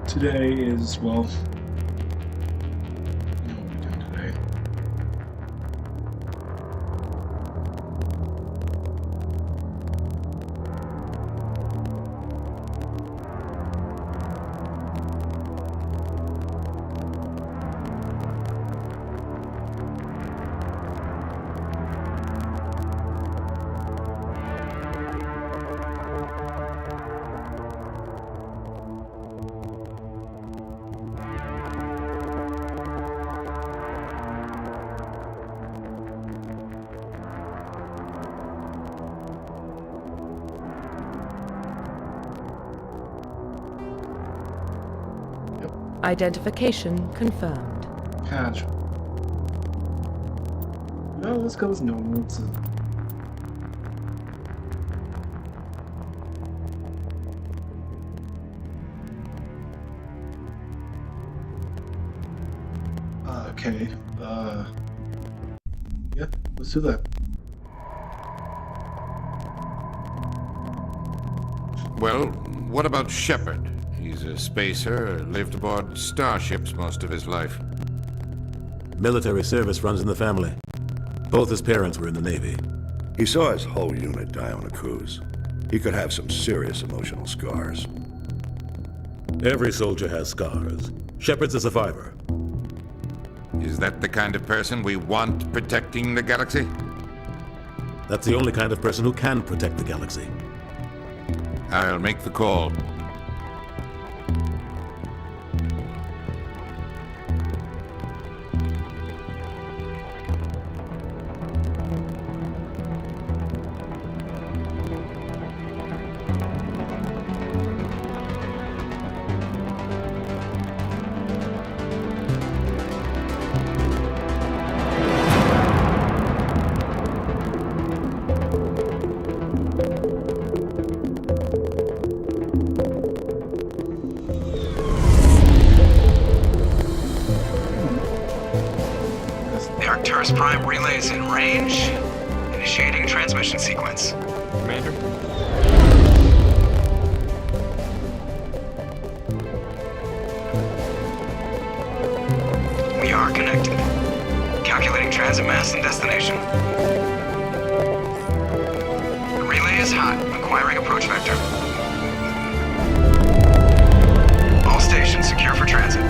today is, well, you know what we're doing today. Identification confirmed. Catch. No, let's go with normal. Okay. Yeah, let's do that. Well, what about Shepard? He's a spacer, lived aboard starships most of his life. Military service runs in the family. Both his parents were in the Navy. He saw his whole unit die on a cruise. He could have some serious emotional scars. Every soldier has scars. Shepard's a survivor. Is that the kind of person we want protecting the galaxy? That's the only kind of person who can protect the galaxy. I'll make the call. Prime relay is in range. Initiating transmission sequence. Commander? We are connected. Calculating transit mass and destination. The relay is hot. Acquiring approach vector. All stations secure for transit.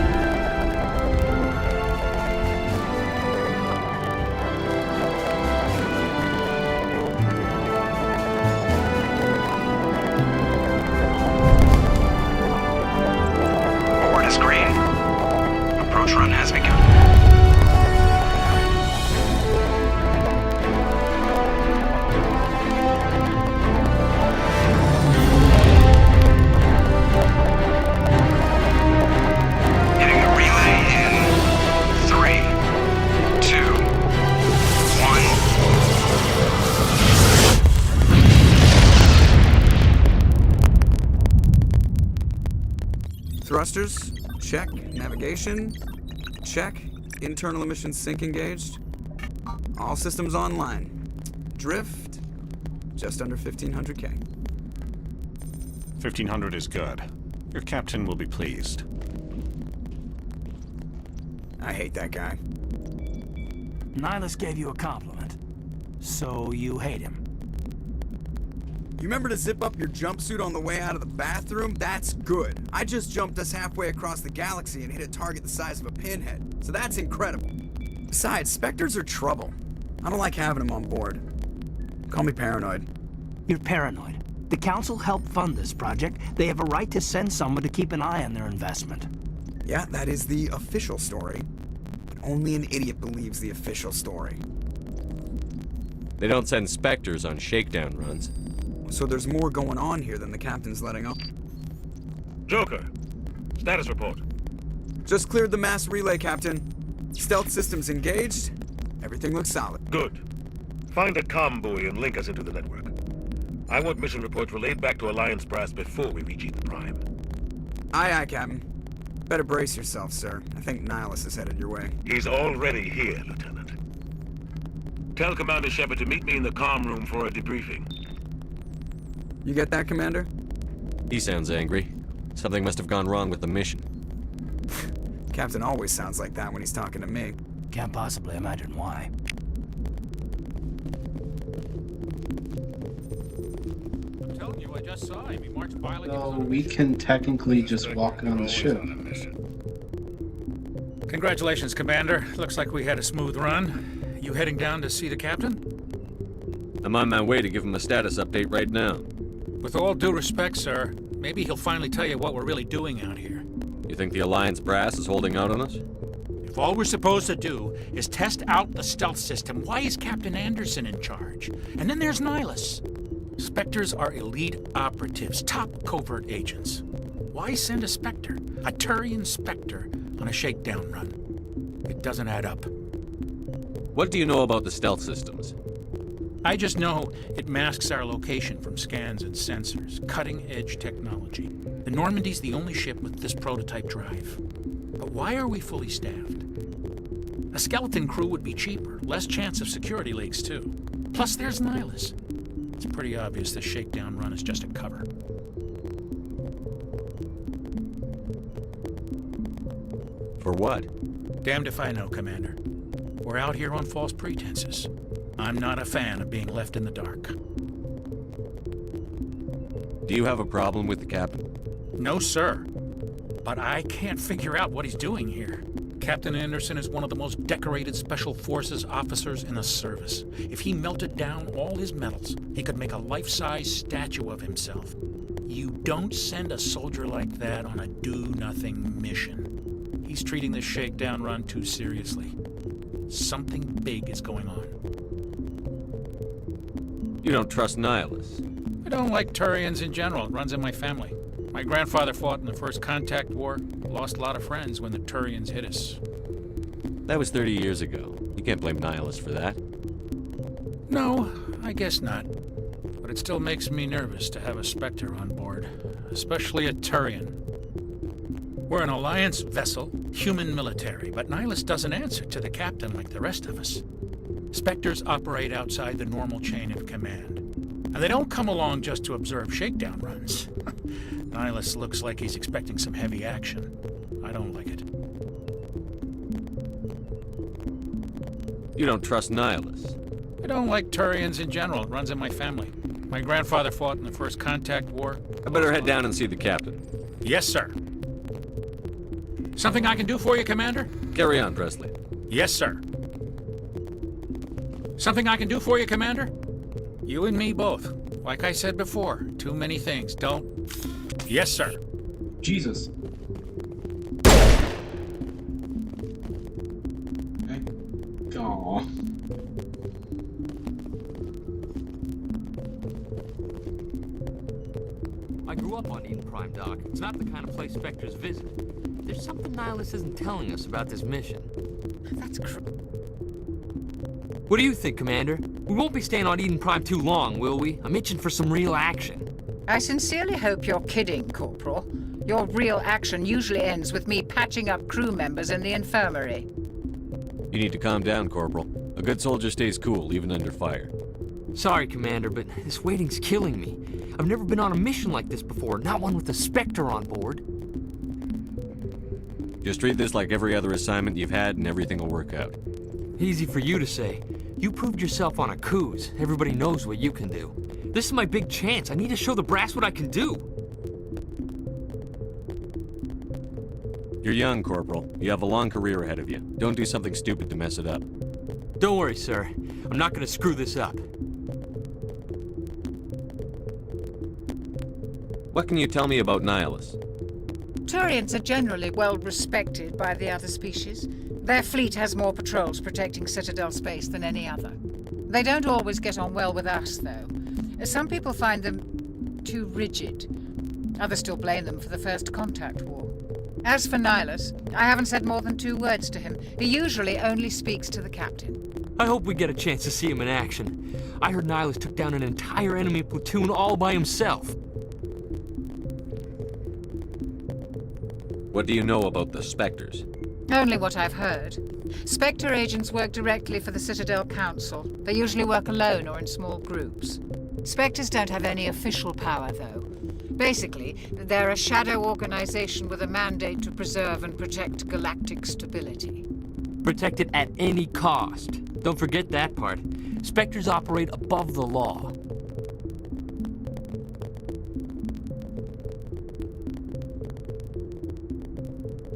Run has begun. Hitting the relay in 3, 2, 1. Thrusters, check. Navigation, check. Internal emissions sync engaged. All systems online. Drift, just under 1500K. 1500 is good. Your captain will be pleased. I hate that guy. Nihilus gave you a compliment. So you hate him. You remember to zip up your jumpsuit on the way out of the bathroom? That's good. I just jumped us halfway across the galaxy and hit a target the size of a pinhead. So that's incredible. Besides, Spectres are trouble. I don't like having them on board. Call me paranoid. You're paranoid. The Council helped fund this project. They have a right to send someone to keep an eye on their investment. Yeah, that is the official story. But only an idiot believes the official story. They don't send Spectres on shakedown runs. So there's more going on here than the captain's letting up. Joker, status report. Just cleared the mass relay, Captain. Stealth systems engaged. Everything looks solid. Good. Find a comm buoy and link us into the network. I want mission reports relayed back to Alliance Brass before we reach Eden Prime. Aye, aye, Captain. Better brace yourself, sir. I think Nihilus is headed your way. He's already here, Lieutenant. Tell Commander Shepard to meet me in the comm room for a debriefing. You get that, Commander? He sounds angry. Something must have gone wrong with the mission. Captain always sounds like that when he's talking to me. Can't possibly imagine why. I'm telling you, I just saw him. He marched by like he was So on a we mission. can technically just walk on the ship. Congratulations, Commander. Looks like we had a smooth run. You heading down to see the captain? I'm on my way to give him a status update right now. With all due respect, sir, maybe he'll finally tell you what we're really doing out here. You think the Alliance brass is holding out on us? If all we're supposed to do is test out the stealth system, why is Captain Anderson in charge? And then there's Nihilus. Spectres are elite operatives, top covert agents. Why send a Spectre, a Turian Spectre, on a shakedown run? It doesn't add up. What do you know about the stealth systems? I just know it masks our location from scans and sensors. Cutting-edge technology. The Normandy's the only ship with this prototype drive. But why are we fully staffed? A skeleton crew would be cheaper, less chance of security leaks too. Plus there's Nihilus. It's pretty obvious this shakedown run is just a cover. For what? Damned if I know, Commander. We're out here on false pretenses. I'm not a fan of being left in the dark. Do you have a problem with the captain? No, sir. But I can't figure out what he's doing here. Captain Anderson is one of the most decorated Special Forces officers in the service. If he melted down all his medals, he could make a life-size statue of himself. You don't send a soldier like that on a do-nothing mission. He's treating this shakedown run too seriously. Something big is going on. You don't trust Nihilus? I don't like Turians in general. It runs in my family. My grandfather fought in the First Contact War. Lost a lot of friends when the Turians hit us. That was 30 years ago. You can't blame Nihilus for that. No, I guess not. But it still makes me nervous to have a Spectre on board. Especially a Turian. We're an Alliance vessel, human military, but Nihilus doesn't answer to the captain like the rest of us. Spectres operate outside the normal chain of command. And they don't come along just to observe shakedown runs. Nihilus looks like he's expecting some heavy action. I don't like it. You don't trust Nihilus? I don't like Turians in general. It runs in my family. My grandfather fought in the First Contact War. I better head down and see the captain. Yes, sir. Something I can do for you, Commander? Carry on, Presley. Yes, sir. Something I can do for you, Commander? You and me both. Like I said before, too many things. Don't... Yes, sir. Jesus. Okay. Aww. I grew up on Eden Prime, Doc. It's not the kind of place Spectres visit. There's something Nihilus isn't telling us about this mission. That's What do you think, Commander? We won't be staying on Eden Prime too long, will we? I'm itching for some real action. I sincerely hope you're kidding, Corporal. Your real action usually ends with me patching up crew members in the infirmary. You need to calm down, Corporal. A good soldier stays cool, even under fire. Sorry, Commander, but this waiting's killing me. I've never been on a mission like this before, not one with a Spectre on board. Just treat this like every other assignment you've had and everything will work out. Easy for you to say. You proved yourself on a cruise. Everybody knows what you can do. This is my big chance. I need to show the brass what I can do. You're young, Corporal. You have a long career ahead of you. Don't do something stupid to mess it up. Don't worry, sir. I'm not gonna screw this up. What can you tell me about Nihilus? Turians are generally well respected by the other species. Their fleet has more patrols protecting Citadel space than any other. They don't always get on well with us, though. Some people find them too rigid. Others still blame them for the First Contact War. As for Nihilus, I haven't said more than 2 words to him. He usually only speaks to the captain. I hope we get a chance to see him in action. I heard Nihilus took down an entire enemy platoon all by himself. What do you know about the Spectres? Only what I've heard. Spectre agents work directly for the Citadel Council. They usually work alone or in small groups. Spectres don't have any official power, though. Basically, they're a shadow organization with a mandate to preserve and protect galactic stability. Protect it at any cost. Don't forget that part. Spectres operate above the law.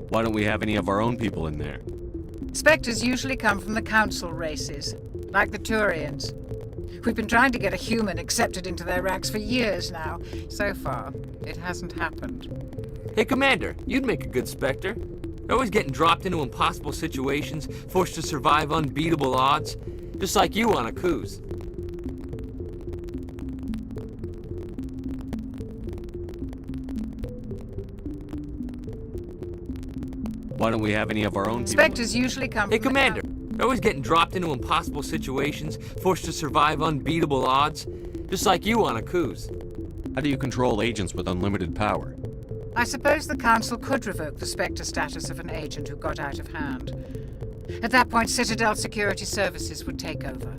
Why don't we have any of our own people in there? Spectres usually come from the Council races, like the Turians. We've been trying to get a human accepted into their ranks for years now. So far, it hasn't happened. Hey, Commander, you'd make a good Spectre. Always getting dropped into impossible situations, forced to survive unbeatable odds. Just like you on a cruise. Why don't we have any of our own people? Spectres usually come Hey, from Commander, always getting dropped into impossible situations, forced to survive unbeatable odds. Just like you on a cruise. How do you control agents with unlimited power? I suppose the Council could revoke the Spectre status of an agent who got out of hand. At that point, Citadel Security Services would take over.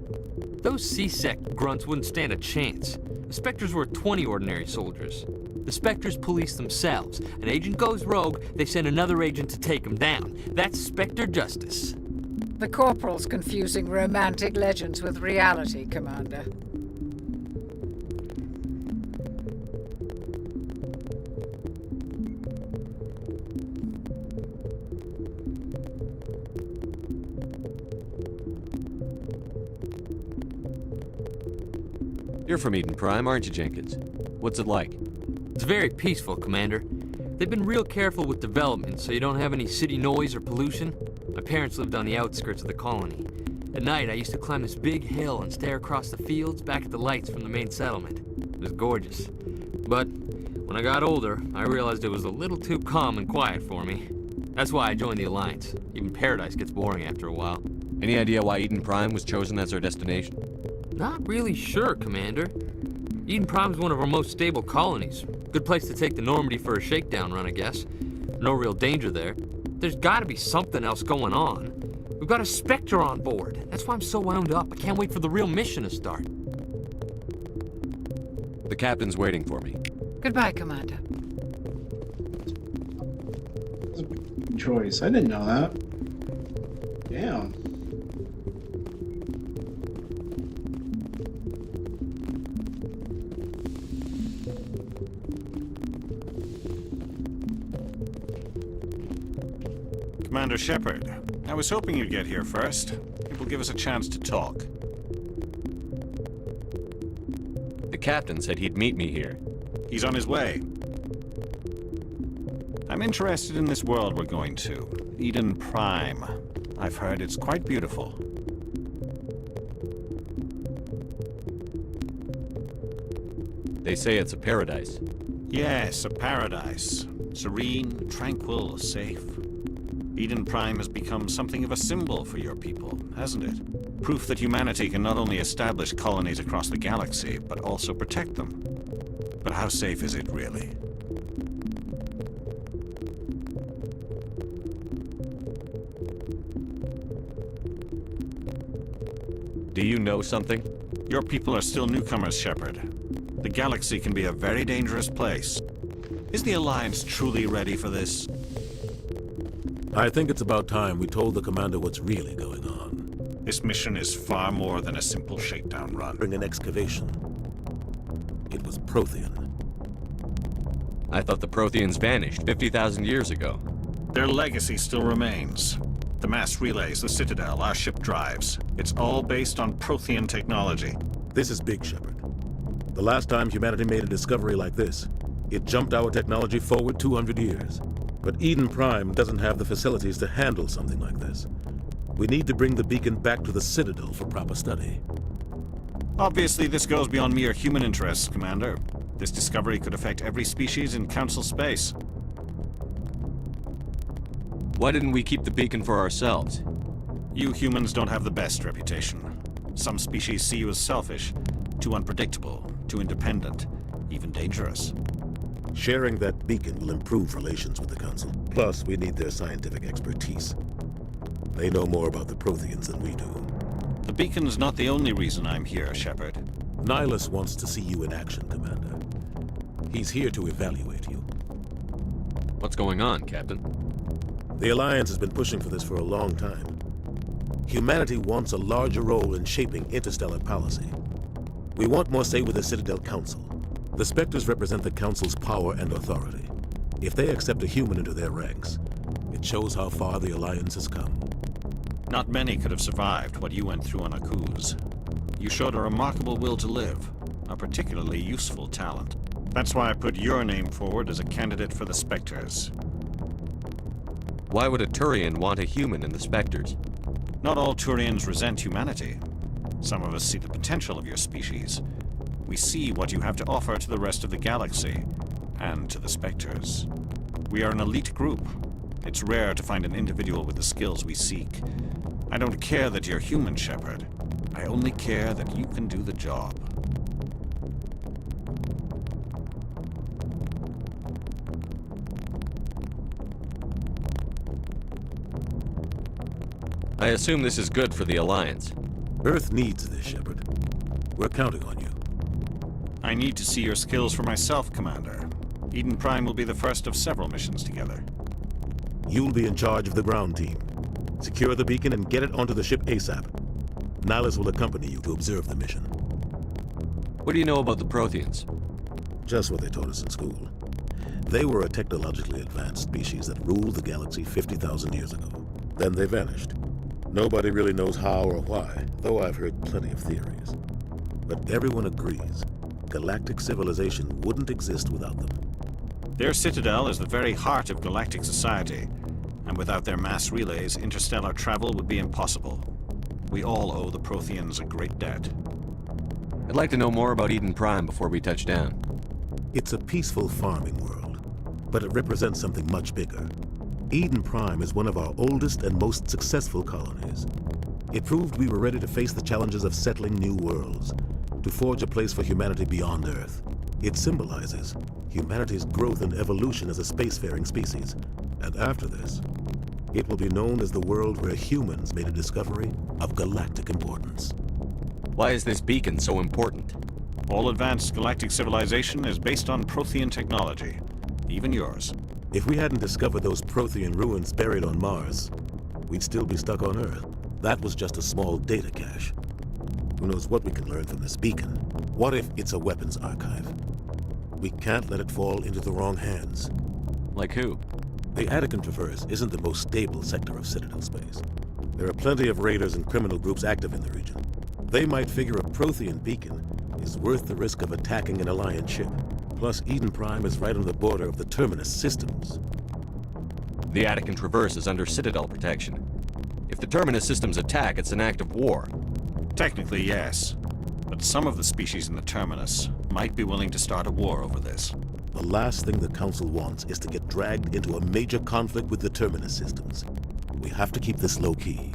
Those C-Sec grunts wouldn't stand a chance. The Spectres were 20 ordinary soldiers. The Spectres police themselves. An agent goes rogue, they send another agent to take him down. That's Spectre justice. The Corporal's confusing romantic legends with reality, Commander. You're from Eden Prime, aren't you, Jenkins? What's it like? It's very peaceful, Commander. They've been real careful with development, so you don't have any city noise or pollution. My parents lived on the outskirts of the colony. At night, I used to climb this big hill and stare across the fields back at the lights from the main settlement. It was gorgeous. But when I got older, I realized it was a little too calm and quiet for me. That's why I joined the Alliance. Even Paradise gets boring after a while. Any idea why Eden Prime was chosen as our destination? Not really sure, Commander. Eden Prime's one of our most stable colonies. Good place to take the Normandy for a shakedown run, I guess. No real danger there. There's gotta be something else going on. We've got a Spectre on board. That's why I'm so wound up. I can't wait for the real mission to start. The captain's waiting for me. Goodbye, Commander. That's a big choice. I didn't know that. Damn. Commander Shepard, I was hoping you'd get here first. It will give us a chance to talk. The captain said he'd meet me here. He's on his way. I'm interested in this world we're going to, Eden Prime. I've heard it's quite beautiful. They say it's a paradise. Yes, a paradise. Serene, tranquil, safe. Eden Prime has become something of a symbol for your people, hasn't it? Proof that humanity can not only establish colonies across the galaxy, but also protect them. But how safe is it, really? Do you know something? Your people are still newcomers, Shepard. The galaxy can be a very dangerous place. Is the Alliance truly ready for this? I think it's about time we told the commander what's really going on. This mission is far more than a simple shakedown run. During an excavation, it was Prothean. I thought the Protheans vanished 50,000 years ago. Their legacy still remains. The mass relays, the Citadel, our ship drives. It's all based on Prothean technology. This is big, Shepard. The last time humanity made a discovery like this, it jumped our technology forward 200 years. But Eden Prime doesn't have the facilities to handle something like this. We need to bring the beacon back to the Citadel for proper study. Obviously, this goes beyond mere human interests, Commander. This discovery could affect every species in Council space. Why didn't we keep the beacon for ourselves? You humans don't have the best reputation. Some species see you as selfish, too unpredictable, too independent, even dangerous. Sharing that beacon will improve relations with the Council. Plus, we need their scientific expertise. They know more about the Protheans than we do. The beacon's not the only reason I'm here, Shepard. Nihilus wants to see you in action, Commander. He's here to evaluate you. What's going on, Captain? The Alliance has been pushing for this for a long time. Humanity wants a larger role in shaping interstellar policy. We want more say with the Citadel Council. The Spectres represent the Council's power and authority. If they accept a human into their ranks, it shows how far the Alliance has come. Not many could have survived what you went through on Akuz. You showed a remarkable will to live, a particularly useful talent. That's why I put your name forward as a candidate for the Spectres. Why would a Turian want a human in the Spectres? Not all Turians resent humanity. Some of us see the potential of your species. We see what you have to offer to the rest of the galaxy, and to the Spectres. We are an elite group. It's rare to find an individual with the skills we seek. I don't care that you're human, Shepard. I only care that you can do the job. I assume this is good for the Alliance. Earth needs this, Shepard. We're counting on you. I need to see your skills for myself, Commander. Eden Prime will be the first of several missions together. You'll be in charge of the ground team. Secure the beacon and get it onto the ship ASAP. Nihilus will accompany you to observe the mission. What do you know about the Protheans? Just what they taught us in school. They were a technologically advanced species that ruled the galaxy 50,000 years ago. Then they vanished. Nobody really knows how or why, though I've heard plenty of theories. But everyone agrees, galactic civilization wouldn't exist without them. Their citadel is the very heart of galactic society, and without their mass relays, interstellar travel would be impossible. We all owe the Protheans a great debt. I'd like to know more about Eden Prime before we touch down. It's a peaceful farming world, but it represents something much bigger. Eden Prime is one of our oldest and most successful colonies. It proved we were ready to face the challenges of settling new worlds, to forge a place for humanity beyond Earth. It symbolizes humanity's growth and evolution as a spacefaring species. And after this, it will be known as the world where humans made a discovery of galactic importance. Why is this beacon so important? All advanced galactic civilization is based on Prothean technology, even yours. If we hadn't discovered those Prothean ruins buried on Mars, we'd still be stuck on Earth. That was just a small data cache. Who knows what we can learn from this beacon? What if it's a weapons archive? We can't let it fall into the wrong hands. Like who? The Attican Traverse isn't the most stable sector of Citadel space. There are plenty of raiders and criminal groups active in the region. They might figure a Prothean beacon is worth the risk of attacking an Alliance ship. Plus, Eden Prime is right on the border of the Terminus systems. The Attican Traverse is under Citadel protection. If the Terminus systems attack, it's an act of war. Technically, yes. But some of the species in the Terminus might be willing to start a war over this. The last thing the Council wants is to get dragged into a major conflict with the Terminus systems. We have to keep this low-key.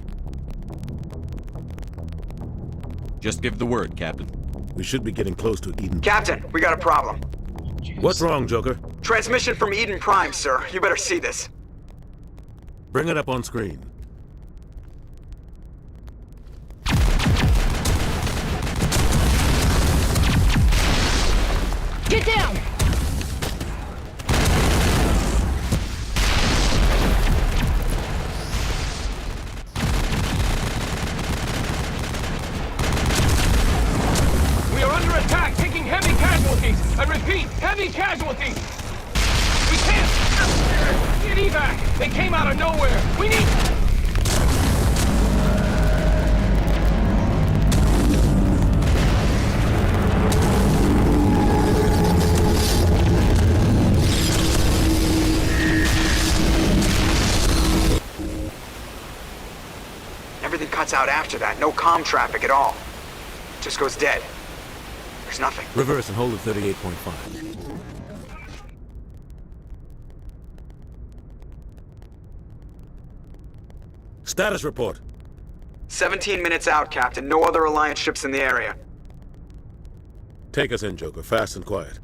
Just give the word, Captain. We should be getting close to Eden. Captain, we got a problem. What's wrong, Joker? Transmission from Eden Prime, sir. You better see this. Bring it up on screen. Get down! We are under attack, taking heavy casualties. I repeat, heavy casualties. We can't get evac. They came out of nowhere. We need... Everything cuts out after that. No comm traffic at all. Just goes dead. There's nothing. Reverse and hold at 38.5. Status report. 17 minutes out, Captain. No other Alliance ships in the area. Take us in, Joker. Fast and quiet.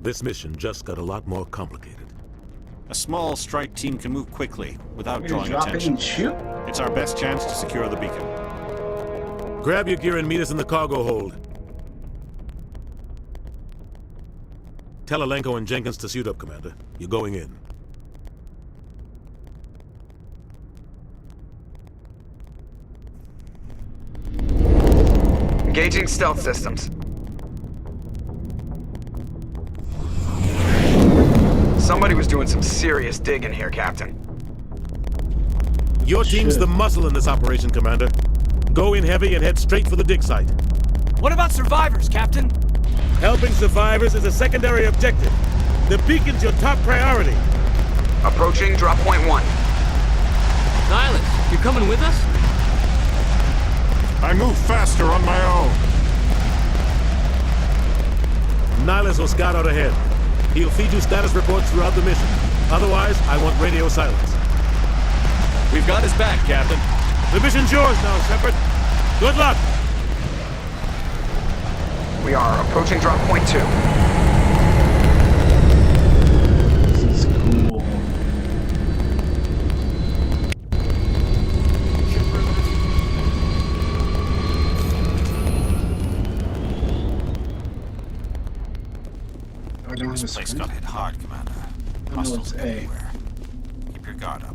This mission just got a lot more complicated. A small strike team can move quickly, without drawing attention. It's our best chance to secure the beacon. Grab your gear and meet us in the cargo hold. Tell Alenko and Jenkins to suit up, Commander. You're going in. Engaging stealth systems. Somebody was doing some serious digging here, Captain. Your team's the muscle in this operation, Commander. Go in heavy and head straight for the dig site. What about survivors, Captain? Helping survivors is a secondary objective. The beacon's your top priority. Approaching drop point 1. Nihilus, you're coming with us? I move faster on my own. Nihilus will scout out ahead. He'll feed you status reports throughout the mission. Otherwise, I want radio silence. We've got his back, Captain. The mission's yours now, Shepard. Good luck! We are approaching drop point 2. This is cool. I don't have a This place screen. got hit hard, Commander. I know Hostiles it's A. everywhere. Keep your guard up.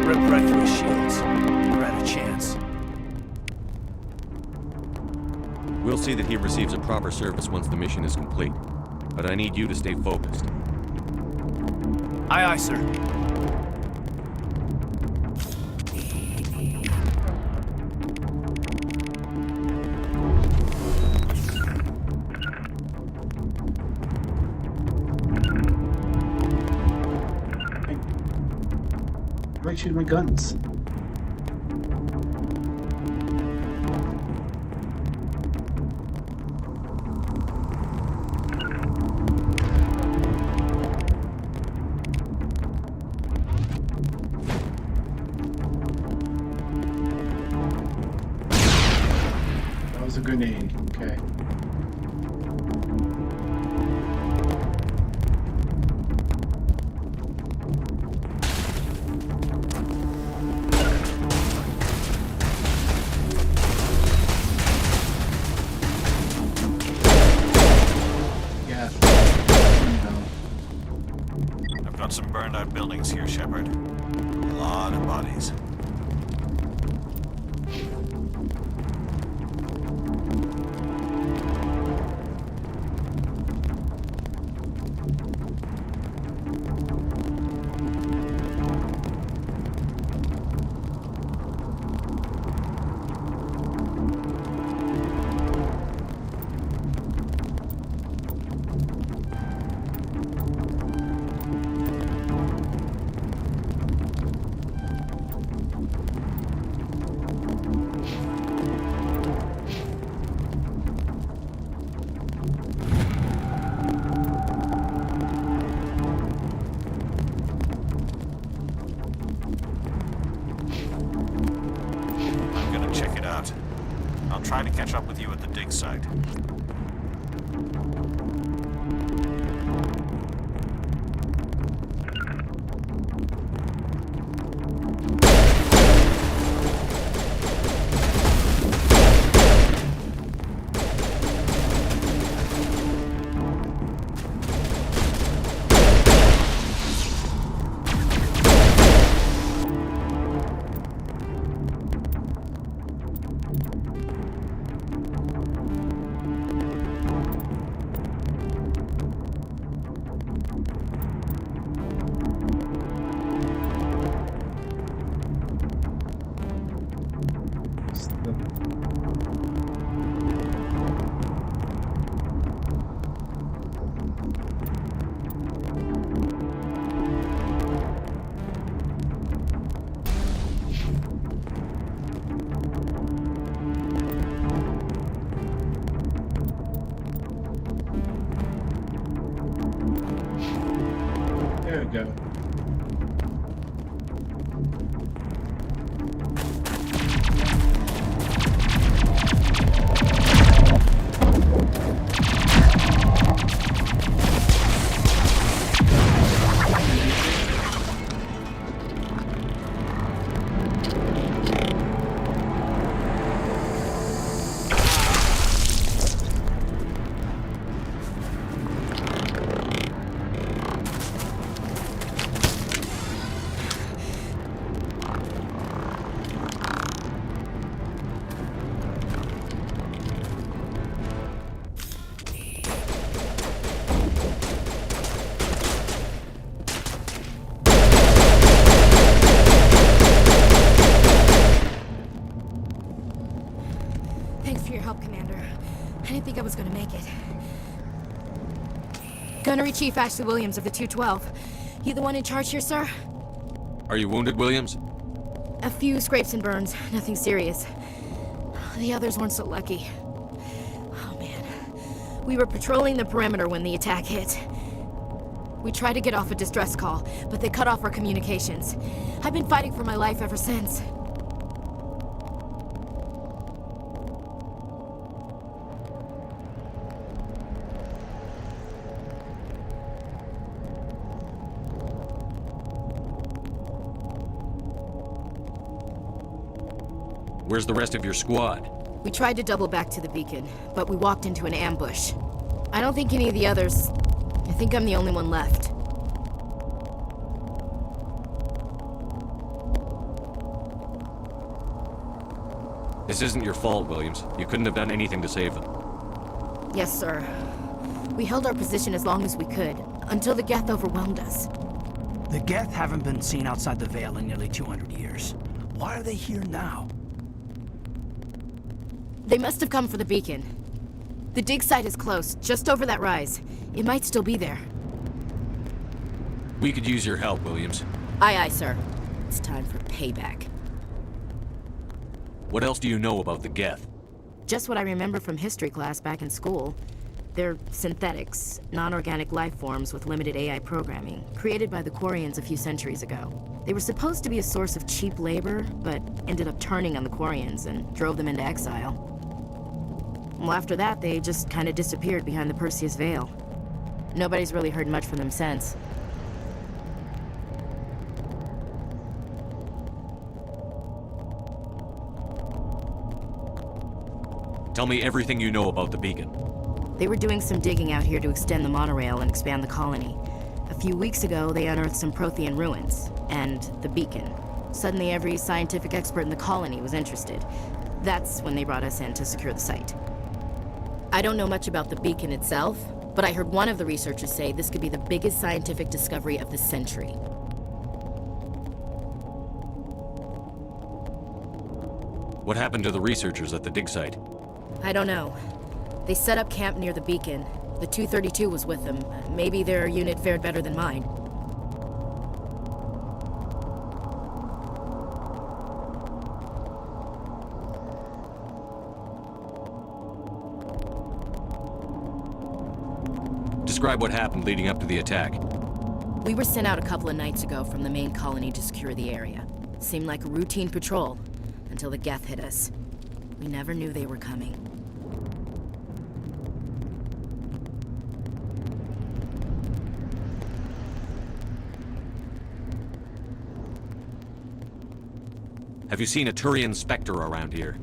Rip right through his shields. We're at a chance. We'll see that he receives a proper service once the mission is complete. But I need you to stay focused. Aye, aye, sir. Why shoot my guns? That was a grenade. Okay. I've got some burned out buildings here, Shepard. A lot of bodies. I'm gonna check it out. I'll try to catch up with you at the dig site. There we go. Thanks for your help, Commander. I didn't think I was gonna make it. Gunnery Chief Ashley Williams of the 212. You the one in charge here, sir? Are you wounded, Williams? A few scrapes and burns, nothing serious. The others weren't so lucky. Oh man. We were patrolling the perimeter when the attack hit. We tried to get off a distress call, but they cut off our communications. I've been fighting for my life ever since. Where's the rest of your squad? We tried to double back to the beacon, but we walked into an ambush. I don't think any of the others... I think I'm the only one left. This isn't your fault, Williams. You couldn't have done anything to save them. Yes, sir. We held our position as long as we could, until the Geth overwhelmed us. The Geth haven't been seen outside the Veil in nearly 200 years. Why are they here now? They must have come for the beacon. The dig site is close, just over that rise. It might still be there. We could use your help, Williams. Aye, aye, sir. It's time for payback. What else do you know about the Geth? Just what I remember from history class back in school. They're synthetics, non-organic life forms with limited AI programming, created by the Quarians a few centuries ago. They were supposed to be a source of cheap labor, but ended up turning on the Quarians and drove them into exile. Well, after that, they just kind of disappeared behind the Perseus Veil. Nobody's really heard much from them since. Tell me everything you know about the beacon. They were doing some digging out here to extend the monorail and expand the colony. A few weeks ago, they unearthed some Prothean ruins, and the beacon. Suddenly, every scientific expert in the colony was interested. That's when they brought us in to secure the site. I don't know much about the beacon itself, but I heard one of the researchers say this could be the biggest scientific discovery of the century. What happened to the researchers at the dig site? I don't know. They set up camp near the beacon. The 232 was with them. Maybe their unit fared better than mine. Describe what happened leading up to the attack. We were sent out a couple of nights ago from the main colony to secure the area. Seemed like a routine patrol, until the Geth hit us. We never knew they were coming. Have you seen a Turian Spectre around here?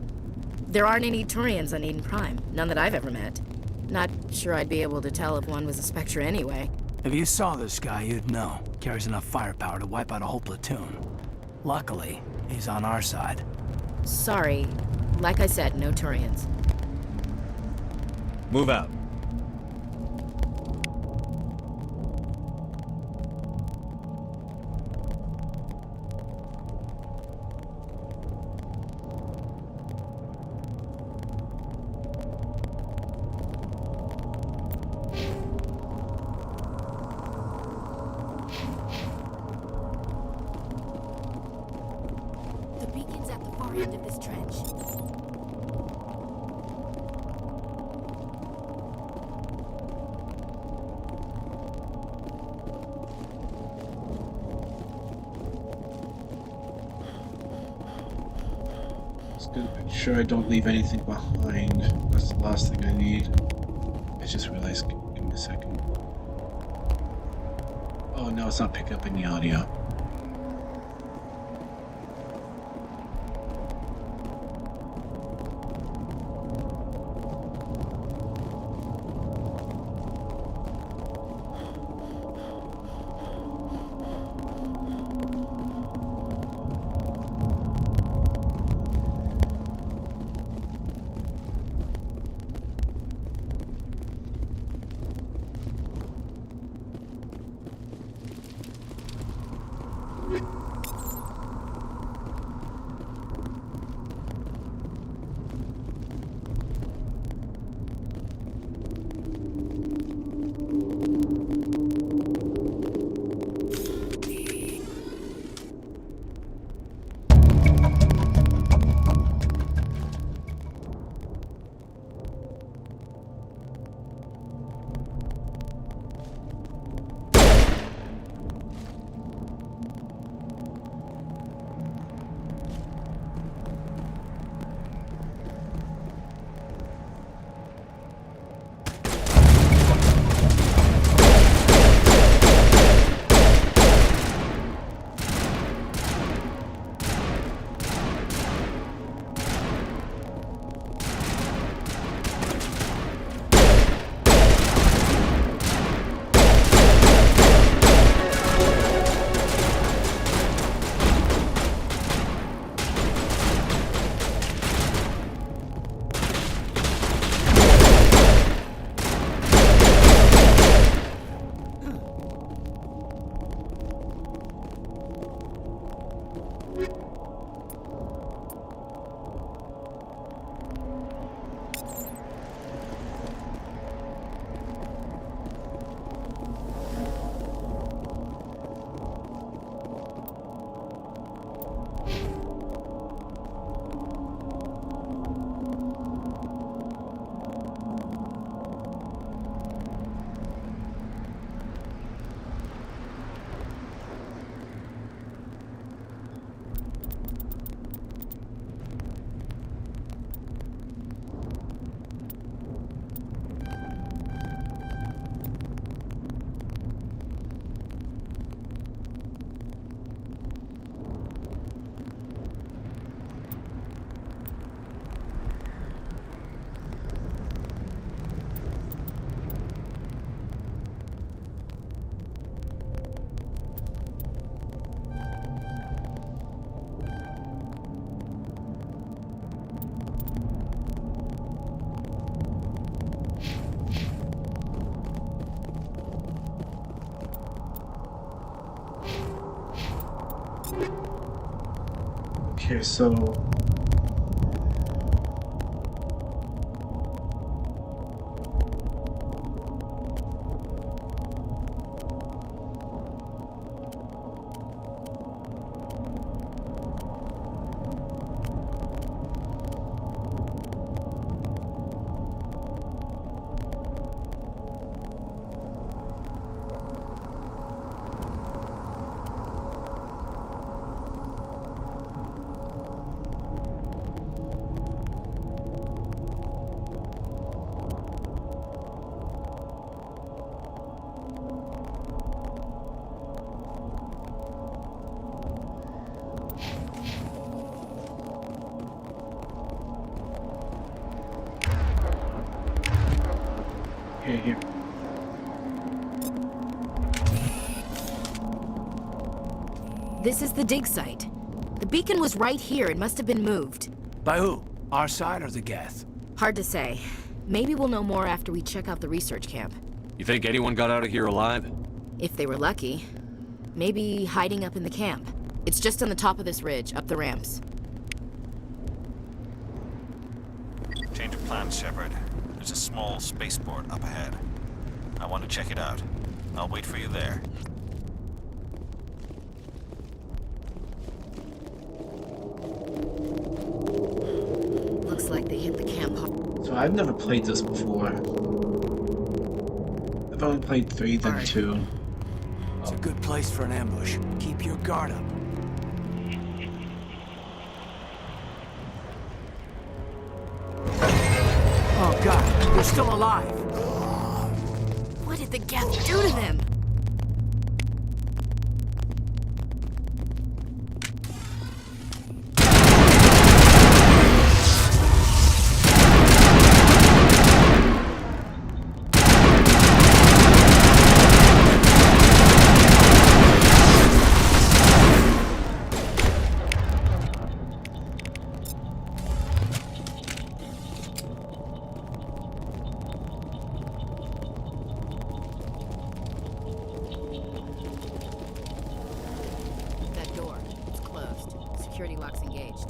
There aren't any Turians on Eden Prime. None that I've ever met. Not sure I'd be able to tell if one was a Spectre anyway. If you saw this guy, you'd know. Carries enough firepower to wipe out a whole platoon. Luckily, he's on our side. Sorry. Like I said, no Turians. Move out. far end of this trench. Just gonna make sure I don't leave anything behind. That's the last thing I need. I just realized. Give me a second. Oh no, it's not picking up any audio. Okay, so here. This is the dig site. The beacon was right here. It must have been moved. By who? Our side or the Geth? Hard to say. Maybe we'll know more after we check out the research camp. You think anyone got out of here alive? If they were lucky. Maybe hiding up in the camp. It's just on the top of this ridge, up the ramps. Change of plans, Shepard. There's a small spaceport up ahead. I want to check it out. I'll wait for you there. like they hit the camp. So I've never played this before. I've only played 3, then 2. It's a good place for an ambush. Keep your guard up. Oh God, they're still alive. What did the Geth do to them? Security locks engaged.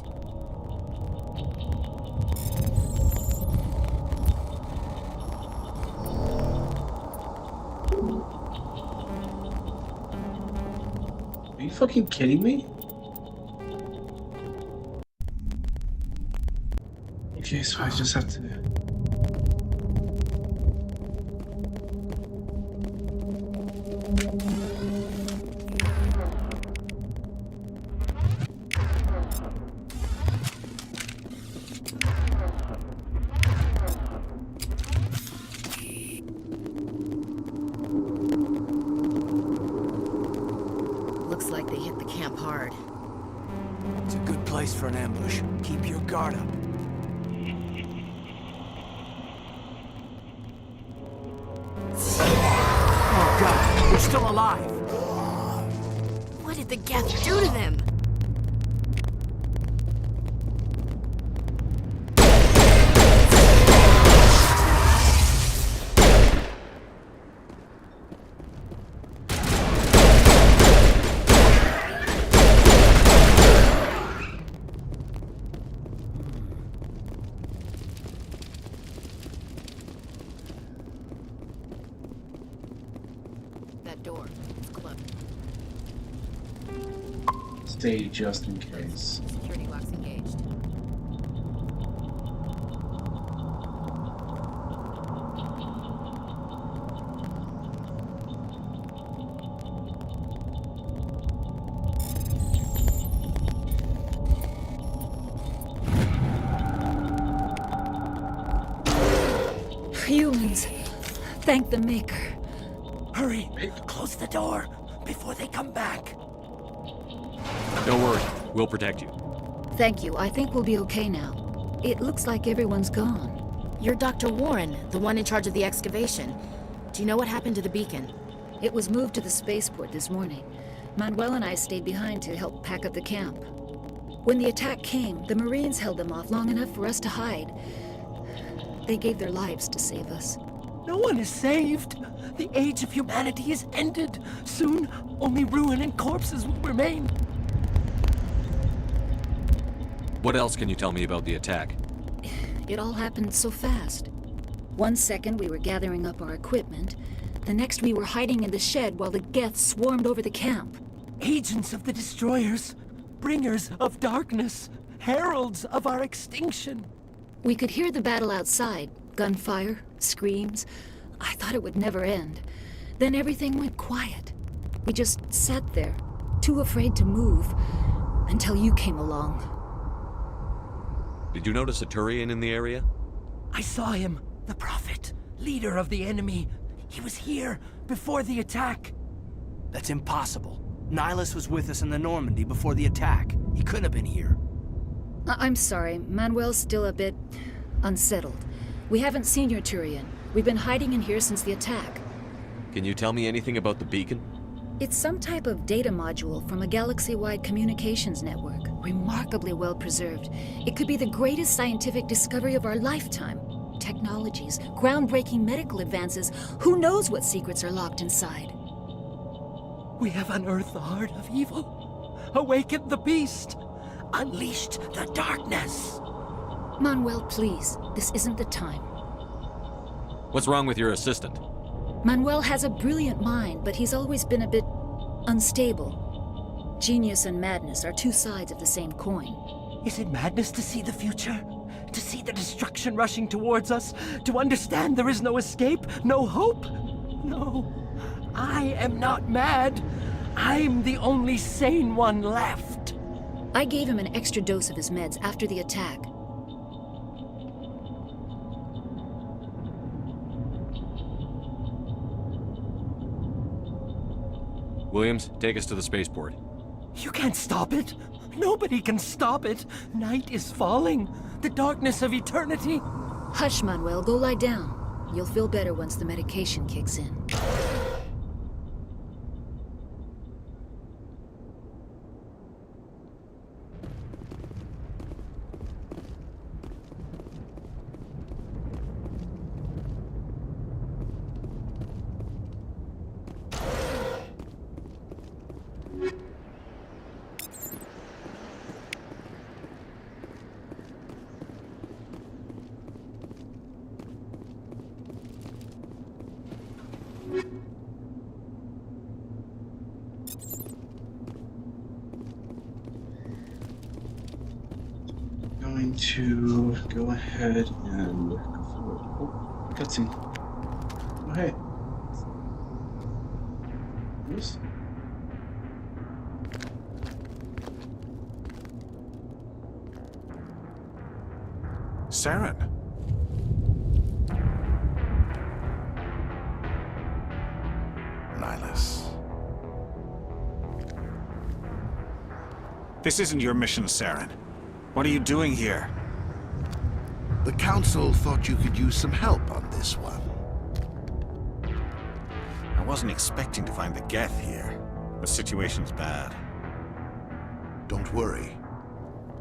Are you fucking kidding me? Okay, so I just have to... Looks like they hit the camp hard. It's a good place for an ambush. Keep your guard up. Oh God, they're still alive. What did the Geth do to them? That door is closed. Stay just in case. Security locks engaged. Humans, thank the Maker. Hurry! Close the door before they come back. Don't worry, we'll protect you. Thank you. I think we'll be okay now. It looks like everyone's gone. You're Dr. Warren, the one in charge of the excavation. Do you know what happened to the beacon? It was moved to the spaceport this morning. Manuel and I stayed behind to help pack up the camp. When the attack came, the Marines held them off long enough for us to hide. They gave their lives to save us. No one is saved. The age of humanity is ended. Soon, only ruin and corpses will remain. What else can you tell me about the attack? It all happened so fast. 1 second we were gathering up our equipment. The next we were hiding in the shed while the Geth swarmed over the camp. Agents of the destroyers, bringers of darkness, heralds of our extinction. We could hear the battle outside. Gunfire, screams. I thought it would never end. Then everything went quiet. We just sat there, too afraid to move, until you came along. Did you notice a Turian in the area? I saw him, the Prophet, leader of the enemy. He was here before the attack. That's impossible. Nihilus was with us in the Normandy before the attack. He couldn't have been here. I'm sorry, Manuel's still a bit unsettled. We haven't seen your Turian. We've been hiding in here since the attack. Can you tell me anything about the beacon? It's some type of data module from a galaxy-wide communications network. Remarkably well preserved. It could be the greatest scientific discovery of our lifetime. Technologies, groundbreaking medical advances. Who knows what secrets are locked inside? We have unearthed the heart of evil, awakened the beast, unleashed the darkness. Manuel, please. This isn't the time. What's wrong with your assistant? Manuel has a brilliant mind, but he's always been a bit unstable. Genius and madness are two sides of the same coin. Is it madness to see the future? To see the destruction rushing towards us? To understand there is no escape? No hope? No. I am not mad. I'm the only sane one left. I gave him an extra dose of his meds after the attack. Williams, take us to the spaceport. You can't stop it. Nobody can stop it. Night is falling. The darkness of eternity. Hush, Manuel. Go lie down. You'll feel better once the medication kicks in. Going to go ahead and go forward. Oh, cutscene. Oh, hey. Yes. Saren. Nihilus. This isn't your mission, Saren. What are you doing here? The Council thought you could use some help on this one. I wasn't expecting to find the Geth here. The situation's bad. Don't worry.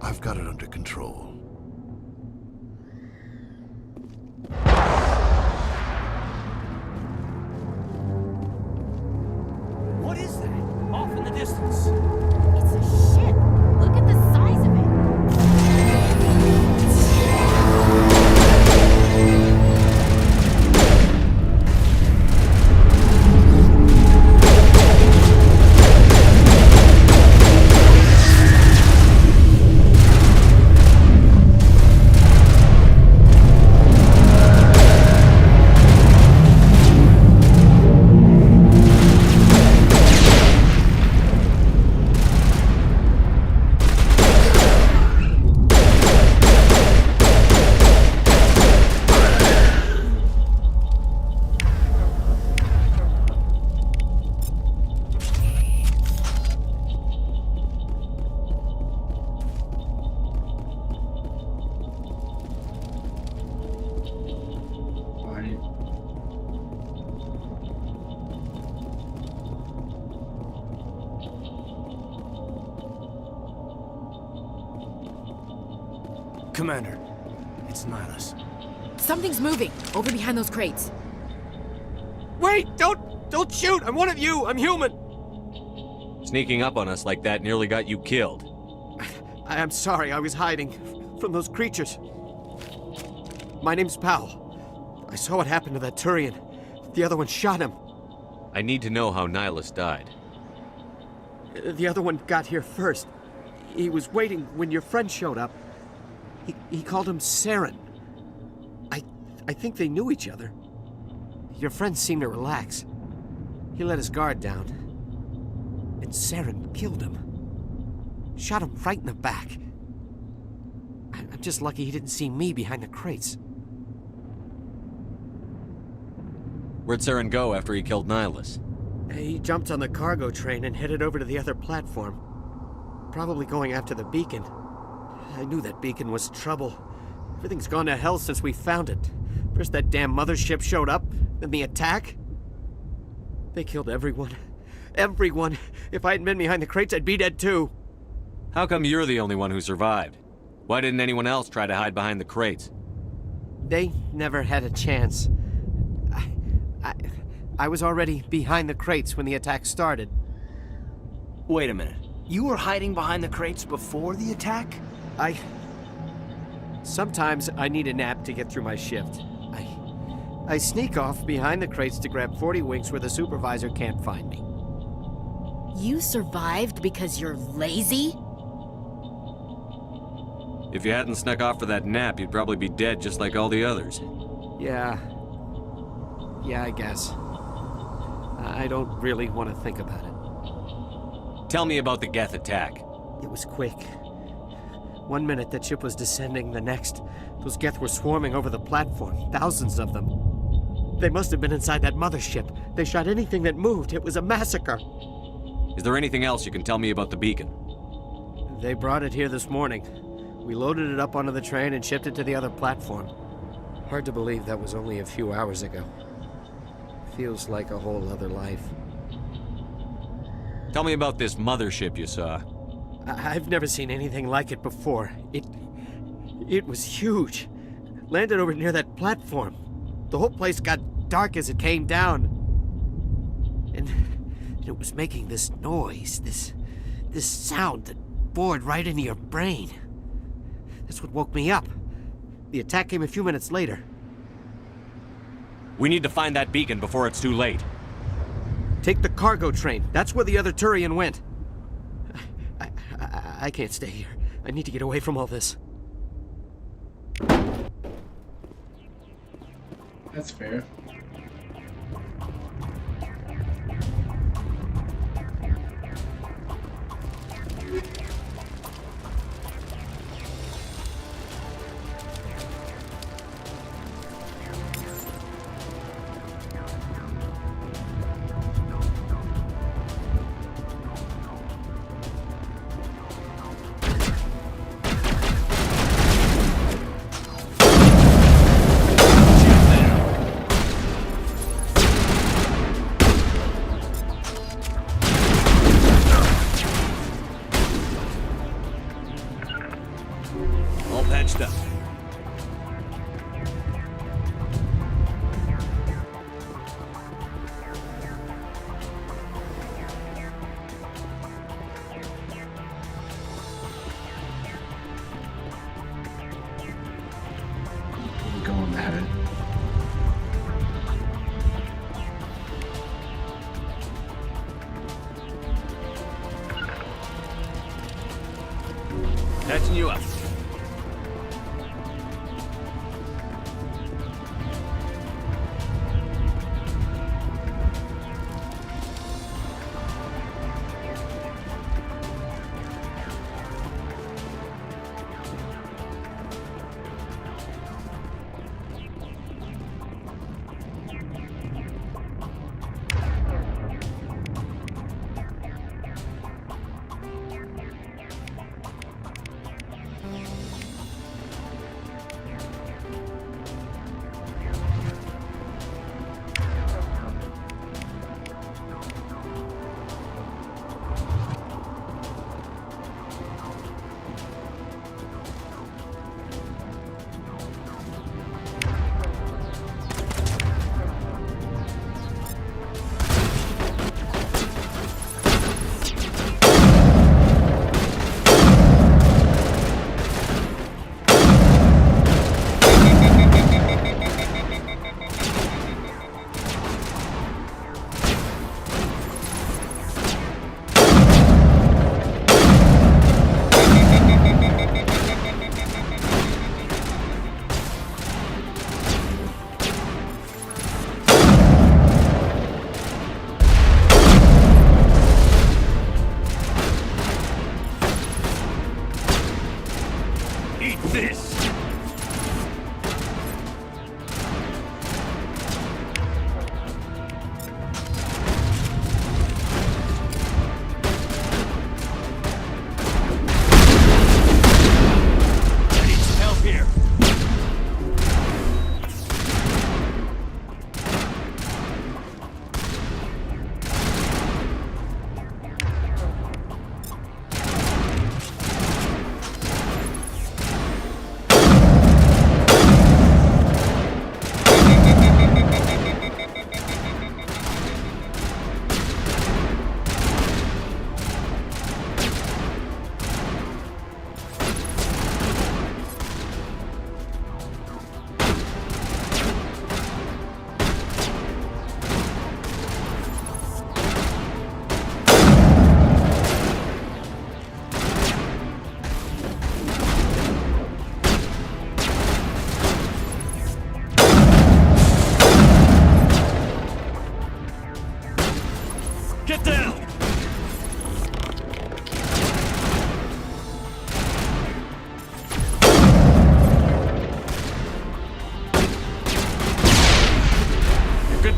I've got it under control. What is that? Off in the distance. It's a ship. Look at the size of it. Commander, it's Nihilus. Something's moving over behind those crates. Wait! Don't shoot! I'm one of you! I'm human! Sneaking up on us like that nearly got you killed. I'm sorry, I was hiding from those creatures. My name's Powell. I saw what happened to that Turian. The other one shot him. I need to know how Nihilus died. The other one got here first. He was waiting when your friend showed up. He called him Saren. I think they knew each other. Your friend seemed to relax. He let his guard down. And Saren killed him. Shot him right in the back. I'm just lucky he didn't see me behind the crates. Where'd Saren go after he killed Nihilus? He jumped on the cargo train and headed over to the other platform. Probably going after the beacon. I knew that beacon was trouble. Everything's gone to hell since we found it. First that damn mothership showed up, then the attack. They killed everyone. Everyone! If I hadn't been behind the crates, I'd be dead too. How come you're the only one who survived? Why didn't anyone else try to hide behind the crates? They never had a chance. I was already behind the crates when the attack started. Wait a minute. You were hiding behind the crates before the attack? Sometimes I need a nap to get through my shift. I sneak off behind the crates to grab 40 winks where the supervisor can't find me. You survived because you're lazy? If you hadn't snuck off for that nap, you'd probably be dead just like all the others. Yeah, I guess. I don't really want to think about it. Tell me about the Geth attack. It was quick. 1 minute that ship was descending, the next, those Geth were swarming over the platform, thousands of them. They must have been inside that mothership. They shot anything that moved. It was a massacre. Is there anything else you can tell me about the beacon? They brought it here this morning. We loaded it up onto the train and shipped it to the other platform. Hard to believe that was only a few hours ago. Feels like a whole other life. Tell me about this mothership you saw. I've never seen anything like it before. It was huge. Landed over near that platform. The whole place got dark as it came down. And it was making this noise, this sound that bored right into your brain. That's what woke me up. The attack came a few minutes later. We need to find that beacon before it's too late. Take the cargo train. That's where the other Turian went. I can't stay here. I need to get away from all this. That's fair. All patched up. Go on ahead. Catching you up.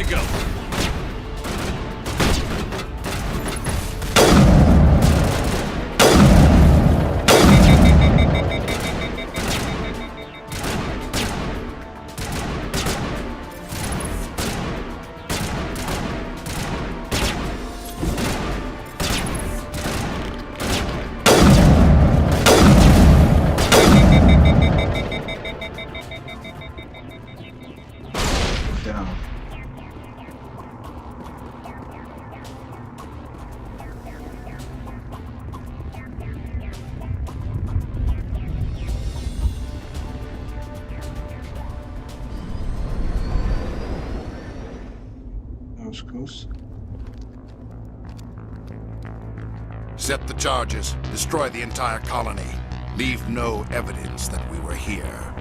to go. Down. That was close. Set the charges. Destroy the entire colony. Leave no evidence that we were here.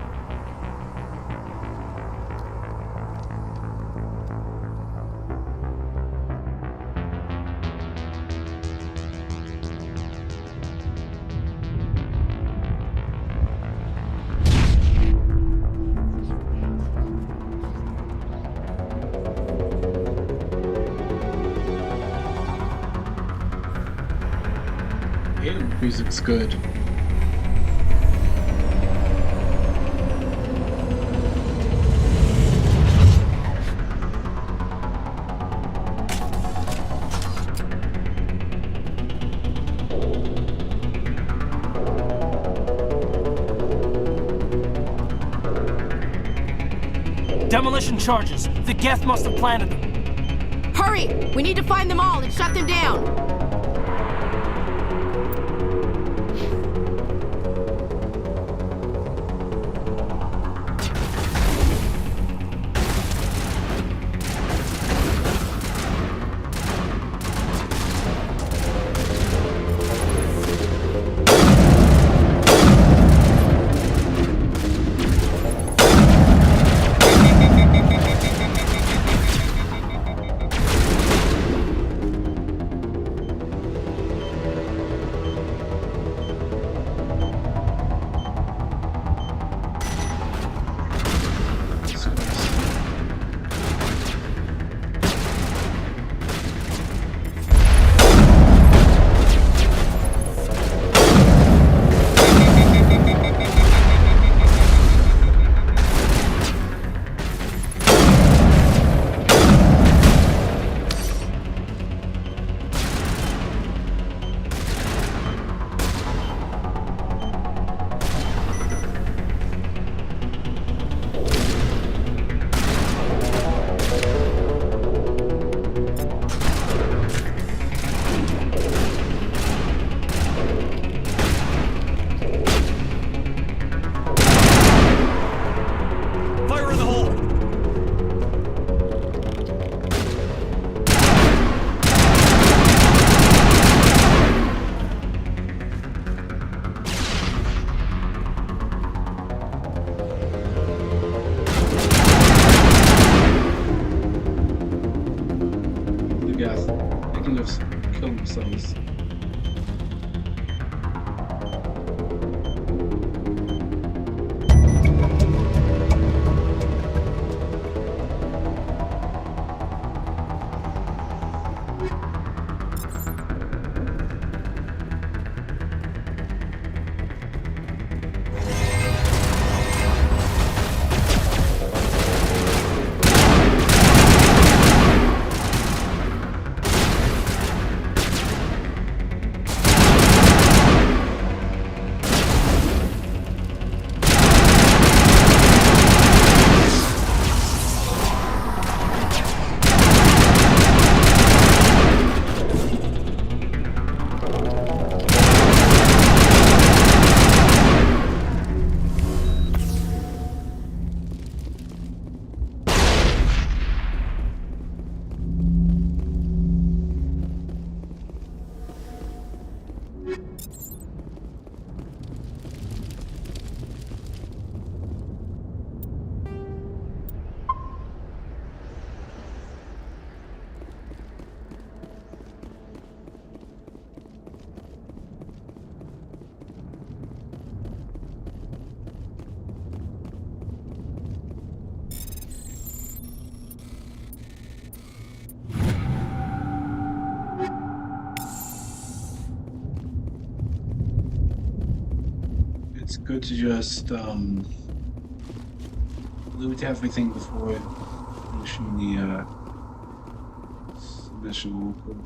Music's good. Demolition charges. The Geth must have planted them. Hurry! We need to find them all and shut them down. themselves. good to just loot everything before finishing the submission real quick.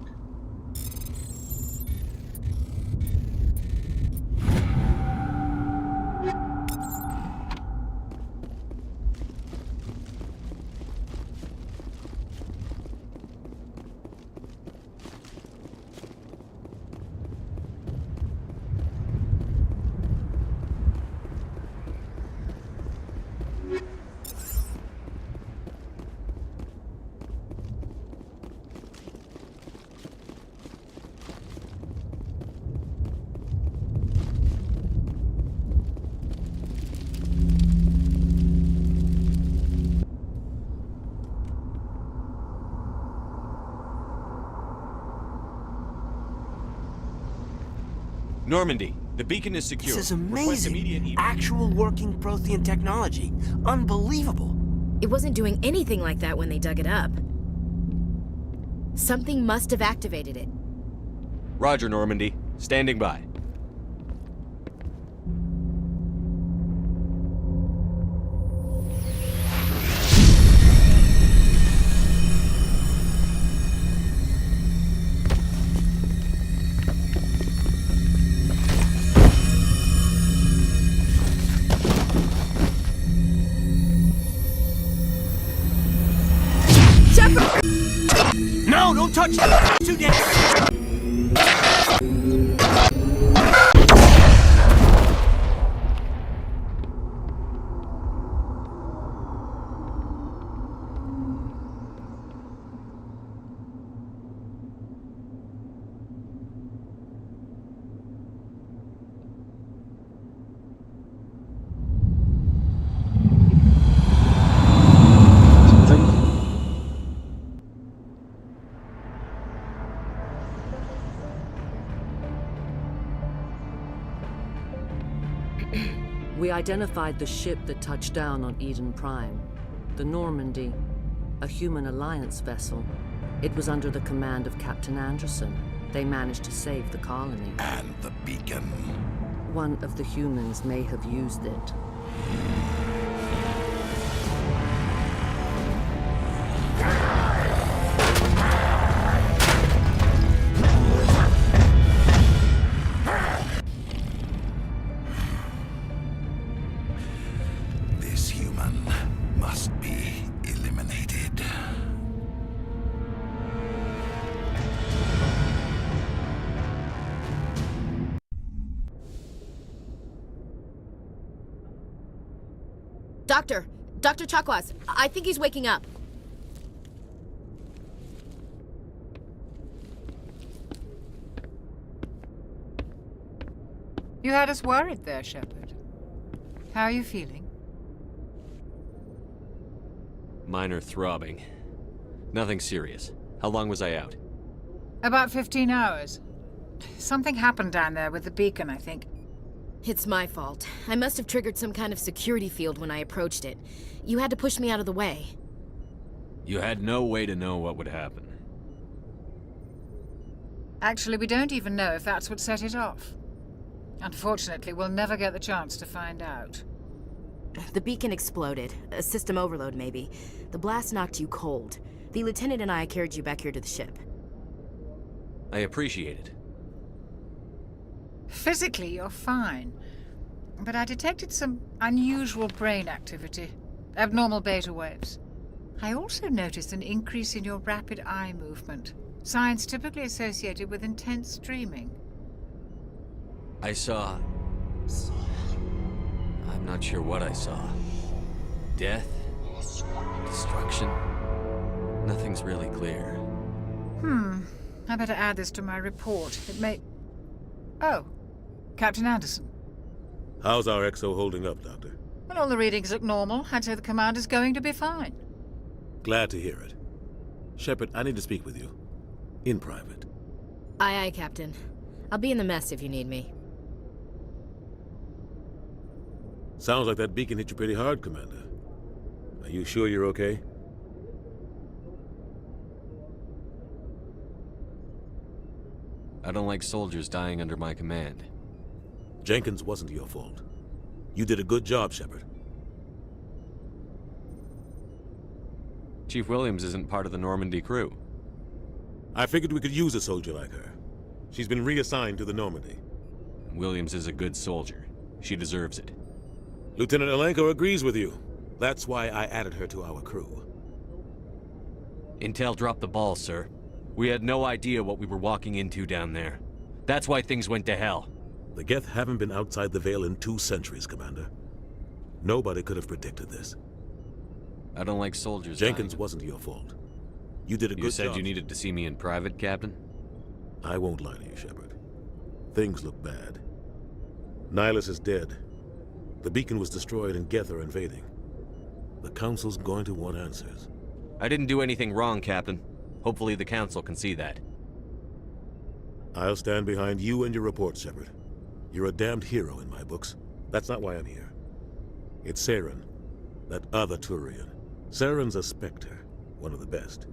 Normandy, the beacon is secure. This is Request immediate amazing. Actual working Prothean technology. Unbelievable. It wasn't doing anything like that when they dug it up. Something must have activated it. Roger, Normandy. Standing by. No, don't touch it! Too dangerous! We identified the ship that touched down on Eden Prime. The Normandy, a human alliance vessel. It was under the command of Captain Anderson. They managed to save the colony. And the beacon. One of the humans may have used it. This human must be eliminated. Dr. Chakwas, I think he's waking up. You had us worried there, Shepard. How are you feeling? Minor throbbing. Nothing serious. How long was I out? About 15 hours. Something happened down there with the beacon, I think. It's my fault. I must have triggered some kind of security field when I approached it. You had to push me out of the way. You had no way to know what would happen. Actually, we don't even know if that's what set it off. Unfortunately, we'll never get the chance to find out. The beacon exploded. A system overload, maybe. The blast knocked you cold. The lieutenant and I carried you back here to the ship. I appreciate it. Physically, you're fine. But I detected some unusual brain activity. Abnormal beta waves. I also noticed an increase in your rapid eye movement. Signs typically associated with intense dreaming. I saw... I'm not sure what I saw. Death? Destruction? Nothing's really clear. I better add this to my report. It may... Oh. Captain Anderson. How's our XO holding up, Doctor? Well, all the readings look normal. I'd say the commander's going to be fine. Glad to hear it. Shepard, I need to speak with you. In private. Aye, Captain. I'll be in the mess if you need me. Sounds like that beacon hit you pretty hard, Commander. Are you sure you're okay? I don't like soldiers dying under my command. Jenkins wasn't your fault. You did a good job, Shepard. Chief Williams isn't part of the Normandy crew. I figured we could use a soldier like her. She's been reassigned to the Normandy. Williams is a good soldier. She deserves it. Lieutenant Alenko agrees with you. That's why I added her to our crew. Intel dropped the ball, sir. We had no idea what we were walking into down there. That's why things went to hell. The Geth haven't been outside the Veil in 2 centuries, Commander. Nobody could have predicted this. I don't like soldiers Jenkins dying. wasn't your fault. You did a good job. You said you needed to see me in private, Captain? I won't lie to you, Shepard. Things look bad. Nihilus is dead. The beacon was destroyed and Geth are invading. The Council's going to want answers. I didn't do anything wrong, Captain. Hopefully the Council can see that. I'll stand behind you and your report, Shepard. You're a damned hero in my books. That's not why I'm here. It's Saren, that other Turian. Saren's a Spectre, one of the best.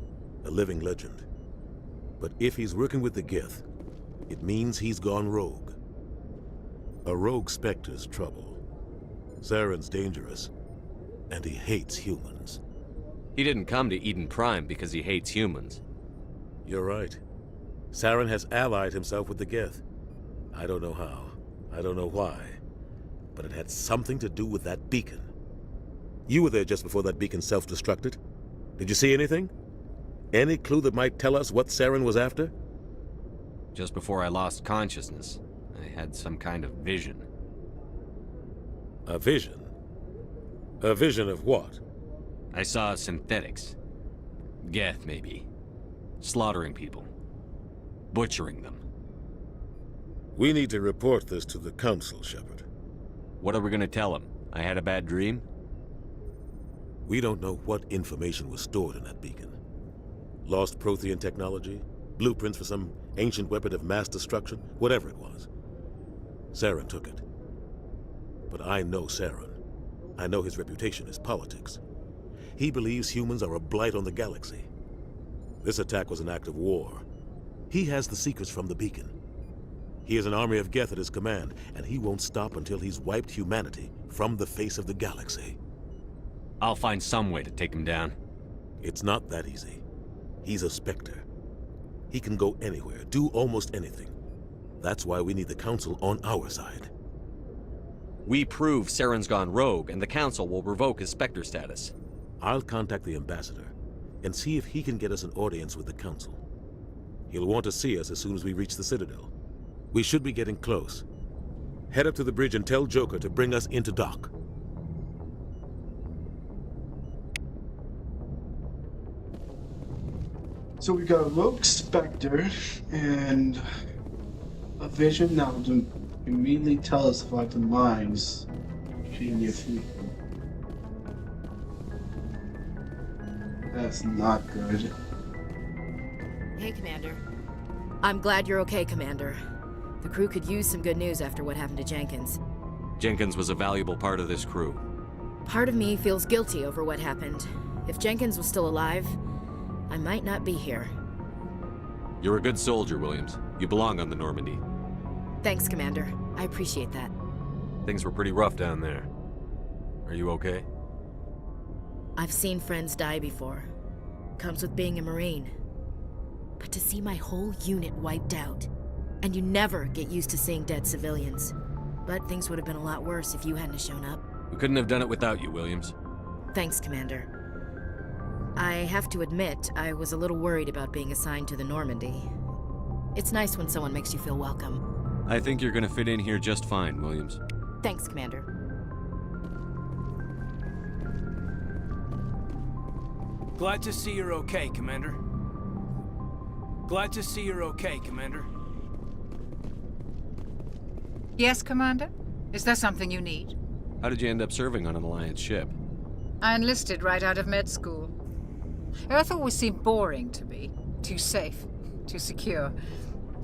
A living legend. But if he's working with the Geth, it means he's gone rogue. A rogue Spectre's trouble. Saren's dangerous, and he hates humans. He didn't come to Eden Prime because he hates humans. You're right. Saren has allied himself with the Geth. I don't know how. I don't know why. But it had something to do with that beacon. You were there just before that beacon self-destructed. Did you see anything? Any clue that might tell us what Saren was after? Just before I lost consciousness, I had some kind of vision. A vision? A vision of what? I saw synthetics. Geth, maybe. Slaughtering people. Butchering them. We need to report this to the Council, Shepard. What are we gonna tell them? I had a bad dream? We don't know what information was stored in that beacon. Lost Prothean technology? Blueprints for some ancient weapon of mass destruction? Whatever it was. Saren took it. But I know Saren. I know his reputation is politics. He believes humans are a blight on the galaxy. This attack was an act of war. He has the secrets from the beacon. He has an army of Geth at his command, and he won't stop until he's wiped humanity from the face of the galaxy. I'll find some way to take him down. It's not that easy. He's a Spectre. He can go anywhere, do almost anything. That's why we need the Council on our side. We prove Saren's gone rogue, and the Council will revoke his Spectre status. I'll contact the Ambassador and see if he can get us an audience with the Council. He'll want to see us as soon as we reach the Citadel. We should be getting close. Head up to the bridge and tell Joker to bring us into dock. So we got a rogue Spectre and a vision that will immediately tell us about the mines in your fleet. That's not good. Hey, Commander. I'm glad you're okay, Commander. The crew could use some good news after what happened to Jenkins. Jenkins was a valuable part of this crew. Part of me feels guilty over what happened. If Jenkins was still alive, I might not be here. You're a good soldier, Williams. You belong on the Normandy. Thanks, Commander. I appreciate that. Things were pretty rough down there. Are you okay? I've seen friends die before. Comes with being a Marine. But to see my whole unit wiped out, and you never get used to seeing dead civilians. But things would have been a lot worse if you hadn't shown up. We couldn't have done it without you, Williams. Thanks, Commander. I have to admit, I was a little worried about being assigned to the Normandy. It's nice when someone makes you feel welcome. I think you're gonna fit in here just fine, Williams. Thanks, Commander. Glad to see you're okay, Commander. Glad to see you're okay, Commander. Yes, Commander? Is there something you need? How did you end up serving on an Alliance ship? I enlisted right out of med school. Earth always seemed boring to me. Too safe, too secure.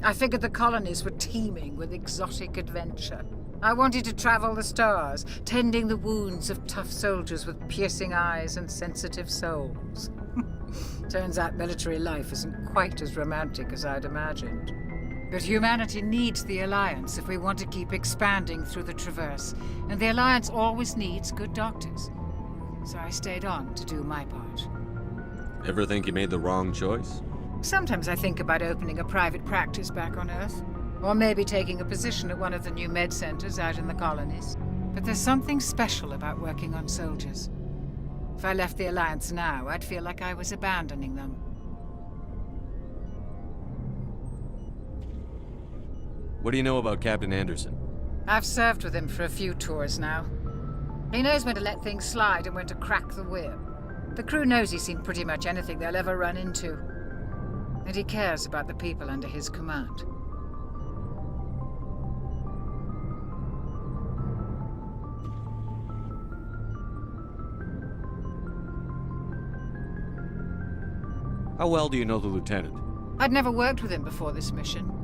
I figured the colonies were teeming with exotic adventure. I wanted to travel the stars, tending the wounds of tough soldiers with piercing eyes and sensitive souls. Turns out military life isn't quite as romantic as I'd imagined. But humanity needs the Alliance if we want to keep expanding through the Traverse, and the Alliance always needs good doctors. So I stayed on to do my part. Ever think you made the wrong choice? Sometimes I think about opening a private practice back on Earth, or maybe taking a position at one of the new med centers out in the colonies. But there's something special about working on soldiers. If I left the Alliance now, I'd feel like I was abandoning them. What do you know about Captain Anderson? I've served with him for a few tours now. He knows when to let things slide and when to crack the whip. The crew knows he's seen pretty much anything they'll ever run into. And he cares about the people under his command. How well do you know the lieutenant? I'd never worked with him before this mission.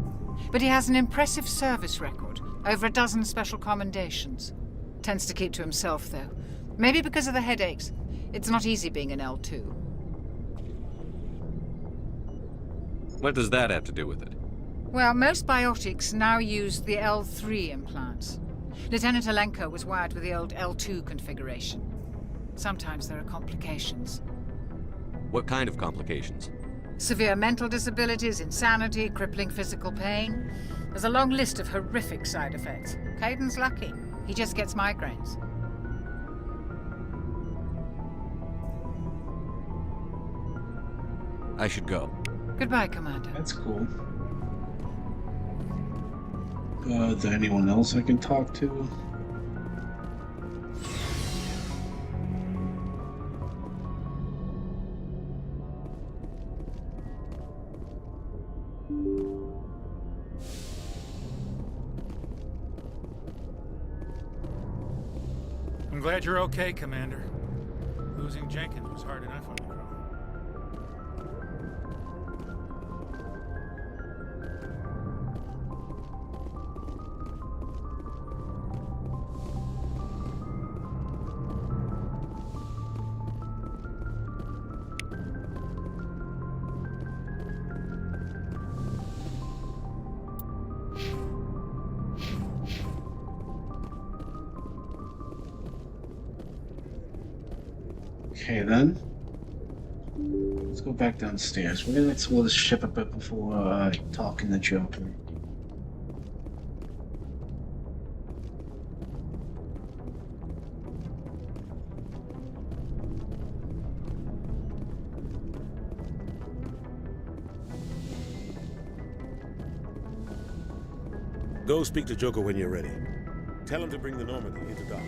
But he has an impressive service record, over a dozen special commendations. Tends to keep to himself, though. Maybe because of the headaches. It's not easy being an L2. What does that have to do with it? Well, most biotics now use the L3 implants. Lieutenant Alenko was wired with the old L2 configuration. Sometimes there are complications. What kind of complications? Severe mental disabilities, insanity, crippling physical pain. There's a long list of horrific side effects. Caden's lucky. He just gets migraines. I should go. Goodbye, Commander. That's cool. Is there anyone else I can talk to? I'm glad you're okay, Commander. Losing Jenkins was hard enough on the crew. Okay then. Let's go back downstairs. We're gonna explore this ship a bit before talking to Joker. Go speak to Joker when you're ready. Tell him to bring the Normandy into dock.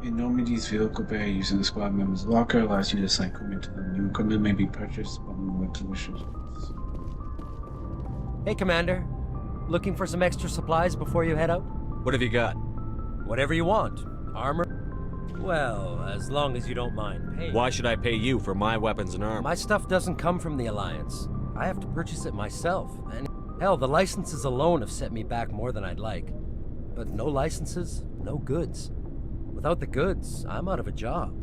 In Normandy's vehicle bay, using the squad member's locker allows you to assign equipment to them. New equipment may be purchased upon elected wishes. Hey, Commander. Looking for some extra supplies before you head out? What have you got? Whatever you want. Armor? Well, as long as you don't mind paying. Why should I pay you for my weapons and armor? My stuff doesn't come from the Alliance. I have to purchase it myself. And hell, the licenses alone have set me back more than I'd like. But no licenses, no goods. Without the goods, I'm out of a job.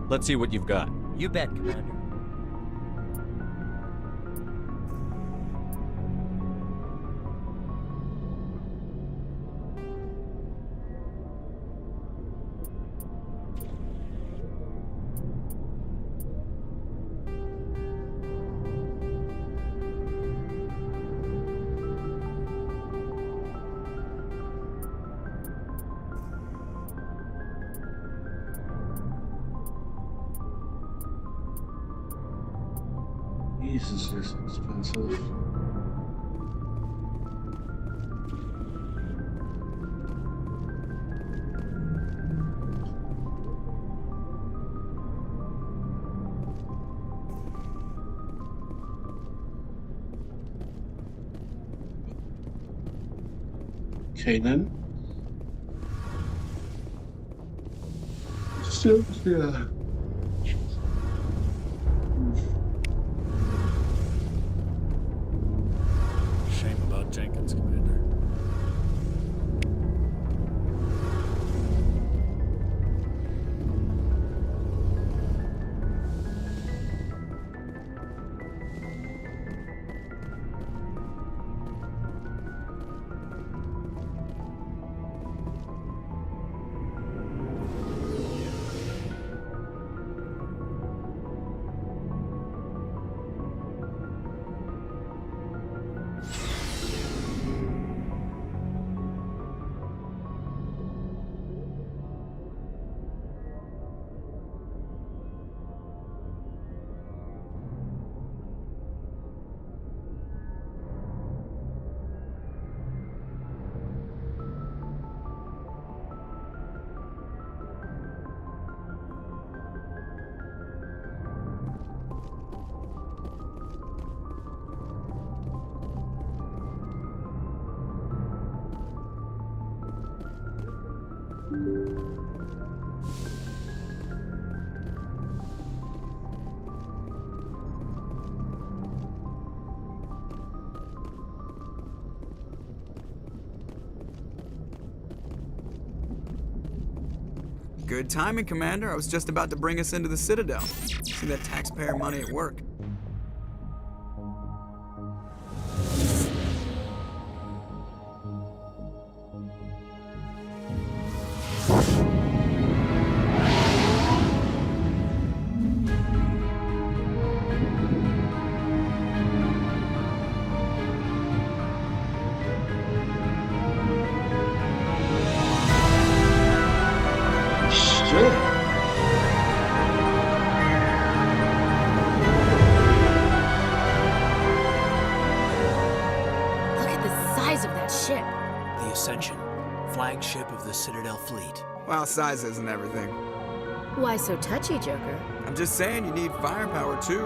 Let's see what you've got. You bet, Commander. Jesus, this is expensive. Okay then. So, yeah. Shame about Jenkins, Commander. Good timing, Commander. I was just about to bring us into the Citadel. See that taxpayer money at work. Flagship of the Citadel fleet. Well, size isn't everything. Why so touchy, Joker? I'm just saying you need firepower too.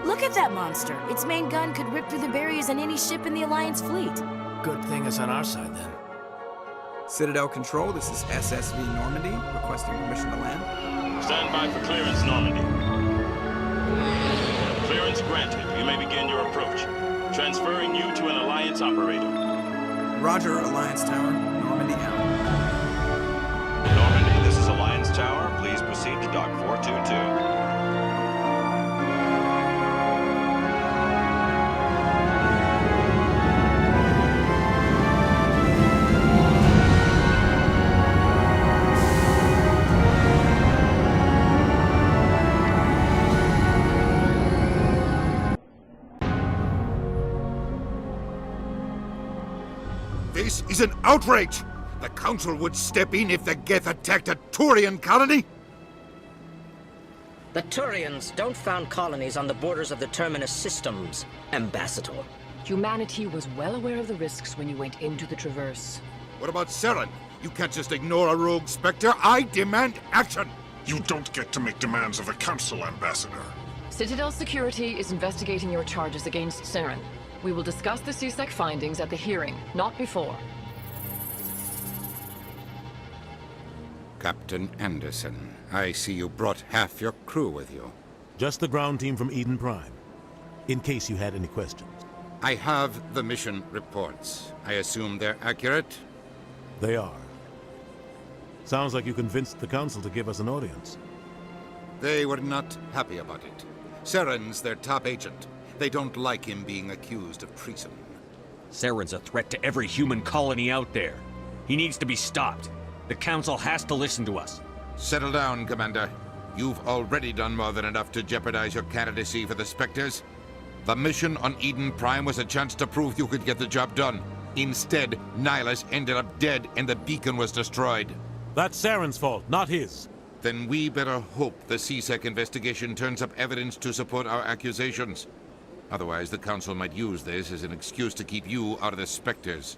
Look at that monster. Its main gun could rip through the barriers in any ship in the Alliance fleet. Good thing it's on our side then. Citadel Control, this is SSV Normandy, requesting permission to land. Stand by for clearance, Normandy. Clearance granted. You may begin your approach. Transferring you to an Alliance operator. Roger, Alliance Tower. Normandy out. Normandy, this is Alliance Tower. Please proceed to Dock 422. This is an outrage! The Council would step in if the Geth attacked a Turian colony? The Turians don't found colonies on the borders of the Terminus systems, Ambassador. Humanity was well aware of the risks when you went into the Traverse. What about Saren? You can't just ignore a rogue Spectre. I demand action! You don't get to make demands of the Council, Ambassador. Citadel Security is investigating your charges against Saren. We will discuss the CSEC findings at the hearing, not before. Captain Anderson, I see you brought half your crew with you. Just the ground team from Eden Prime, in case you had any questions. I have the mission reports. I assume they're accurate? They are. Sounds like you convinced the Council to give us an audience. They were not happy about it. Saren's their top agent. They don't like him being accused of treason. Saren's a threat to every human colony out there. He needs to be stopped. The Council has to listen to us. Settle down, Commander. You've already done more than enough to jeopardize your candidacy for the Spectres. The mission on Eden Prime was a chance to prove you could get the job done. Instead, Nihilus ended up dead and the beacon was destroyed. That's Saren's fault, not his. Then we better hope the CSEC investigation turns up evidence to support our accusations. Otherwise, the Council might use this as an excuse to keep you out of the Spectres.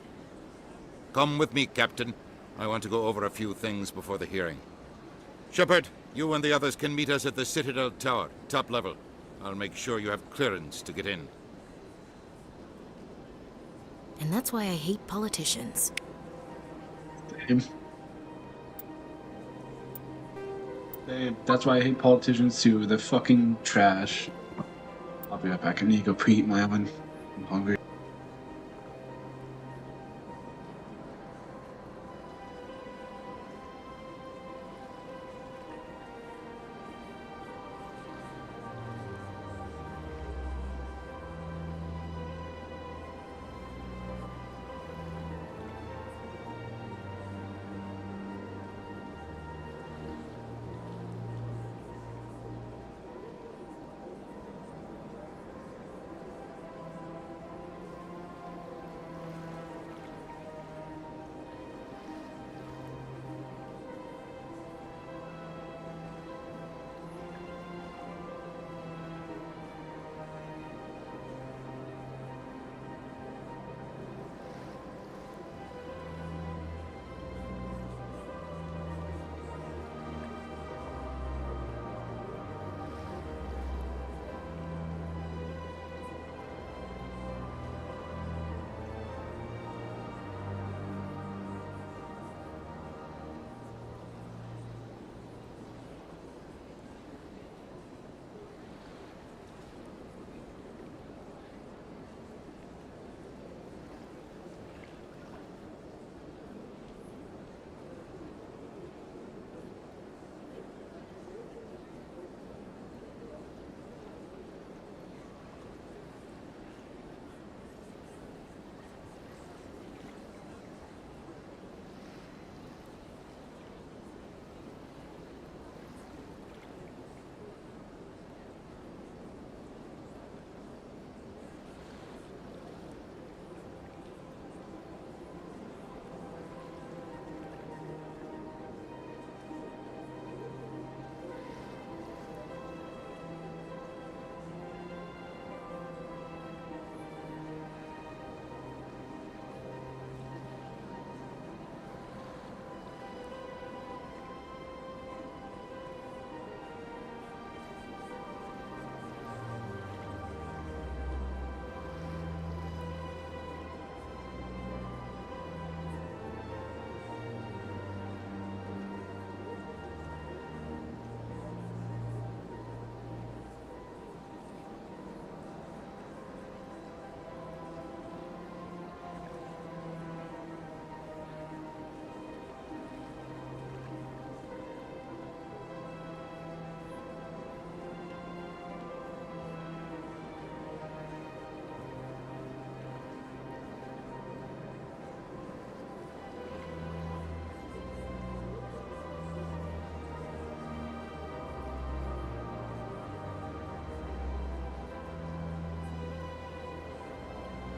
Come with me, Captain. I want to go over a few things before the hearing. Shepard, you and the others can meet us at the Citadel Tower, top level. I'll make sure you have clearance to get in. And that's why I hate politicians. That's why I hate politicians too. They're fucking trash. I'll be right back. I need to go pre-eat my oven. I'm hungry.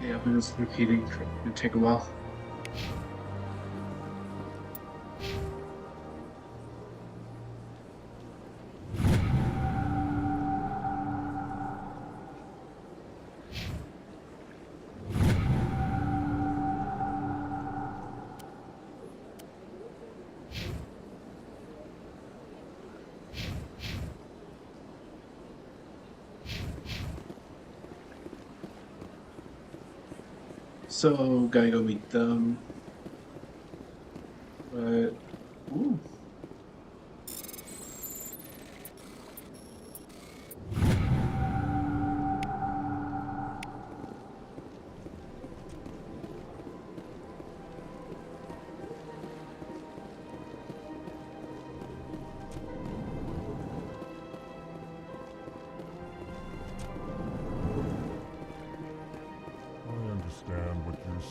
Yeah, but it's repeating. It'll take a while. So, gotta go meet them. But, ooh.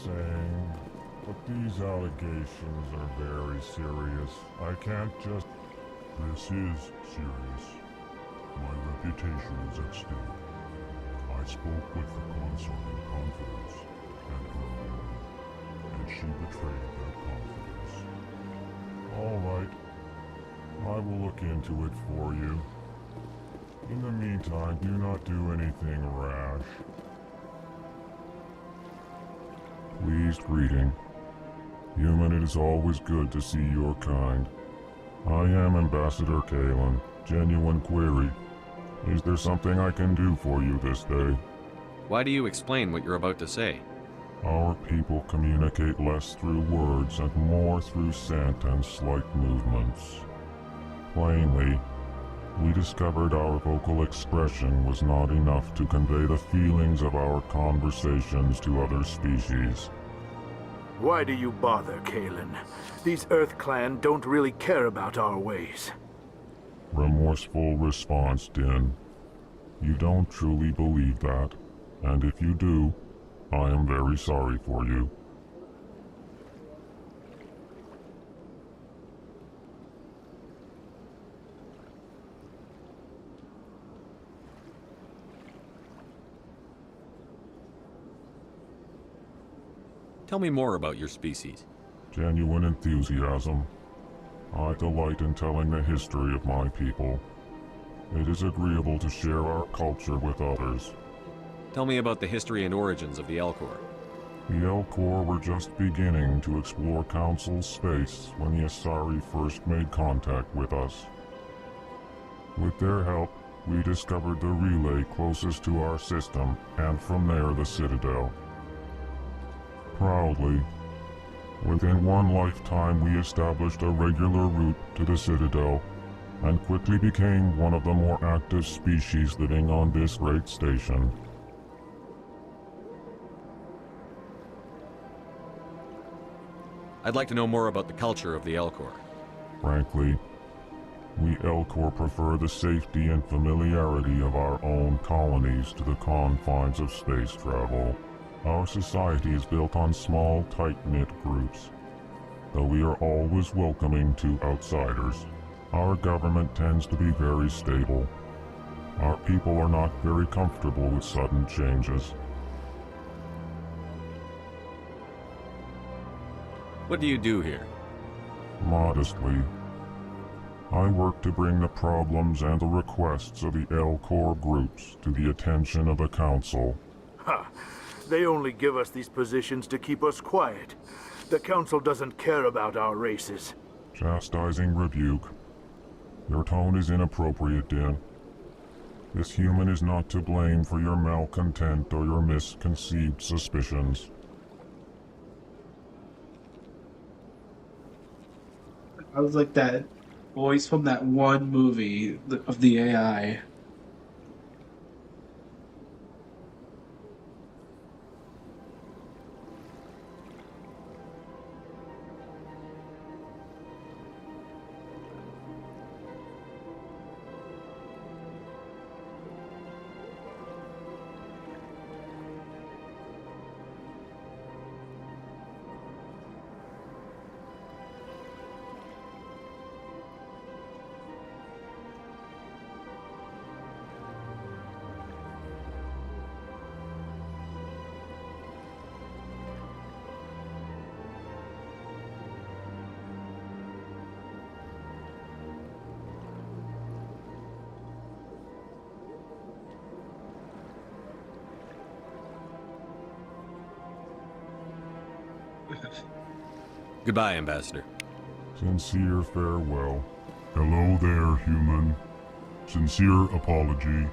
Saying, but these allegations are very serious. I can't just... This is serious. My reputation is at stake. I spoke with the consort in confidence, and her alone, and she betrayed that confidence. All right. I will look into it for you. In the meantime, do not do anything rash. Pleased greeting. Human, it is always good to see your kind. I am Ambassador Kalen. Genuine query. Is there something I can do for you this day? Why do you explain what you're about to say? Our people communicate less through words and more through scent and slight movements. Plainly, we discovered our vocal expression was not enough to convey the feelings of our conversations to other species. Why do you bother, Kalen? These Earth Clan don't really care about our ways. Remorseful response, Din. You don't truly believe that, and if you do, I am very sorry for you. Tell me more about your species. Genuine enthusiasm. I delight in telling the history of my people. It is agreeable to share our culture with others. Tell me about the history and origins of the Elcor. The Elcor were just beginning to explore Council's space when the Asari first made contact with us. With their help, we discovered the relay closest to our system, and from there the Citadel. Proudly, within one lifetime we established a regular route to the Citadel, and quickly became one of the more active species living on this great station. I'd like to know more about the culture of the Elcor. Frankly, we Elcor prefer the safety and familiarity of our own colonies to the confines of space travel. Our society is built on small, tight-knit groups. Though we are always welcoming to outsiders, our government tends to be very stable. Our people are not very comfortable with sudden changes. What do you do here? Modestly, I work to bring the problems and the requests of the Elcor groups to the attention of the Council. Ha! They only give us these positions to keep us quiet. The Council doesn't care about our races. Chastising rebuke. Your tone is inappropriate, Din. This human is not to blame for your malcontent or your misconceived suspicions. I was like that voice from that one movie of the AI. Goodbye, Ambassador. Sincere farewell. Hello there, human. Sincere apology,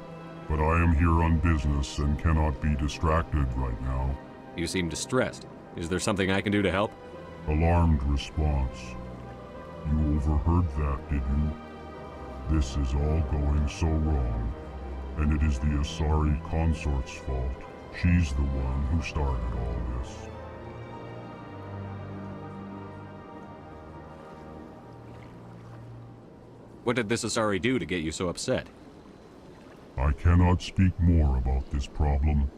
but I am here on business and cannot be distracted right now. You seem distressed. Is there something I can do to help? Alarmed response. You overheard that, did you? This is all going so wrong, and it is the Asari consort's fault. She's the one who started all this. What did this Asari do to get you so upset? I cannot speak more about this problem.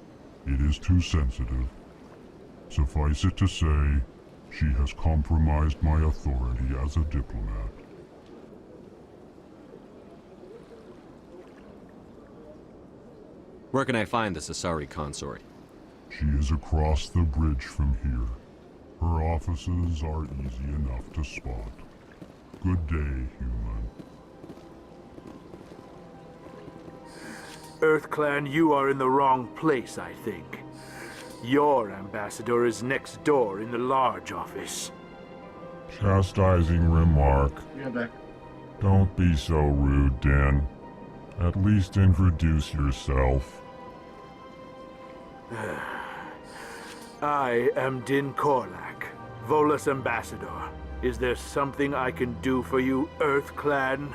It is too sensitive. Suffice it to say, she has compromised my authority as a diplomat. Where can I find this Asari consort? She is across the bridge from here. Her offices are easy enough to spot. Good day, human. EarthClan, you are in the wrong place, I think. Your ambassador is next door in the large office. Chastising remark. Yeah, back. Don't be so rude, Dan. At least introduce yourself. I am Din Korlak, Volus ambassador. Is there something I can do for you, EarthClan?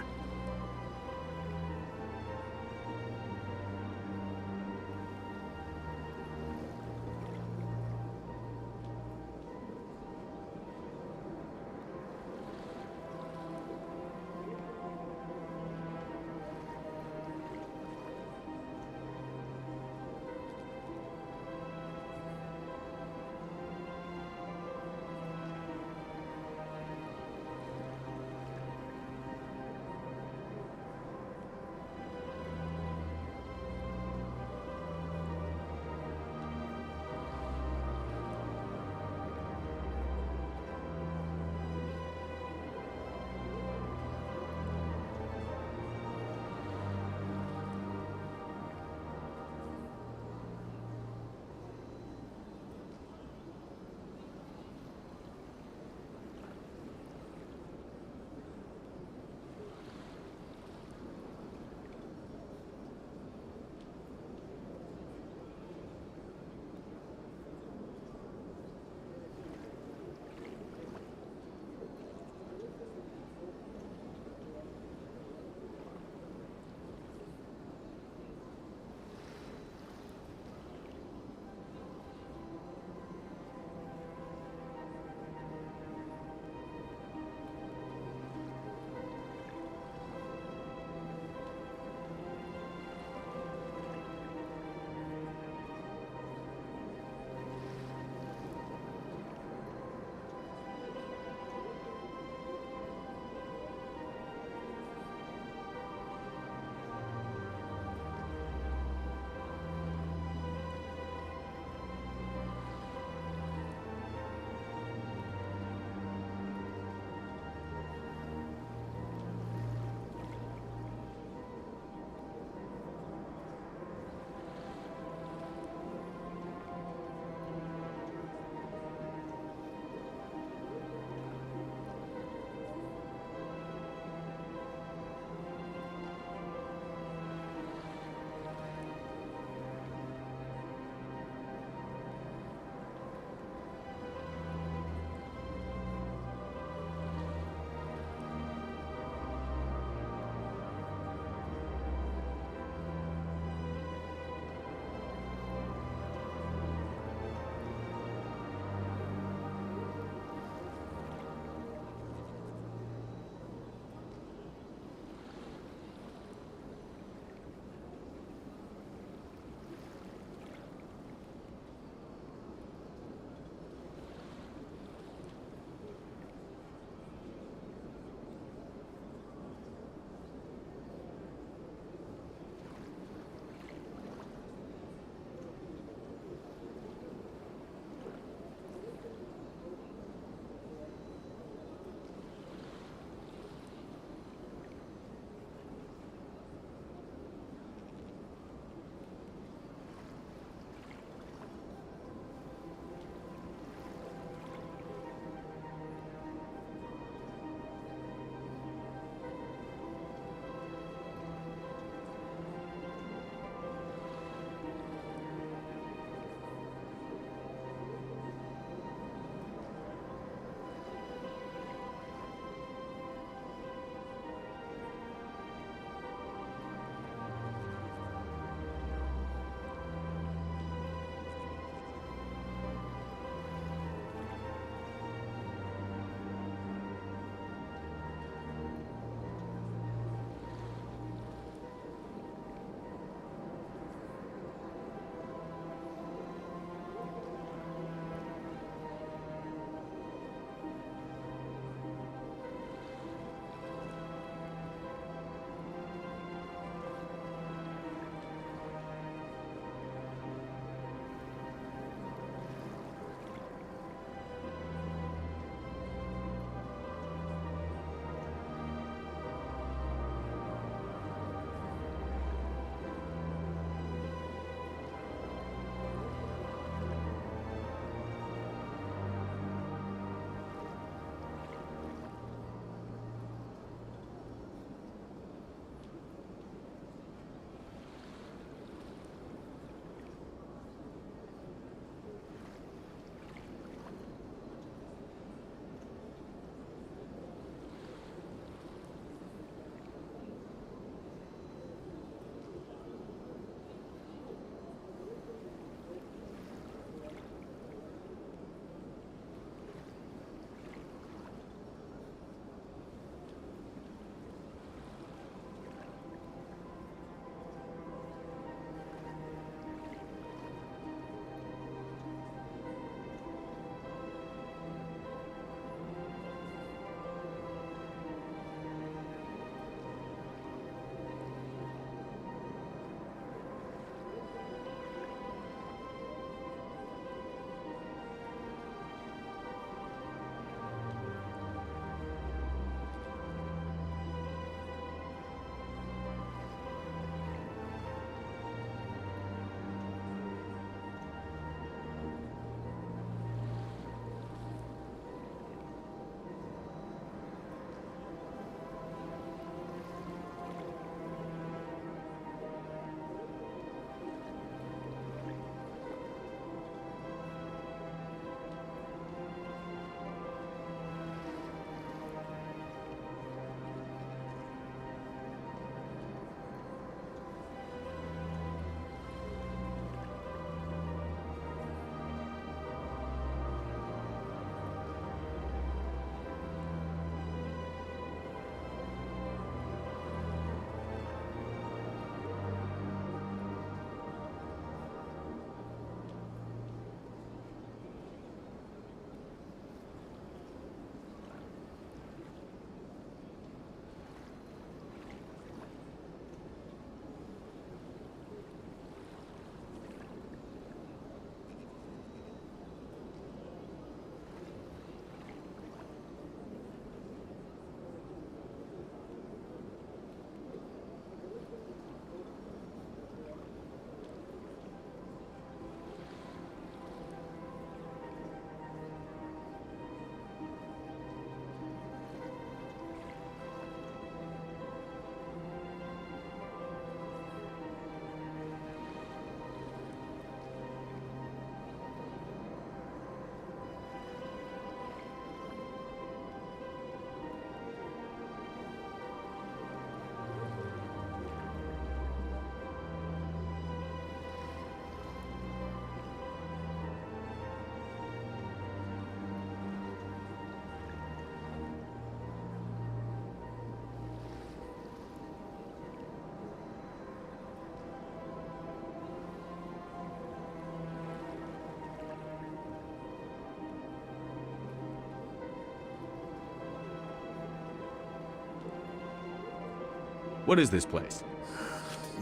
What is this place?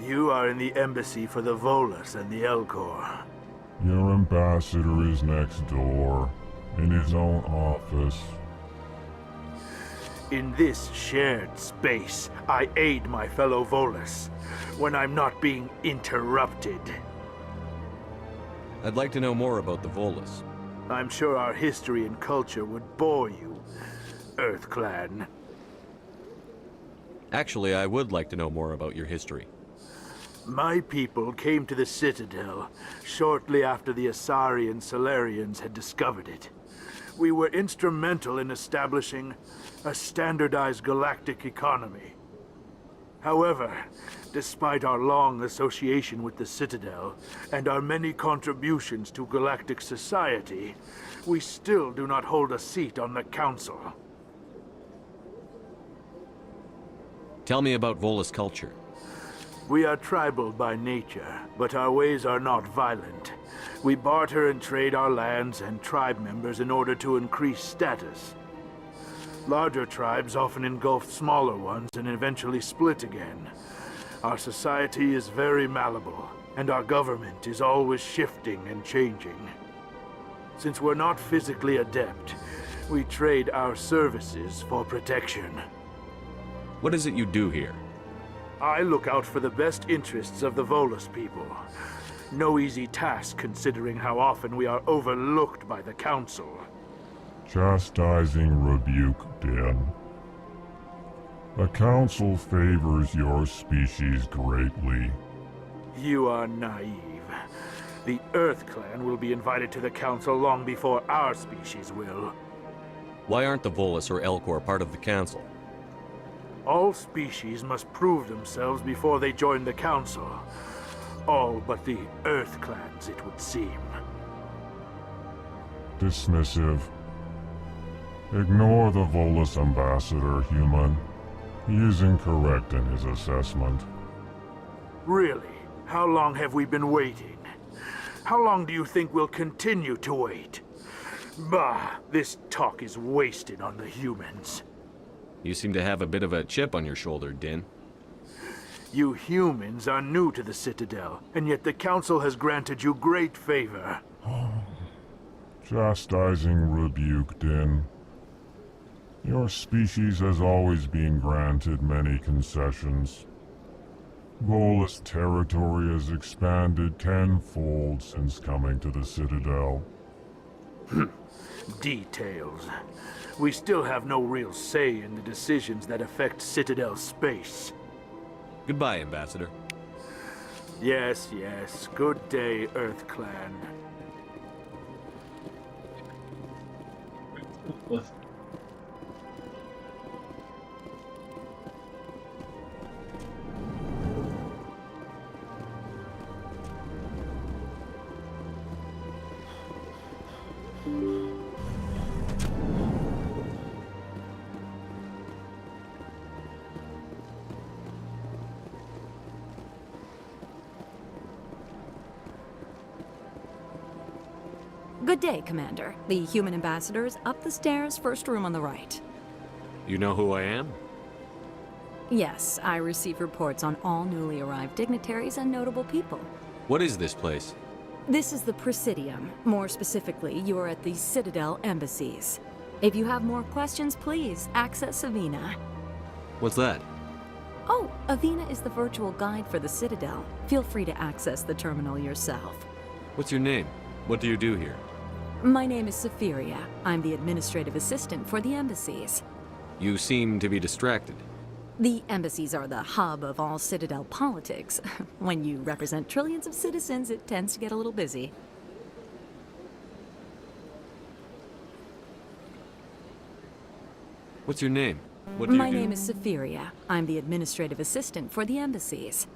You are in the embassy for the Volus and the Elcor. Your ambassador is next door, in his own office. In this shared space, I aid my fellow Volus when I'm not being interrupted. I'd like to know more about the Volus. I'm sure our history and culture would bore you, Earth Clan. Actually, I would like to know more about your history. My people came to the Citadel shortly after the Asari Solarians had discovered it. We were instrumental in establishing a standardized galactic economy. However, despite our long association with the Citadel and our many contributions to galactic society, we still do not hold a seat on the Council. Tell me about Volus culture. We are tribal by nature, but our ways are not violent. We barter and trade our lands and tribe members in order to increase status. Larger tribes often engulf smaller ones and eventually split again. Our society is very malleable, and our government is always shifting and changing. Since we're not physically adept, we trade our services for protection. What is it you do here? I look out for the best interests of the Volus people. No easy task considering how often we are overlooked by the Council. Chastising rebuke, Den. The Council favors your species greatly. You are naive. The Earth Clan will be invited to the Council long before our species will. Why aren't the Volus or Elcor part of the Council? All species must prove themselves before they join the Council. All but the Earth Clans, it would seem. Dismissive. Ignore the Volus ambassador, human. He is incorrect in his assessment. Really? How long have we been waiting? How long do you think we'll continue to wait? Bah, this talk is wasted on the humans. You seem to have a bit of a chip on your shoulder, Din. You humans are new to the Citadel, and yet the Council has granted you great favor. Chastising rebuke, Din. Your species has always been granted many concessions. Volus territory has expanded tenfold since coming to the Citadel. Details. We still have no real say in the decisions that affect Citadel space. Goodbye, Ambassador. Yes, yes. Good day, Earth Clan. Good day, Commander. The human ambassador is up the stairs, first room on the right. You know who I am? Yes, I receive reports on all newly arrived dignitaries and notable people. What is this place? This is the Presidium. More specifically, you are at the Citadel embassies. If you have more questions, please access Avina. What's that? Oh, Avina is the virtual guide for the Citadel. Feel free to access the terminal yourself. What's your name? What do you do here? My name is Safiria. I'm the administrative assistant for the embassies. You seem to be distracted. The embassies are the hub of all Citadel politics. When you represent trillions of citizens, it tends to get a little busy. What's your name? What do you do? My name is Safiria. I'm the administrative assistant for the embassies.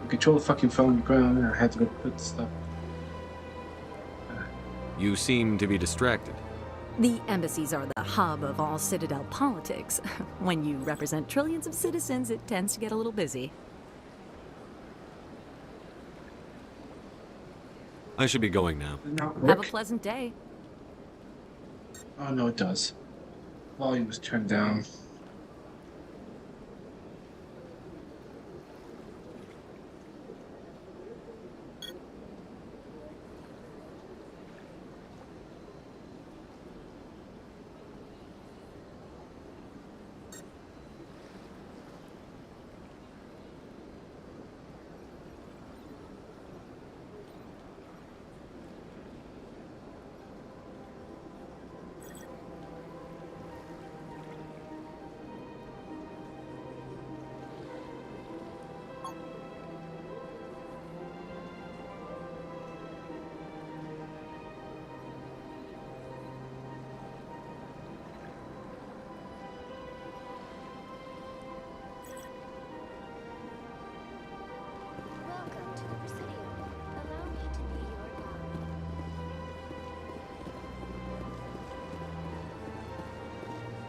The control fucking fell on the ground and I had to go put stuff. You seem to be distracted. The embassies are the hub of all Citadel politics. When you represent trillions of citizens, it tends to get a little busy. I should be going now. Have a pleasant day. Oh no, it does. Volume was turned down.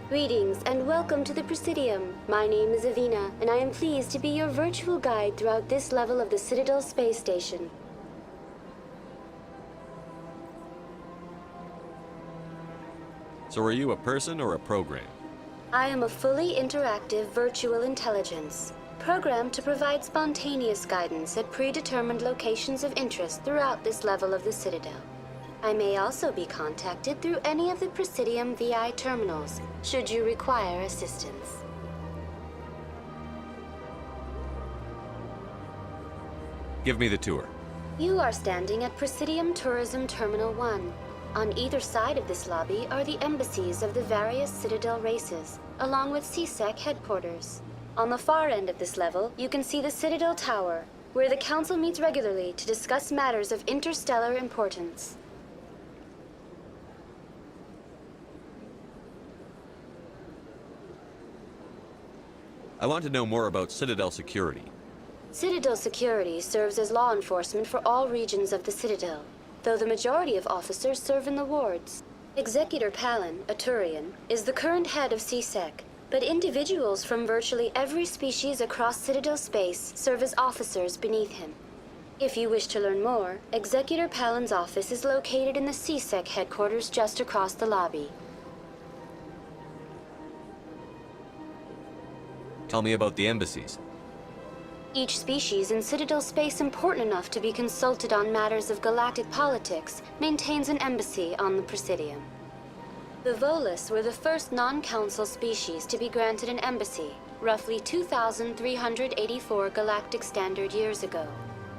Greetings and welcome to the Presidium. My name is Avina, and I am pleased to be your virtual guide throughout this level of the Citadel Space Station. So are you a person or a program? I am a fully interactive virtual intelligence, programmed to provide spontaneous guidance at predetermined locations of interest throughout this level of the Citadel. I may also be contacted through any of the Presidium VI terminals, should you require assistance. Give me the tour. You are standing at Presidium Tourism Terminal 1. On either side of this lobby are the embassies of the various Citadel races, along with CSEC headquarters. On the far end of this level, you can see the Citadel Tower, where the Council meets regularly to discuss matters of interstellar importance. I want to know more about Citadel security. Citadel security serves as law enforcement for all regions of the Citadel, though the majority of officers serve in the wards. Executor Palin, a Turian, is the current head of CSEC, but individuals from virtually every species across Citadel space serve as officers beneath him. If you wish to learn more, Executor Palin's office is located in the CSEC headquarters just across the lobby. Tell me about the embassies. Each species in Citadel space important enough to be consulted on matters of galactic politics maintains an embassy on the Presidium. The Volus were the first non-council species to be granted an embassy, roughly 2,384 galactic standard years ago.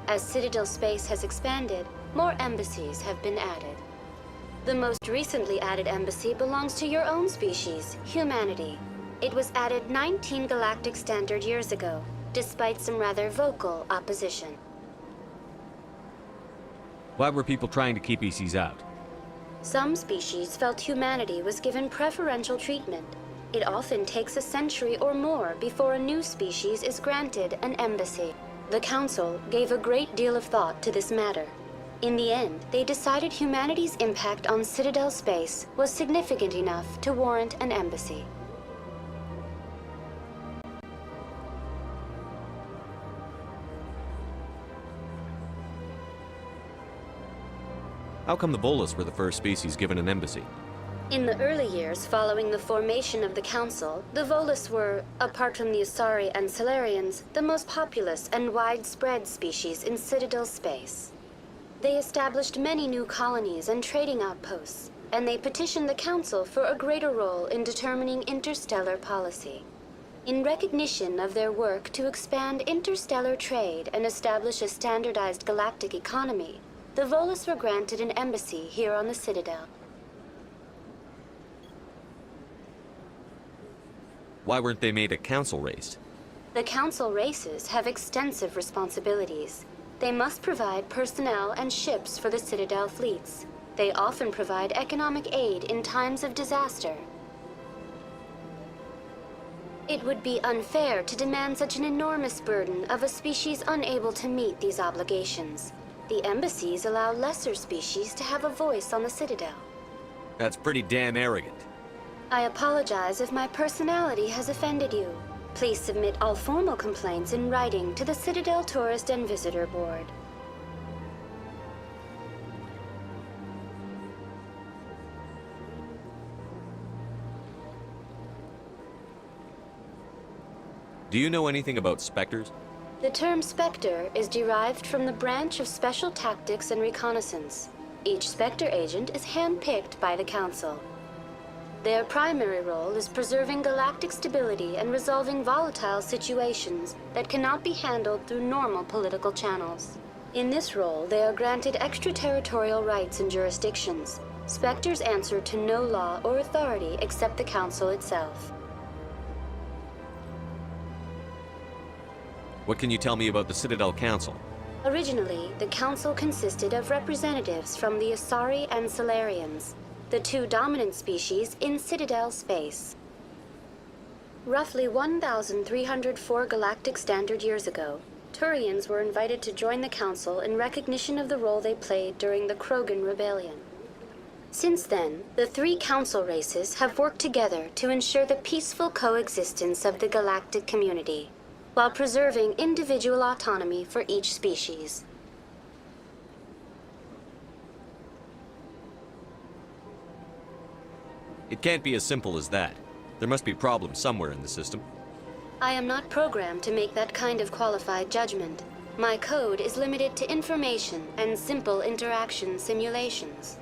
As Citadel space has expanded, more embassies have been added. The most recently added embassy belongs to your own species, humanity. It was added 19 galactic standard years ago, despite some rather vocal opposition. Why were people trying to keep ECs out? Some species felt humanity was given preferential treatment. It often takes a century or more before a new species is granted an embassy. The Council gave a great deal of thought to this matter. In the end, they decided humanity's impact on Citadel space was significant enough to warrant an embassy. How come the Volus were the first species given an embassy? In the early years following the formation of the Council, the Volus were, apart from the Asari and Solarians, the most populous and widespread species in Citadel space. They established many new colonies and trading outposts, and they petitioned the Council for a greater role in determining interstellar policy. In recognition of their work to expand interstellar trade and establish a standardized galactic economy, the Volus were granted an embassy here on the Citadel. Why weren't they made a council race? The Council races have extensive responsibilities. They must provide personnel and ships for the Citadel fleets. They often provide economic aid in times of disaster. It would be unfair to demand such an enormous burden of a species unable to meet these obligations. The embassies allow lesser species to have a voice on the Citadel. That's pretty damn arrogant. I apologize if my personality has offended you. Please submit all formal complaints in writing to the Citadel Tourist and Visitor Board. Do you know anything about specters? The term Spectre is derived from the branch of Special Tactics and Reconnaissance. Each Spectre agent is handpicked by the Council. Their primary role is preserving galactic stability and resolving volatile situations that cannot be handled through normal political channels. In this role, they are granted extraterritorial rights and jurisdictions. Spectres answer to no law or authority except the Council itself. What can you tell me about the Citadel Council? Originally, the Council consisted of representatives from the Asari and Solarians, the two dominant species in Citadel space. Roughly 1,304 galactic standard years ago, Turians were invited to join the Council in recognition of the role they played during the Krogan Rebellion. Since then, the three Council races have worked together to ensure the peaceful coexistence of the galactic community, while preserving individual autonomy for each species. It can't be as simple as that. There must be problems somewhere in the system. I am not programmed to make that kind of qualified judgment. My code is limited to information and simple interaction simulations.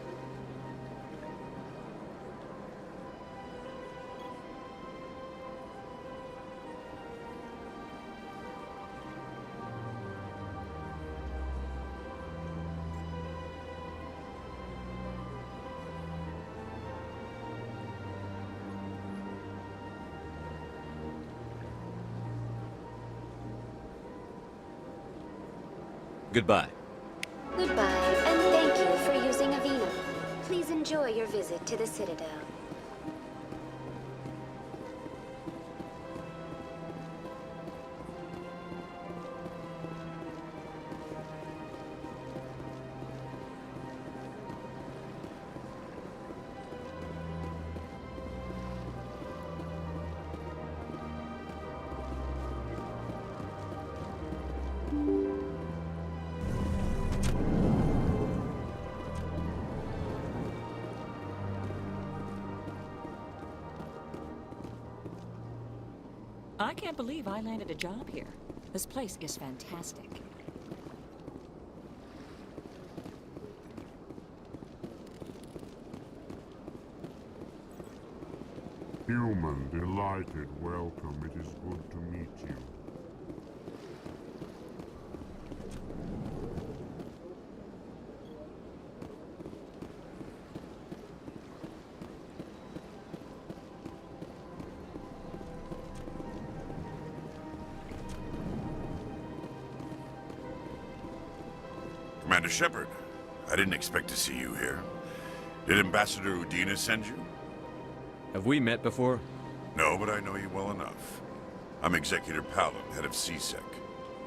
Goodbye. Goodbye, and thank you for using Avina. Please enjoy your visit to the Citadel. I can't believe I landed a job here. This place is fantastic. Human, delighted, welcome. It is good to meet you. Commander Shepard, I didn't expect to see you here. Did Ambassador Udina send you? Have we met before? No, but I know you well enough. I'm Executor Palin, head of CSEC.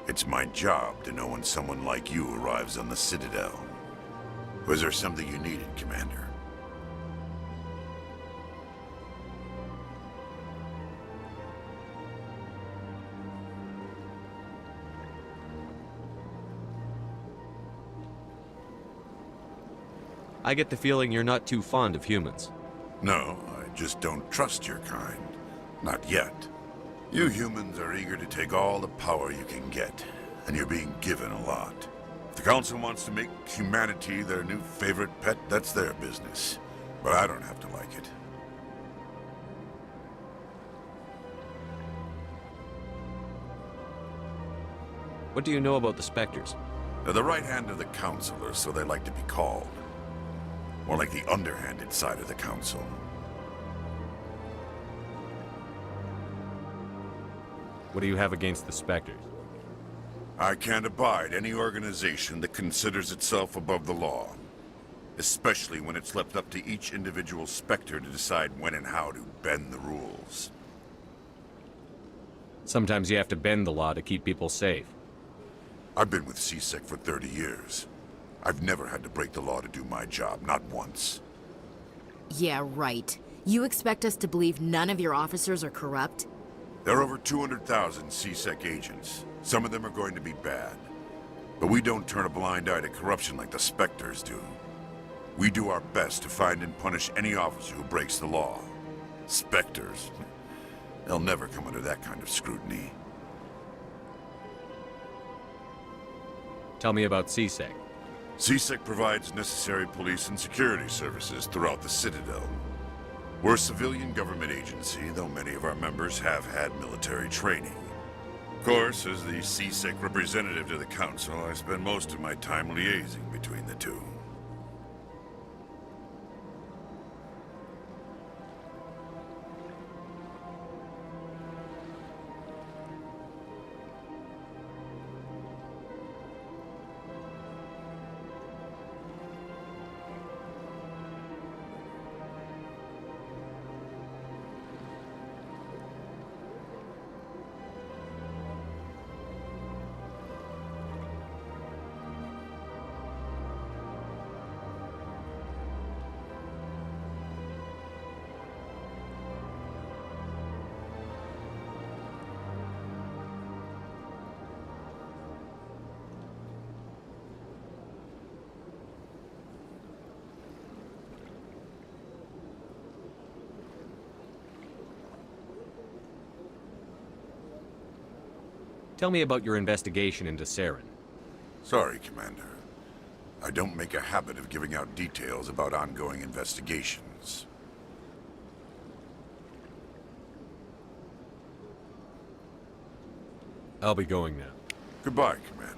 It's my job to know when someone like you arrives on the Citadel. Was there something you needed, Commander? I get the feeling you're not too fond of humans. No, I just don't trust your kind. Not yet. You humans are eager to take all the power you can get, and you're being given a lot. If the Council wants to make humanity their new favorite pet, that's their business. But I don't have to like it. What do you know about the Spectres? They're the right hand of the Council, or so they like to be called. More like the underhanded side of the Council. What do you have against the Spectres? I can't abide any organization that considers itself above the law. Especially when it's left up to each individual Spectre to decide when and how to bend the rules. Sometimes you have to bend the law to keep people safe. I've been with CSEC for 30 years. I've never had to break the law to do my job, not once. Yeah, right. You expect us to believe none of your officers are corrupt? There are over 200,000 CSEC agents. Some of them are going to be bad. But we don't turn a blind eye to corruption like the Spectres do. We do our best to find and punish any officer who breaks the law. Spectres. They'll never come under that kind of scrutiny. Tell me about CSEC. CSEC provides necessary police and security services throughout the Citadel. We're a civilian government agency, though many of our members have had military training. Of course, as the CSEC representative to the Council, I spend most of my time liaising between the two. Tell me about your investigation into Saren. Sorry, Commander. I don't make a habit of giving out details about ongoing investigations. I'll be going now. Goodbye, Commander.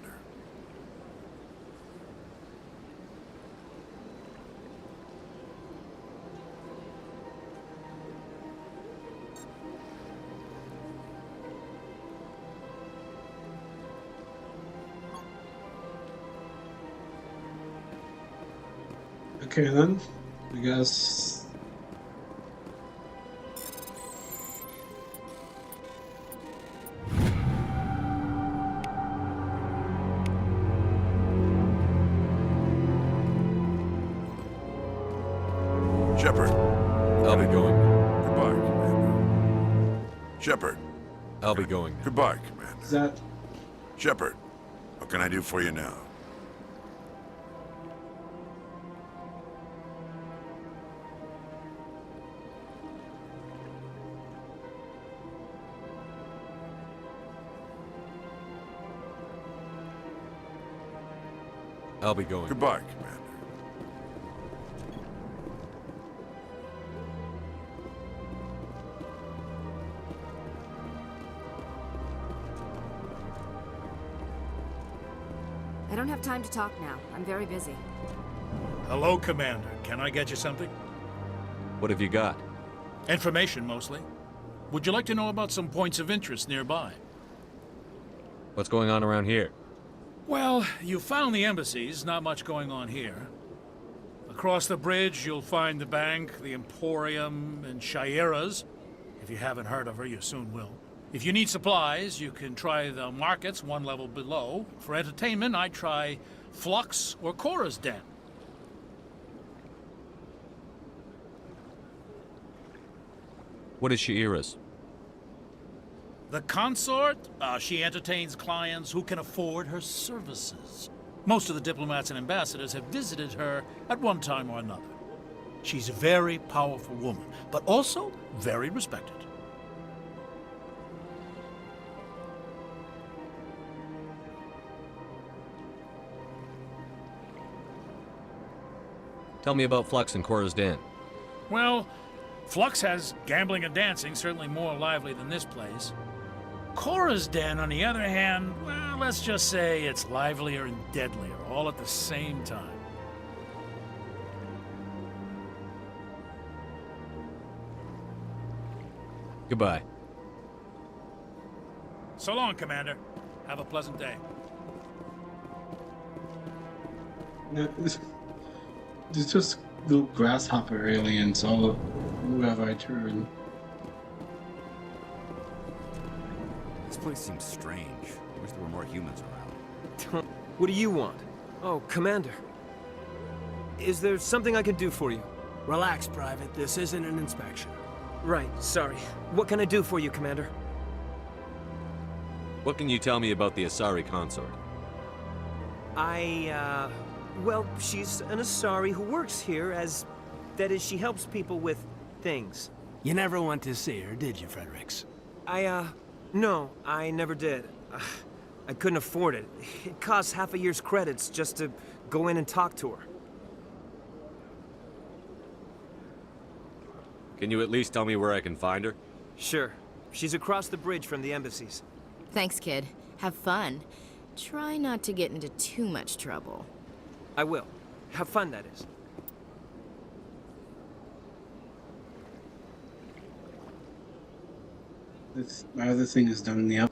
Okay then, I guess. Shepard. I'll be going. Goodbye, Commander. Shepard. I'll be going. Goodbye, Commander. Is that... Shepard, what can I do for you now? I'll be going. Goodbye, Commander. I don't have time to talk now. I'm very busy. Hello, Commander. Can I get you something? What have you got? Information, mostly. Would you like to know about some points of interest nearby? What's going on around here? Well, you found the embassies, not much going on here. Across the bridge, you'll find the bank, the Emporium, and Shaira's. If you haven't heard of her, you soon will. If you need supplies, you can try the markets one level below. For entertainment, I'd try Flux or Cora's Den. What is Shaira's? The consort, she entertains clients who can afford her services. Most of the diplomats and ambassadors have visited her at one time or another. She's a very powerful woman, but also very respected. Tell me about Flux and Cora's Den. Well, Flux has gambling and dancing, certainly more lively than this place. Cora's Den, on the other hand, well, let's just say it's livelier and deadlier, all at the same time. Goodbye. So long, Commander. Have a pleasant day. There's just little grasshopper aliens all wherever I turn. place seems strange. I wish there were more humans around. What do you want? Oh, Commander. Is there something I can do for you? Relax, Private. This isn't an inspection. Right, sorry. What can I do for you, Commander? What can you tell me about the Asari consort? Well, she's an Asari who works here as... That is, she helps people with things. You never went to see her, did you, Fredericks? No, I never did. I couldn't afford it. It costs half a year's credits just to go in and talk to her. Can you at least tell me where I can find her? Sure. She's across the bridge from the embassies. Thanks, kid. Have fun. Try not to get into too much trouble. I will. Have fun, that is. My other thing is done in the up.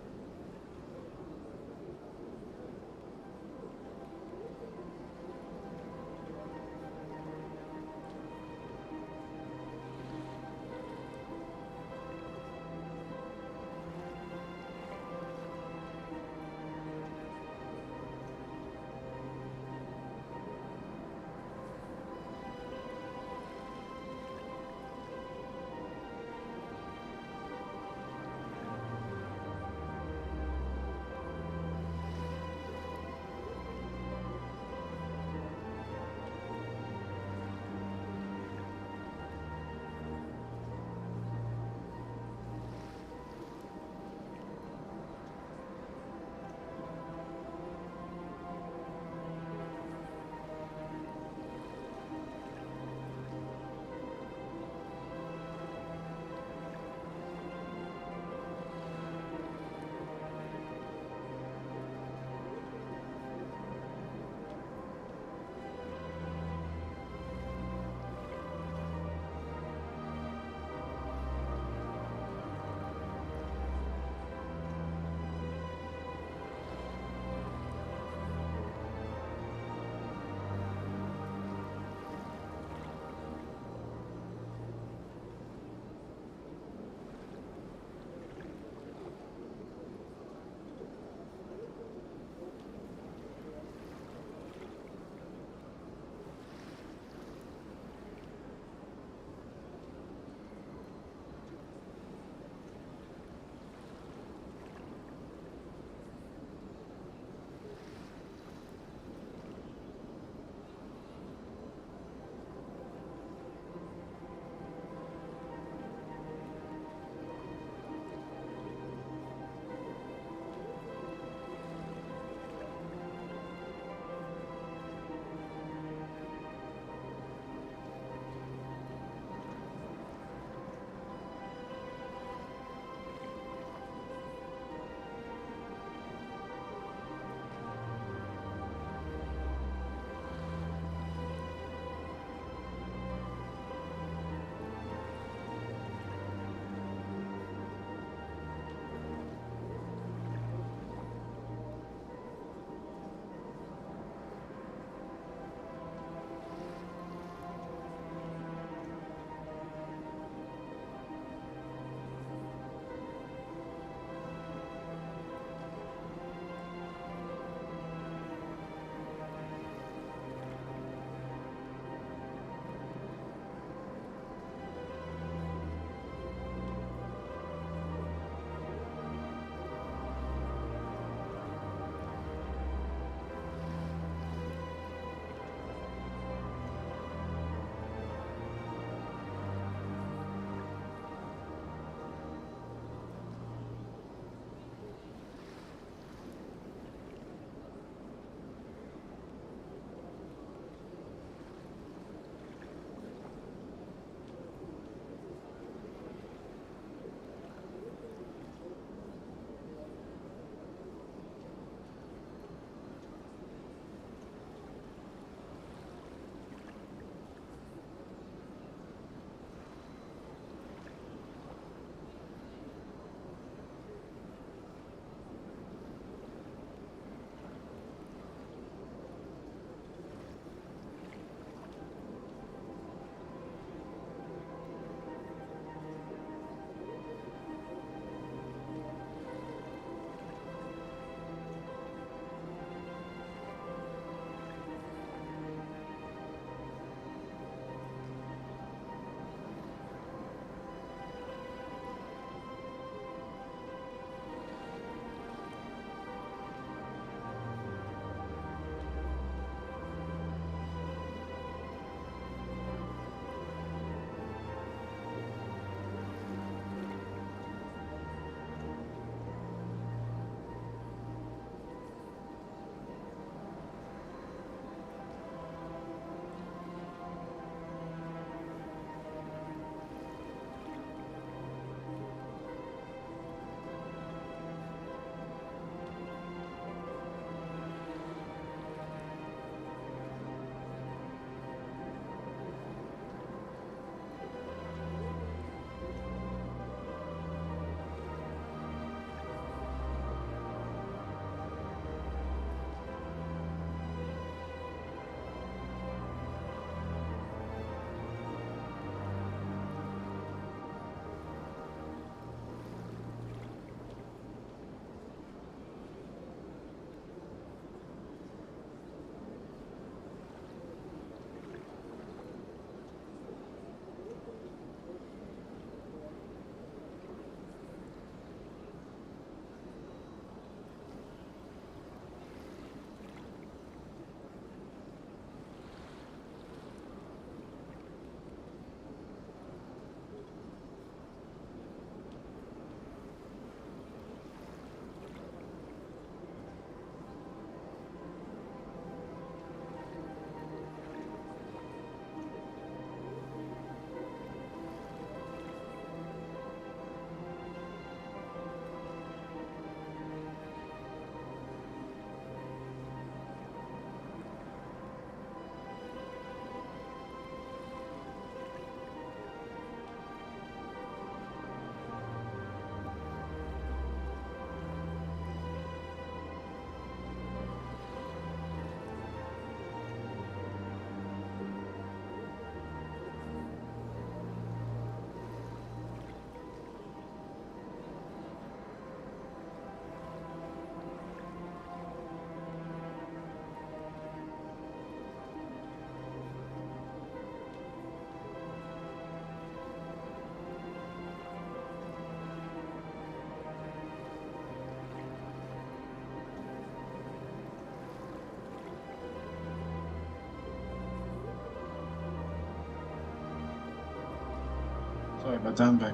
about that. I'm back.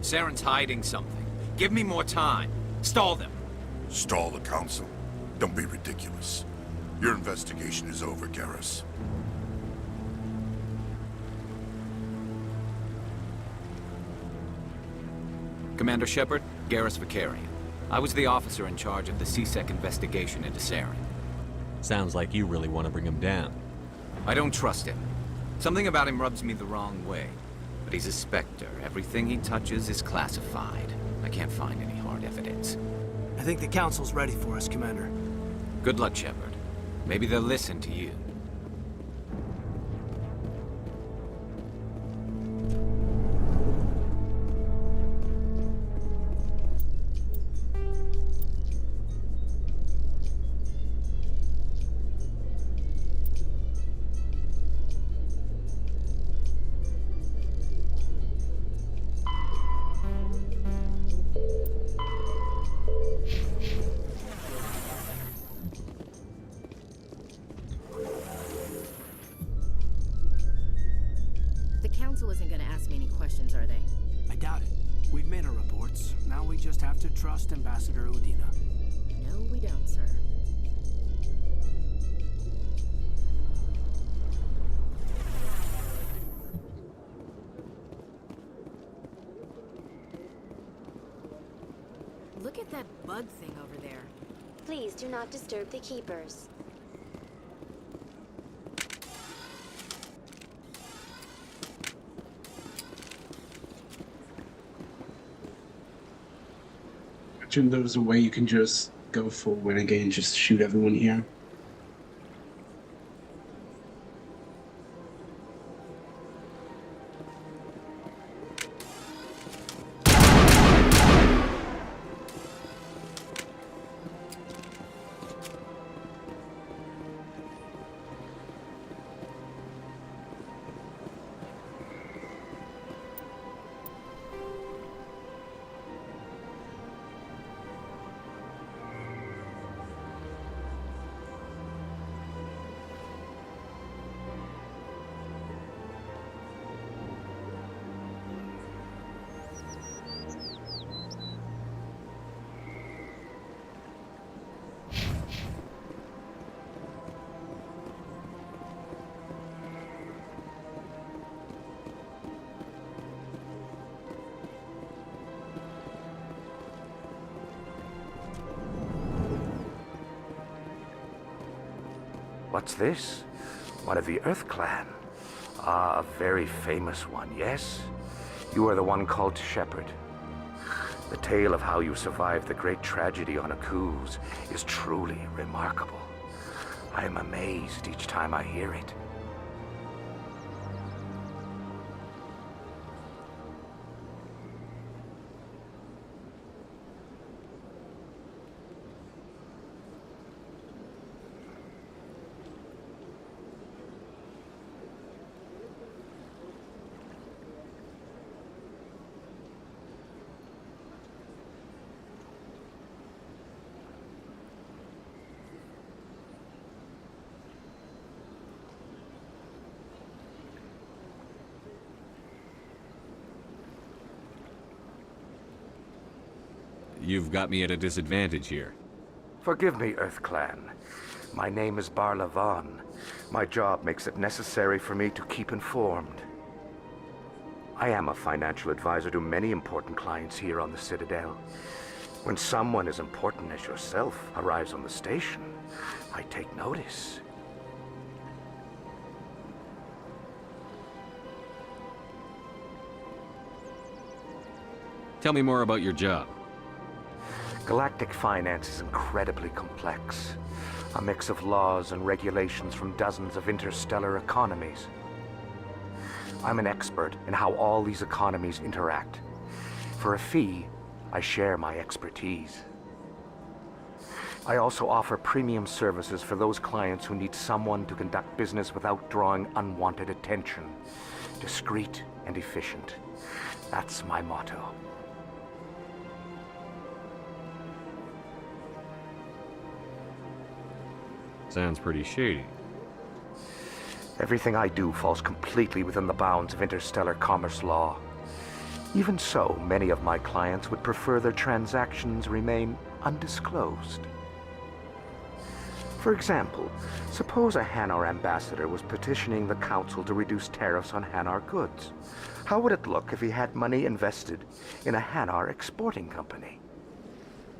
Saren's hiding something. Give me more time. Stall them. Stall the council? Don't be ridiculous. Your investigation is over, Garrus. Commander Shepard, Garrus Vicarian. I was the officer in charge of the CSEC investigation into Saren. Sounds like you really want to bring him down. I don't trust him. Something about him rubs me the wrong way. But he's a Spectre. Everything he touches is classified. I can't find any hard evidence. I think the Council's ready for us, Commander. Good luck, Shepard. Maybe they'll listen to you. Isn't gonna ask me any questions, are they? I doubt it. We've made our reports. Now we just have to trust Ambassador Udina. No, we don't, sir. Look at that bug thing over there. Please do not disturb the keepers. Imagine there was a way you can just go full renegade and just shoot everyone here. What's this? One of the Earth Clan. Ah, a very famous one, yes? You are the one called Shepard. The tale of how you survived the great tragedy on Akuz is truly remarkable. I am amazed each time I hear it. you've got me at a disadvantage here. Forgive me, Earth Clan. My name is Barla Vaughn. My job makes it necessary for me to keep informed. I am a financial advisor to many important clients here on the Citadel. When someone as important as yourself arrives on the station, I take notice. Tell me more about your job. Galactic finance is incredibly complex. A mix of laws and regulations from dozens of interstellar economies. I'm an expert in how all these economies interact. For a fee, I share my expertise. I also offer premium services for those clients who need someone to conduct business without drawing unwanted attention. Discreet and efficient. That's my motto. Sounds pretty shady. Everything I do falls completely within the bounds of interstellar commerce law. Even so, many of my clients would prefer their transactions remain undisclosed. For example, suppose a Hanar ambassador was petitioning the Council to reduce tariffs on Hanar goods. How would it look if he had money invested in a Hanar exporting company?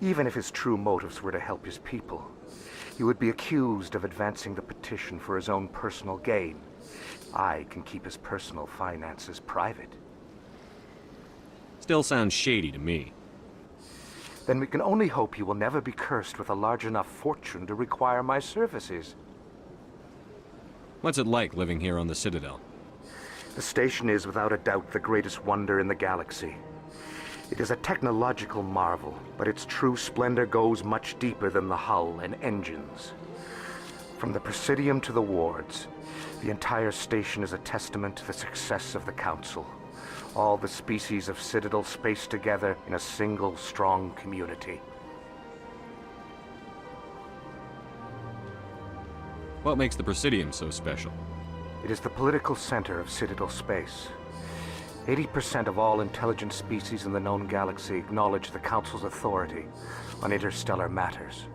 Even if his true motives were to help his people, he would be accused of advancing the petition for his own personal gain. I can keep his personal finances private. Still sounds shady to me. Then we can only hope he will never be cursed with a large enough fortune to require my services. What's it like living here on the Citadel? The station is without a doubt the greatest wonder in the galaxy. It is a technological marvel, but its true splendor goes much deeper than the hull and engines. From the Presidium to the wards, the entire station is a testament to the success of the Council. All the species of Citadel spaced together in a single strong community. What makes the Presidium so special? It is the political center of Citadel space. 80% of all intelligent species in the known galaxy acknowledge the Council's authority on interstellar matters.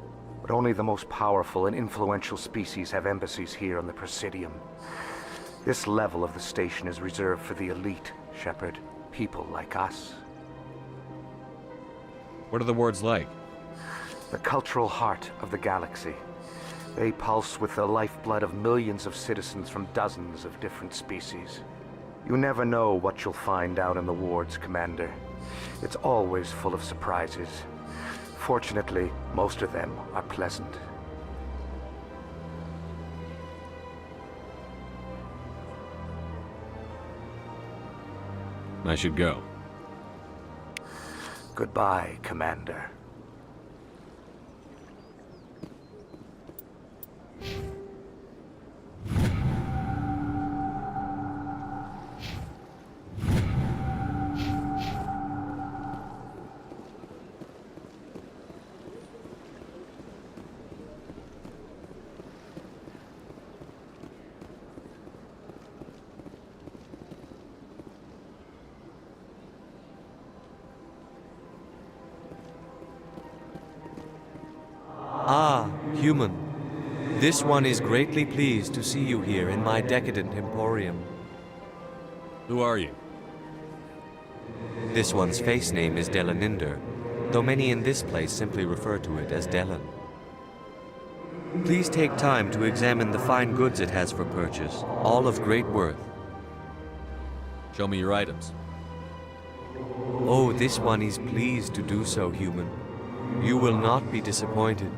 But only the most powerful and influential species have embassies here on the Presidium. This level of the station is reserved for the elite, Shepard. People like us. What are the wards like? The cultural heart of the galaxy. They pulse with the lifeblood of millions of citizens from dozens of different species. You never know what you'll find out in the wards, Commander. It's always full of surprises. Fortunately, most of them are pleasant. I should go. Goodbye, Commander. Ah, human. This one is greatly pleased to see you here in my decadent emporium. Who are you? This one's face name is Delaninder, though many in this place simply refer to it as Delan. Please take time to examine the fine goods it has for purchase, all of great worth. Show me your items. Oh, this one is pleased to do so, human. You will not be disappointed.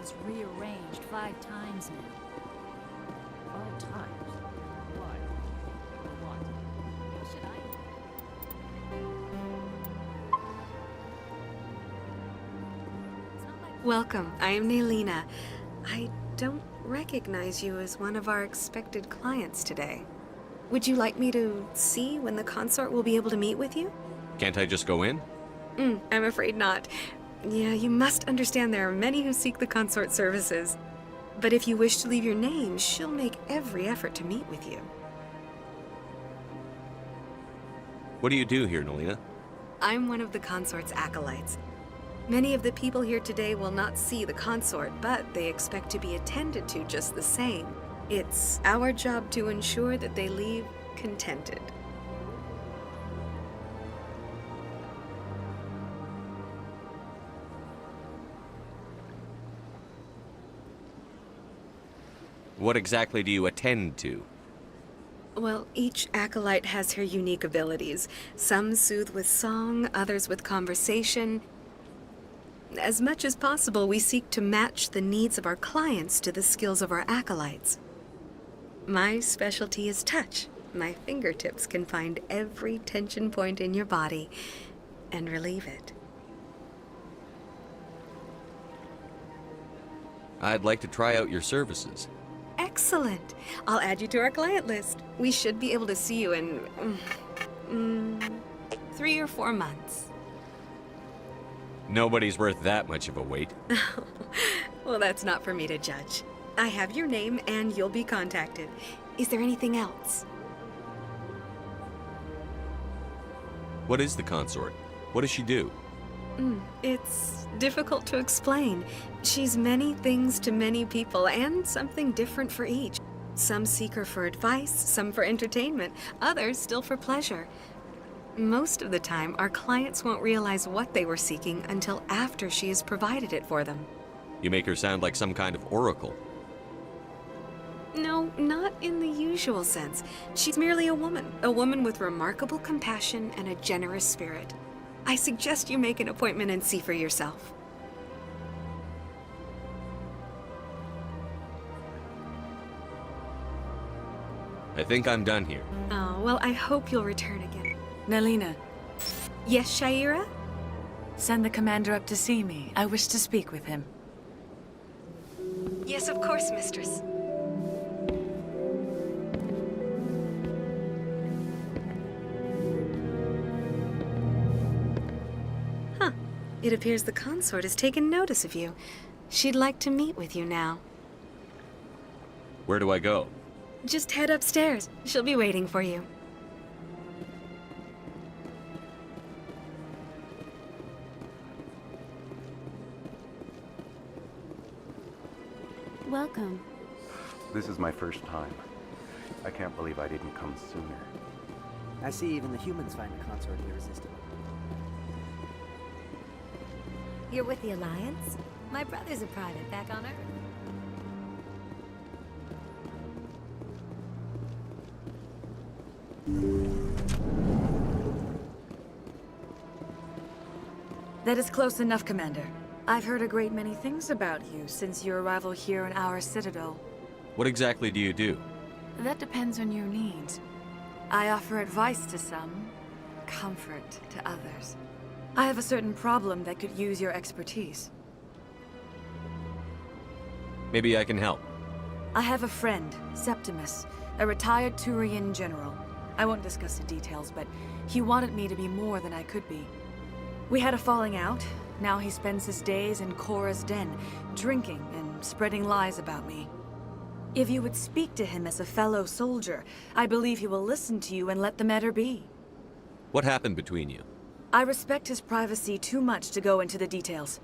was rearranged 5 times now. 5 times? Why? What? Should I? Welcome. I am Nelina. I don't recognize you as one of our expected clients today. Would you like me to see when the consort will be able to meet with you? Can't I just go in? I'm afraid not. Yeah, you must understand there are many who seek the consort services. But if you wish to leave your name, she'll make every effort to meet with you. What do you do here, Nelina? I'm one of the consort's acolytes. Many of the people here today will not see the consort, but they expect to be attended to just the same. It's our job to ensure that they leave contented. What exactly do you attend to? Well, each acolyte has her unique abilities. Some soothe with song, others with conversation. As much as possible, we seek to match the needs of our clients to the skills of our acolytes. My specialty is touch. My fingertips can find every tension point in your body and relieve it. I'd like to try out your services. Excellent. I'll add you to our client list. We should be able to see you in 3 or 4 months. Nobody's worth that much of a wait. Well, that's not for me to judge. I have your name and you'll be contacted. Is there anything else? What is the consort? What does she do? It's difficult to explain. She's many things to many people and something different for each. Some seek her for advice, some for entertainment, others still for pleasure. Most of the time, our clients won't realize what they were seeking until after she has provided it for them. You make her sound like some kind of oracle. No, not in the usual sense. She's merely a woman with remarkable compassion and a generous spirit. I suggest you make an appointment and see for yourself. I think I'm done here. Oh, well, I hope you'll return again. Nelina. Yes, Shaira? Send the commander up to see me. I wish to speak with him. Yes, of course, mistress. Huh. It appears the consort has taken notice of you. She'd like to meet with you now. Where do I go? Just head upstairs. She'll be waiting for you. Welcome. This is my first time. I can't believe I didn't come sooner. I see even the humans find the consort irresistible. You're with the Alliance? My brother's a private back on Earth. That is close enough, Commander. I've heard a great many things about you since your arrival here in our citadel. What exactly do you do? That depends on your needs. I offer advice to some, comfort to others. I have a certain problem that could use your expertise. Maybe I can help. I have a friend, Septimus, a retired Turian general. I won't discuss the details, but he wanted me to be more than I could be. We had a falling out. Now he spends his days in Korra's den, drinking and spreading lies about me. If you would speak to him as a fellow soldier, I believe he will listen to you and let the matter be. What happened between you? I respect his privacy too much to go into the details.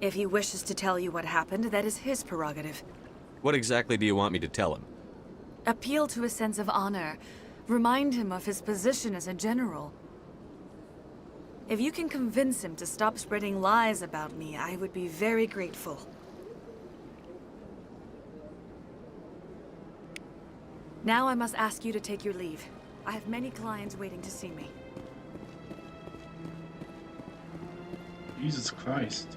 If he wishes to tell you what happened, that is his prerogative. What exactly do you want me to tell him? Appeal to his sense of honor. Remind him of his position as a general. If you can convince him to stop spreading lies about me, I would be very grateful. Now I must ask you to take your leave. I have many clients waiting to see me. Jesus Christ.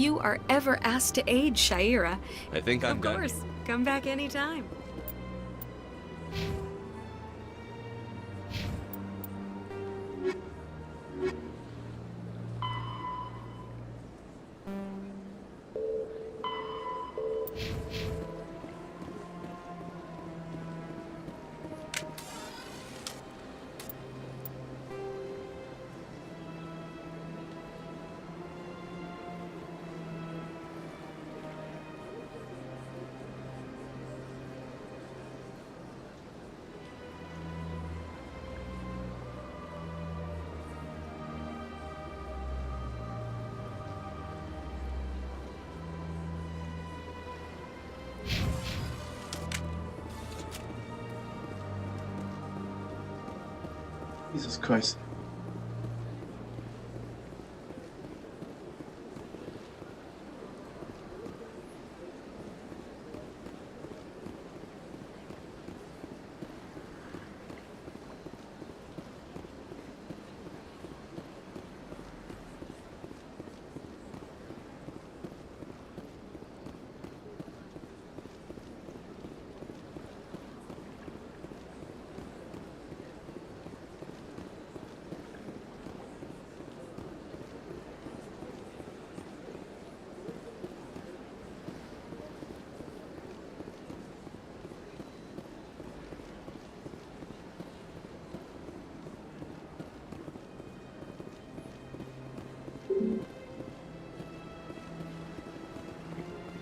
you are ever asked to aid Shaira, I think I'm of done. course, come back anytime. Jesus Christ.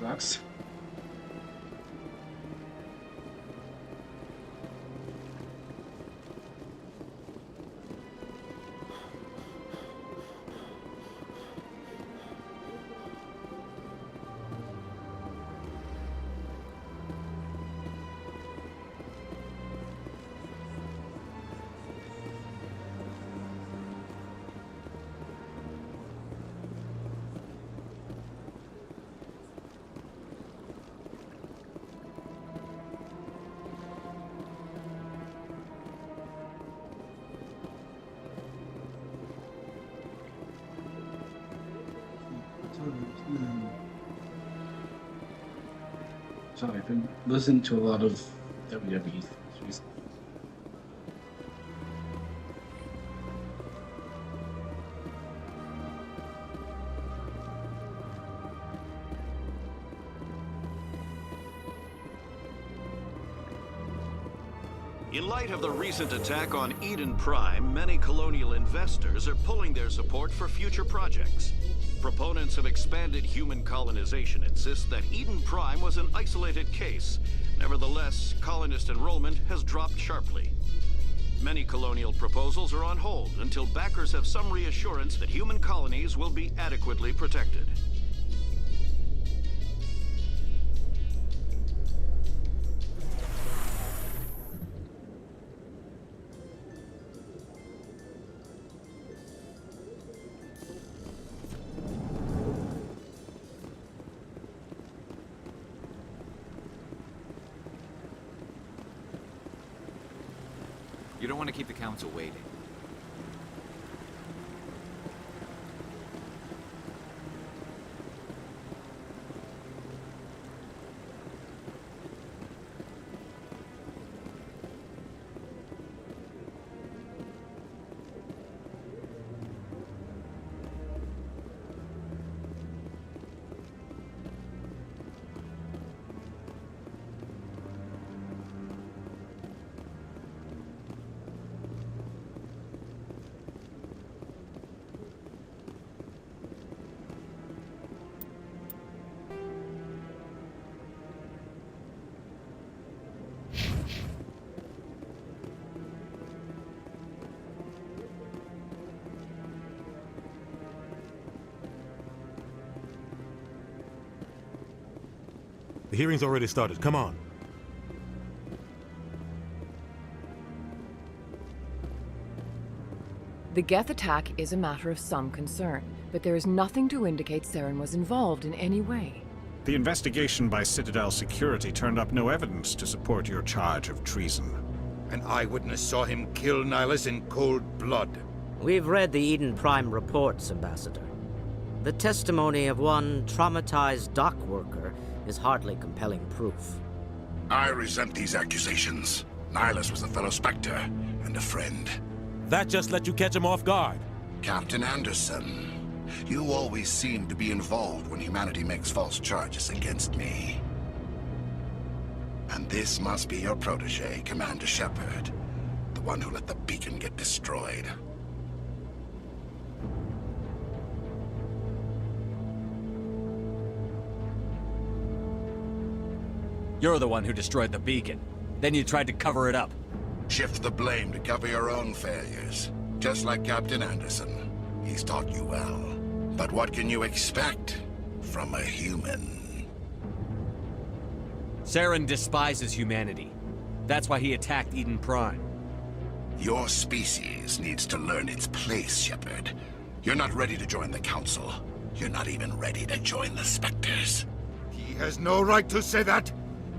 Relax. Sorry, I've been listening to a lot of WWE. In light of the recent attack on Eden Prime, many colonial investors are pulling their support for future projects. Proponents of expanded human colonization insist that Eden Prime was an isolated case. Nevertheless, colonist enrollment has dropped sharply. Many colonial proposals are on hold until backers have some reassurance that human colonies will be adequately protected. You don't want to keep the council waiting. The hearing's already started. Come on. The Geth attack is a matter of some concern, but there is nothing to indicate Saren was involved in any way. The investigation by Citadel Security turned up no evidence to support your charge of treason. An eyewitness saw him kill Nihilus in cold blood. We've read the Eden Prime reports, Ambassador. The testimony of one traumatized dock worker is hardly compelling proof. I resent these accusations. Nihilus was a fellow Spectre and a friend. That just let you catch him off guard. Captain Anderson, you always seem to be involved when humanity makes false charges against me. And this must be your protege, Commander Shepard, the one who let the beacon get destroyed. You're the one who destroyed the beacon. Then you tried to cover it up. Shift the blame to cover your own failures. Just like Captain Anderson. He's taught you well. But what can you expect from a human? Saren despises humanity. That's why he attacked Eden Prime. Your species needs to learn its place, Shepard. You're not ready to join the Council. You're not even ready to join the Spectres. He has no right to say that.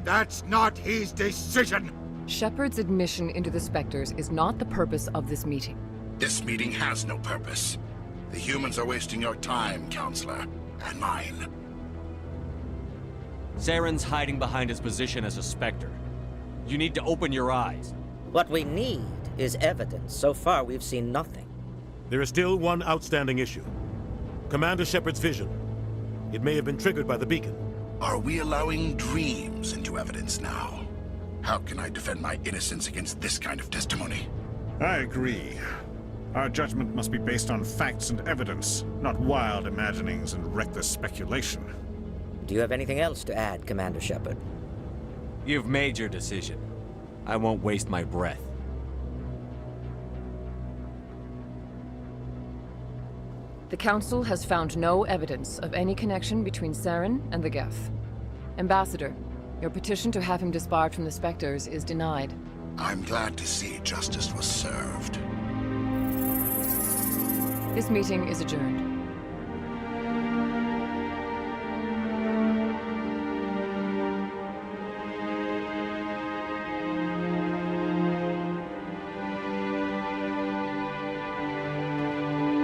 That's not his decision. Shepard's admission into the Spectres is not the purpose of this meeting. This meeting has no purpose. The humans are wasting your time, Counselor, and mine. Saren's hiding behind his position as a Spectre. You need to open your eyes. What we need is evidence. So far, we've seen nothing. There is still one outstanding issue. Commander Shepard's vision. It may have been triggered by the beacon. Are we allowing dreams into evidence now? How can I defend my innocence against this kind of testimony? I agree. Our judgment must be based on facts and evidence, not wild imaginings and reckless speculation. Do you have anything else to add, Commander Shepard? You've made your decision. I won't waste my breath. The Council has found no evidence of any connection between Saren and the Geth. Ambassador, your petition to have him disbarred from the Spectres is denied. I'm glad to see justice was served. This meeting is adjourned.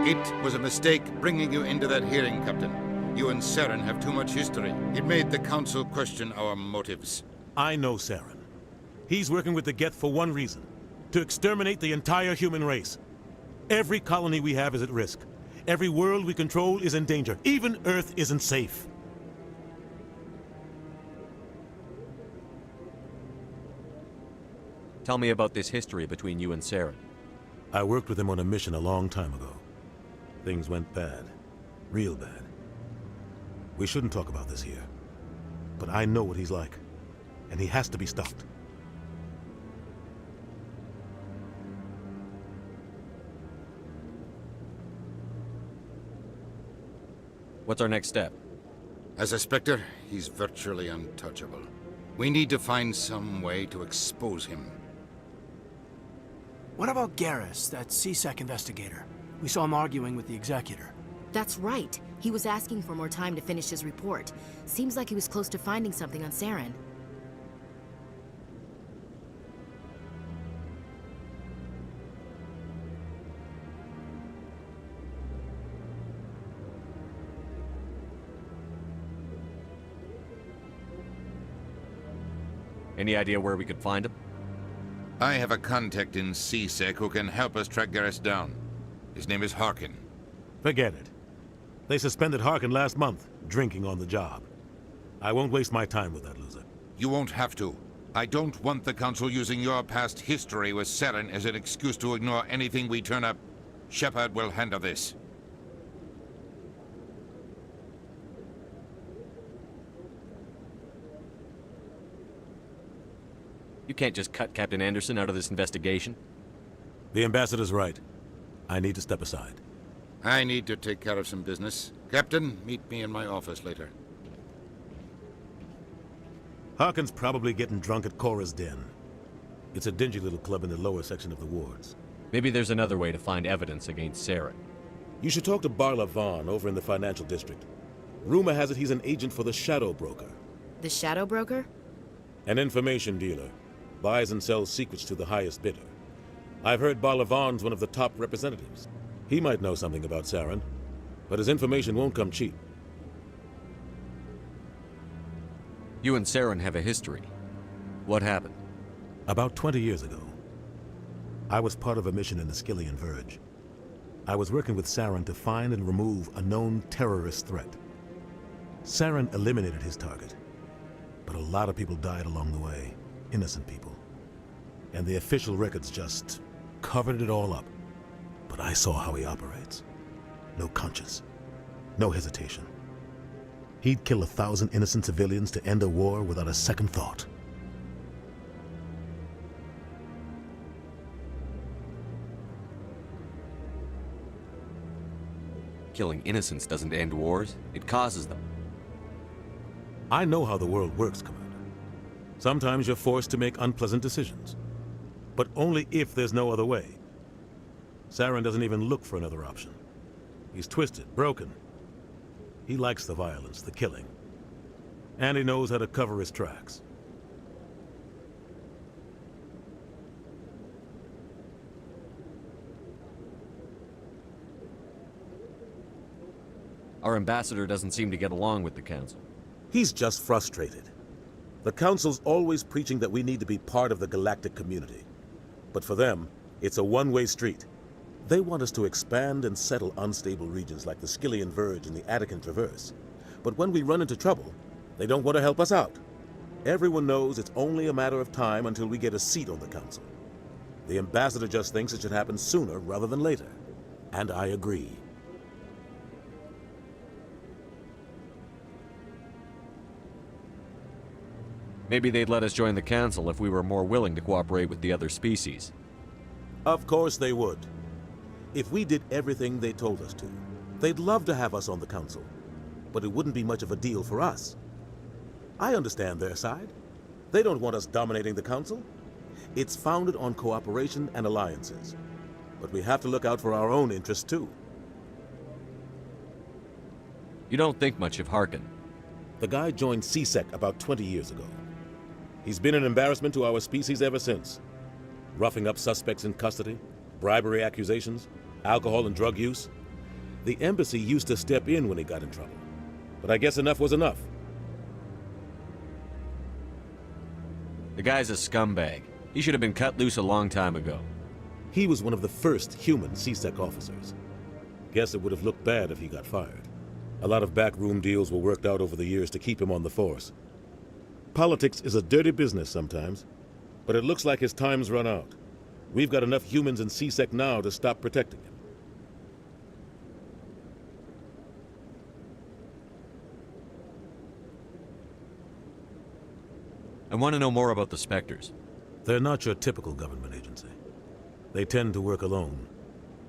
It was a mistake bringing you into that hearing, Captain. You and Saren have too much history. It made the Council question our motives. I know Saren. He's working with the Geth for one reason. To exterminate the entire human race. Every colony we have is at risk. Every world we control is in danger. Even Earth isn't safe. Tell me about this history between you and Saren. I worked with him on a mission a long time ago. Things went bad. Real bad. We shouldn't talk about this here. But I know what he's like. And he has to be stopped. What's our next step? As a Spectre, he's virtually untouchable. We need to find some way to expose him. What about Garrus, that CSEC investigator? We saw him arguing with the Executor. That's right. He was asking for more time to finish his report. Seems like he was close to finding something on Saren. Any idea where we could find him? I have a contact in CSEC who can help us track Garrus down. His name is Harkin. Forget it. They suspended Harkin last month, drinking on the job. I won't waste my time with that loser. You won't have to. I don't want the Council using your past history with Saren as an excuse to ignore anything we turn up. Shepard will handle this. You can't just cut Captain Anderson out of this investigation. The Ambassador's right. I need to step aside. I need to take care of some business. Captain, meet me in my office later. Harkin's probably getting drunk at Cora's Den. It's a dingy little club in the lower section of the wards. Maybe there's another way to find evidence against Saren. You should talk to Barla Vaughn over in the financial district. Rumor has it he's an agent for the Shadow Broker. The Shadow Broker? An information dealer. Buys and sells secrets to the highest bidder. I've heard Barla Vaughn's one of the top representatives. He might know something about Saren. But his information won't come cheap. You and Saren have a history. What happened? About 20 years ago, I was part of a mission in the Skillian Verge. I was working with Saren to find and remove a known terrorist threat. Saren eliminated his target, but a lot of people died along the way, innocent people. And the official records just covered it all up. But I saw how he operates. No conscience, no hesitation. He'd kill 1,000 innocent civilians to end a war without a second thought. Killing innocents doesn't end wars, it causes them. I know how the world works, Commander. Sometimes you're forced to make unpleasant decisions. But only if there's no other way. Saren doesn't even look for another option. He's twisted, broken. He likes the violence, the killing. And he knows how to cover his tracks. Our ambassador doesn't seem to get along with the Council. He's just frustrated. The Council's always preaching that we need to be part of the galactic community. But for them, it's a one-way street. They want us to expand and settle unstable regions like the Skillian Verge and the Attican Traverse. But when we run into trouble, they don't want to help us out. Everyone knows it's only a matter of time until we get a seat on the Council. The ambassador just thinks it should happen sooner rather than later. And I agree. Maybe they'd let us join the Council if we were more willing to cooperate with the other species. Of course they would. If we did everything they told us to, they'd love to have us on the Council. But it wouldn't be much of a deal for us. I understand their side. They don't want us dominating the Council. It's founded on cooperation and alliances. But we have to look out for our own interests too. You don't think much of Harkin. The guy joined CSEC about 20 years ago. He's been an embarrassment to our species ever since. Roughing up suspects in custody, bribery accusations, alcohol and drug use. The embassy used to step in when he got in trouble. But I guess enough was enough. The guy's a scumbag. He should have been cut loose a long time ago. He was one of the first human CSEC officers. Guess it would have looked bad if he got fired. A lot of backroom deals were worked out over the years to keep him on the force. Politics is a dirty business sometimes, but it looks like his time's run out. We've got enough humans in CSEC now to stop protecting him. I want to know more about the Spectres. They're not your typical government agency. They tend to work alone,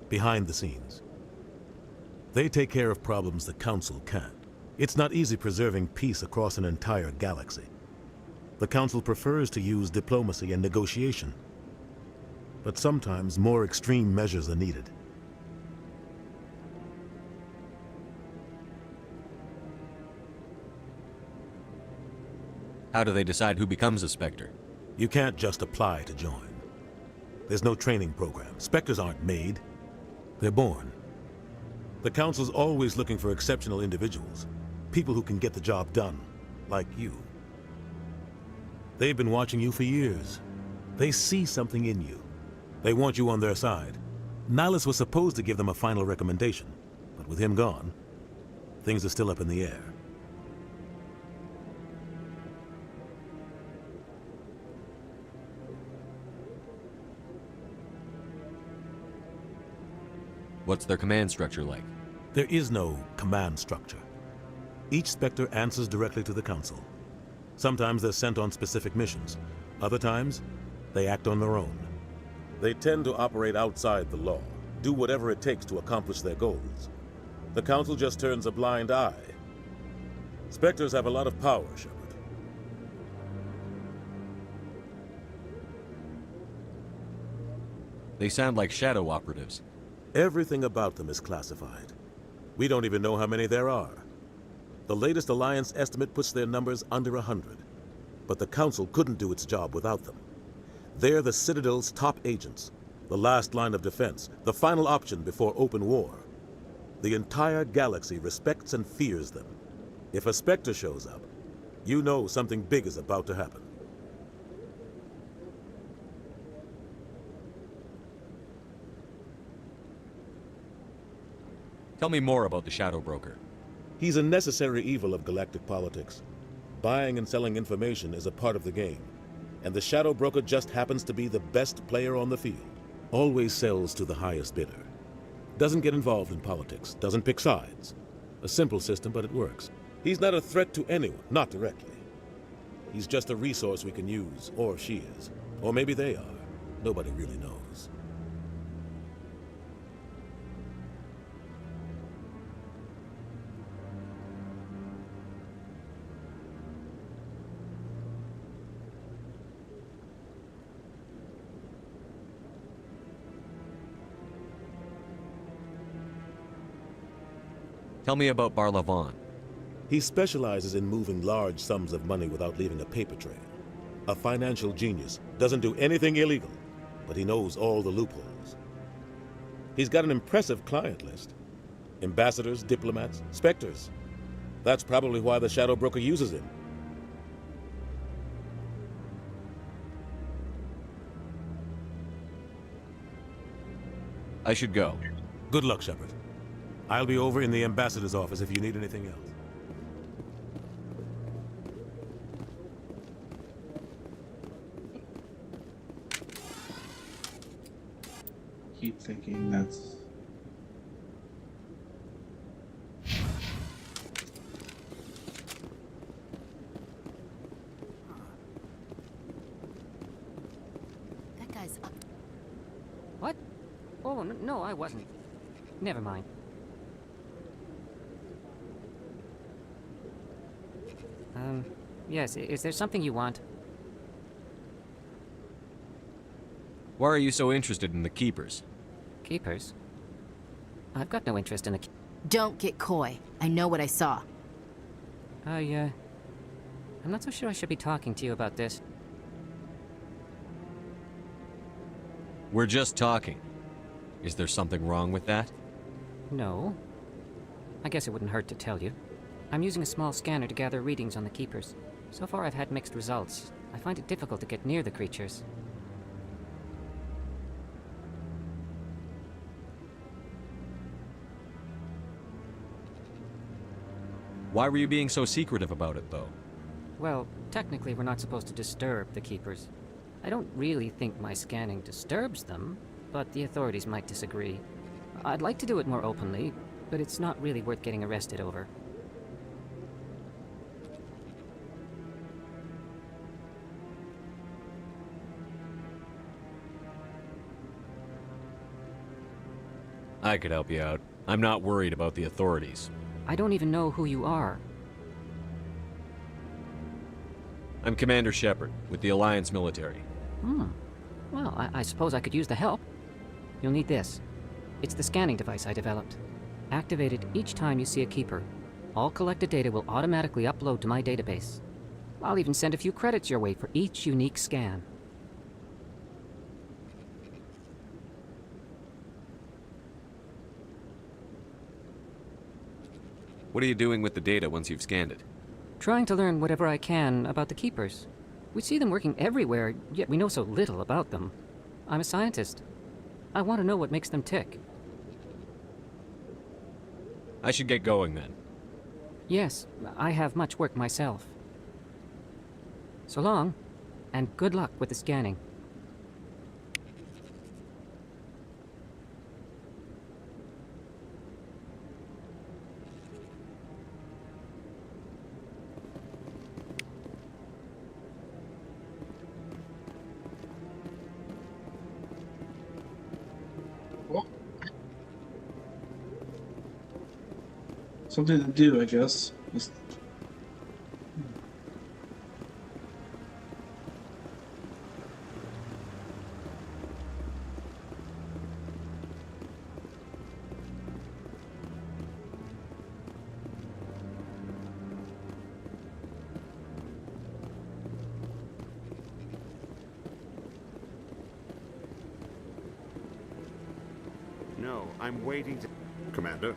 behind the scenes. They take care of problems the Council can't. It's not easy preserving peace across an entire galaxy. The Council prefers to use diplomacy and negotiation. But sometimes more extreme measures are needed. How do they decide who becomes a Spectre? You can't just apply to join. There's no training program. Spectres aren't made. They're born. The Council's always looking for exceptional individuals. People who can get the job done, like you. They've been watching you for years. They see something in you. They want you on their side. Nihilus was supposed to give them a final recommendation, but with him gone, things are still up in the air. What's their command structure like? There is no command structure. Each Spectre answers directly to the Council. Sometimes they're sent on specific missions. Other times, they act on their own. They tend to operate outside the law, do whatever it takes to accomplish their goals. The Council just turns a blind eye. Spectres have a lot of power, Shepard. They sound like shadow operatives. Everything about them is classified. We don't even know how many there are. The latest Alliance estimate puts their numbers under 100. But the Council couldn't do its job without them. They're the Citadel's top agents, the last line of defense, the final option before open war. The entire galaxy respects and fears them. If a Spectre shows up, you know something big is about to happen. Tell me more about the Shadow Broker. He's a necessary evil of galactic politics. Buying and selling information is a part of the game, and the Shadow Broker just happens to be the best player on the field. Always sells to the highest bidder. Doesn't get involved in politics, doesn't pick sides. A simple system, but it works. He's not a threat to anyone, not directly. He's just a resource we can use, or she is. Or maybe they are. Nobody really knows. Tell me about Barlavon. He specializes in moving large sums of money without leaving a paper trail. A financial genius, doesn't do anything illegal, but he knows all the loopholes. He's got an impressive client list. Ambassadors, diplomats, specters. That's probably why the Shadow Broker uses him. I should go. Good luck, Shepard. I'll be over in the ambassador's office if you need anything else. Keep thinking that's... That guy's up. What? Oh, no, I wasn't. Never mind. Yes, is there something you want? Why are you so interested in the Keepers? Keepers? I've got no interest in the... Don't get coy. I know what I saw. I'm not so sure I should be talking to you about this. We're just talking. Is there something wrong with that? No. I guess it wouldn't hurt to tell you. I'm using a small scanner to gather readings on the Keepers. So far I've had mixed results. I find it difficult to get near the creatures. Why were you being so secretive about it, though? Well, technically we're not supposed to disturb the Keepers. I don't really think my scanning disturbs them, but the authorities might disagree. I'd like to do it more openly, but it's not really worth getting arrested over. I could help you out. I'm not worried about the authorities. I don't even know who you are. I'm Commander Shepard, with the Alliance military. Well, I suppose I could use the help. You'll need this. It's the scanning device I developed. Activate it each time you see a Keeper. All collected data will automatically upload to my database. I'll even send a few credits your way for each unique scan. What are you doing with the data once you've scanned it? Trying to learn whatever I can about the Keepers. We see them working everywhere, yet we know so little about them. I'm a scientist. I want to know what makes them tick. I should get going then. Yes, I have much work myself. So long, and good luck with the scanning. Something to do, I guess. Just... No, I'm waiting to... Commander,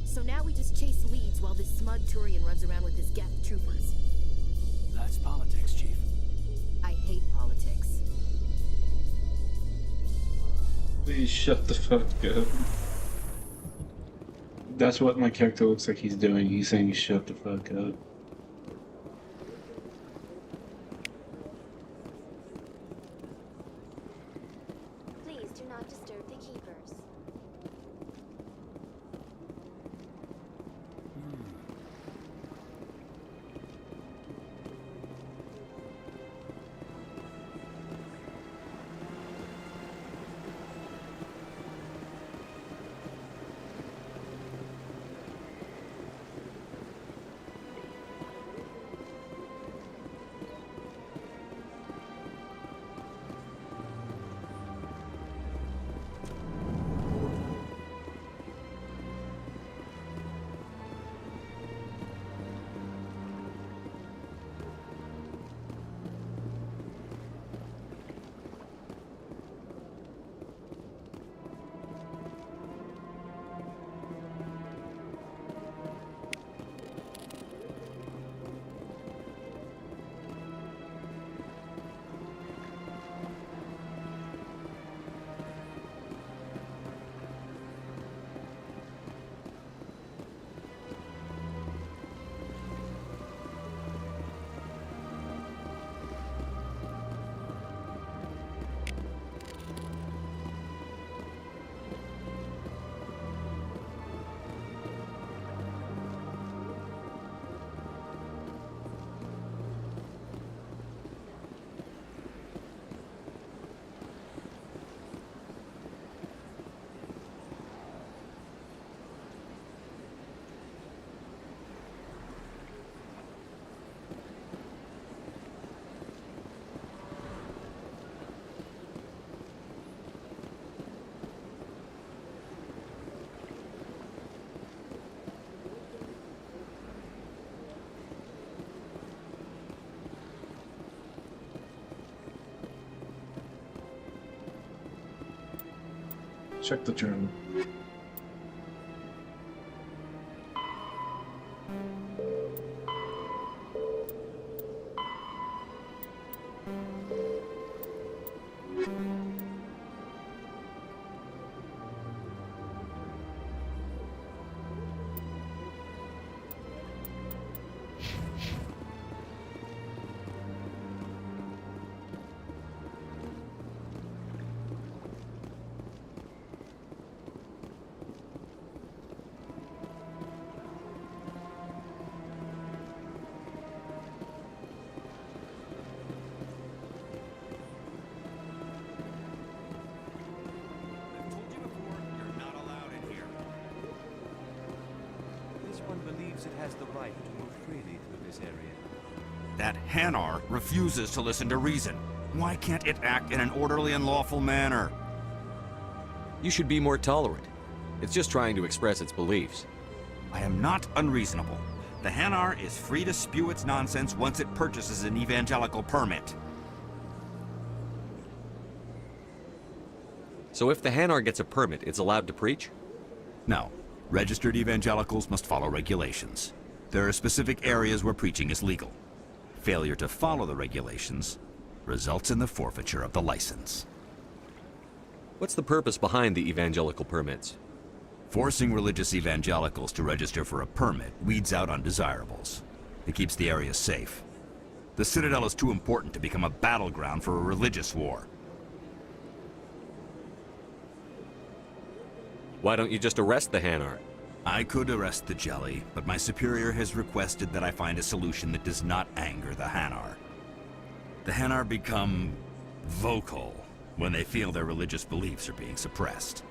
So now we just chase leads while this smug Turian runs around with his Geth troopers. That's politics, Chief. I hate politics. Please shut the fuck up. That's what my character looks like he's doing. He's saying shut the fuck up. Please do not disturb the keepers. Check the journal. It has the right to move freely through this area. That Hanar refuses to listen to reason. Why can't it act in an orderly and lawful manner? You should be more tolerant. It's just trying to express its beliefs. I am not unreasonable. The Hanar is free to spew its nonsense once it purchases an evangelical permit. So if the Hanar gets a permit, it's allowed to preach? No. Registered evangelicals must follow regulations. There are specific areas where preaching is legal. Failure to follow the regulations results in the forfeiture of the license. What's the purpose behind the evangelical permits? Forcing religious evangelicals to register for a permit weeds out undesirables. It keeps the area safe. The Citadel is too important to become a battleground for a religious war. Why don't you just arrest the Hanar? I could arrest the Jelly, but my superior has requested that I find a solution that does not anger the Hanar. The Hanar become vocal when they feel their religious beliefs are being suppressed.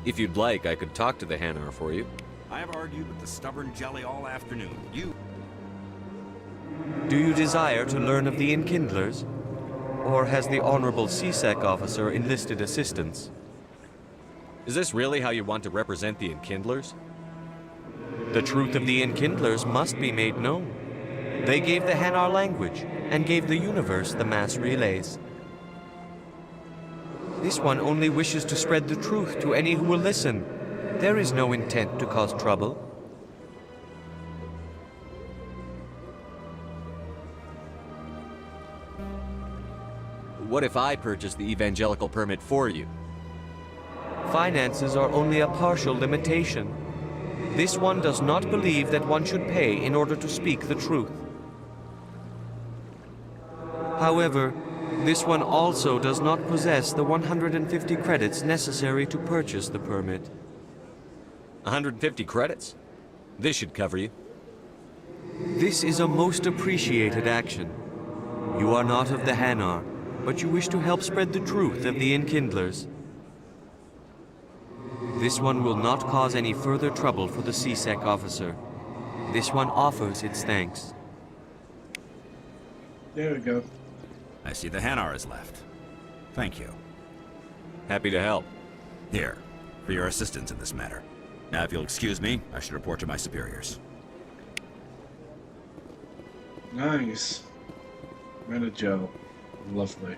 If you'd like, I could talk to the Hanar for you. I have argued with the stubborn Jelly all afternoon. Do you desire to learn of the Enkindlers? Or has the Honorable CSEC officer enlisted assistance? Is this really how you want to represent the Enkindlers? The truth of the Enkindlers must be made known. They gave the Hanar language, and gave the universe the mass relays. This one only wishes to spread the truth to any who will listen. There is no intent to cause trouble. What if I purchase the evangelical permit for you? Finances are only a partial limitation. This one does not believe that one should pay in order to speak the truth. However, this one also does not possess the 150 credits necessary to purchase the permit. 150 credits? This should cover you. This is a most appreciated action. You are not of the Hanar, but you wish to help spread the truth of the Enkindlers. This one will not cause any further trouble for the CSEC officer. This one offers its thanks. There we go. I see the Hanar is left. Thank you. Happy to help. Here, for your assistance in this matter. Now, if you'll excuse me, I should report to my superiors. Nice. Rid of Joe. Lovely.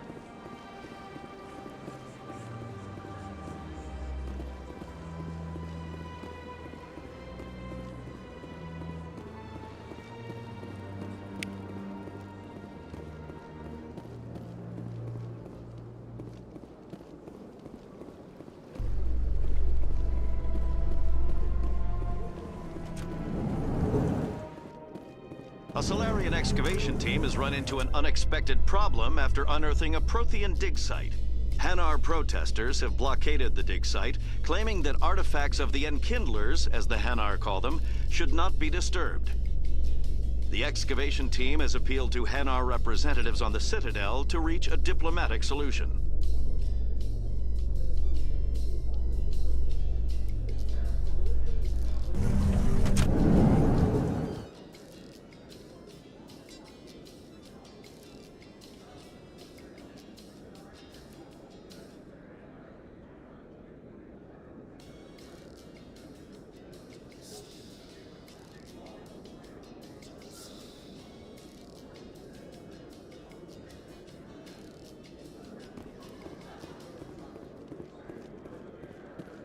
A Solarian excavation team has run into an unexpected problem after unearthing a Prothean dig site. Hanar protesters have blockaded the dig site, claiming that artifacts of the Enkindlers, as the Hanar call them, should not be disturbed. The excavation team has appealed to Hanar representatives on the Citadel to reach a diplomatic solution.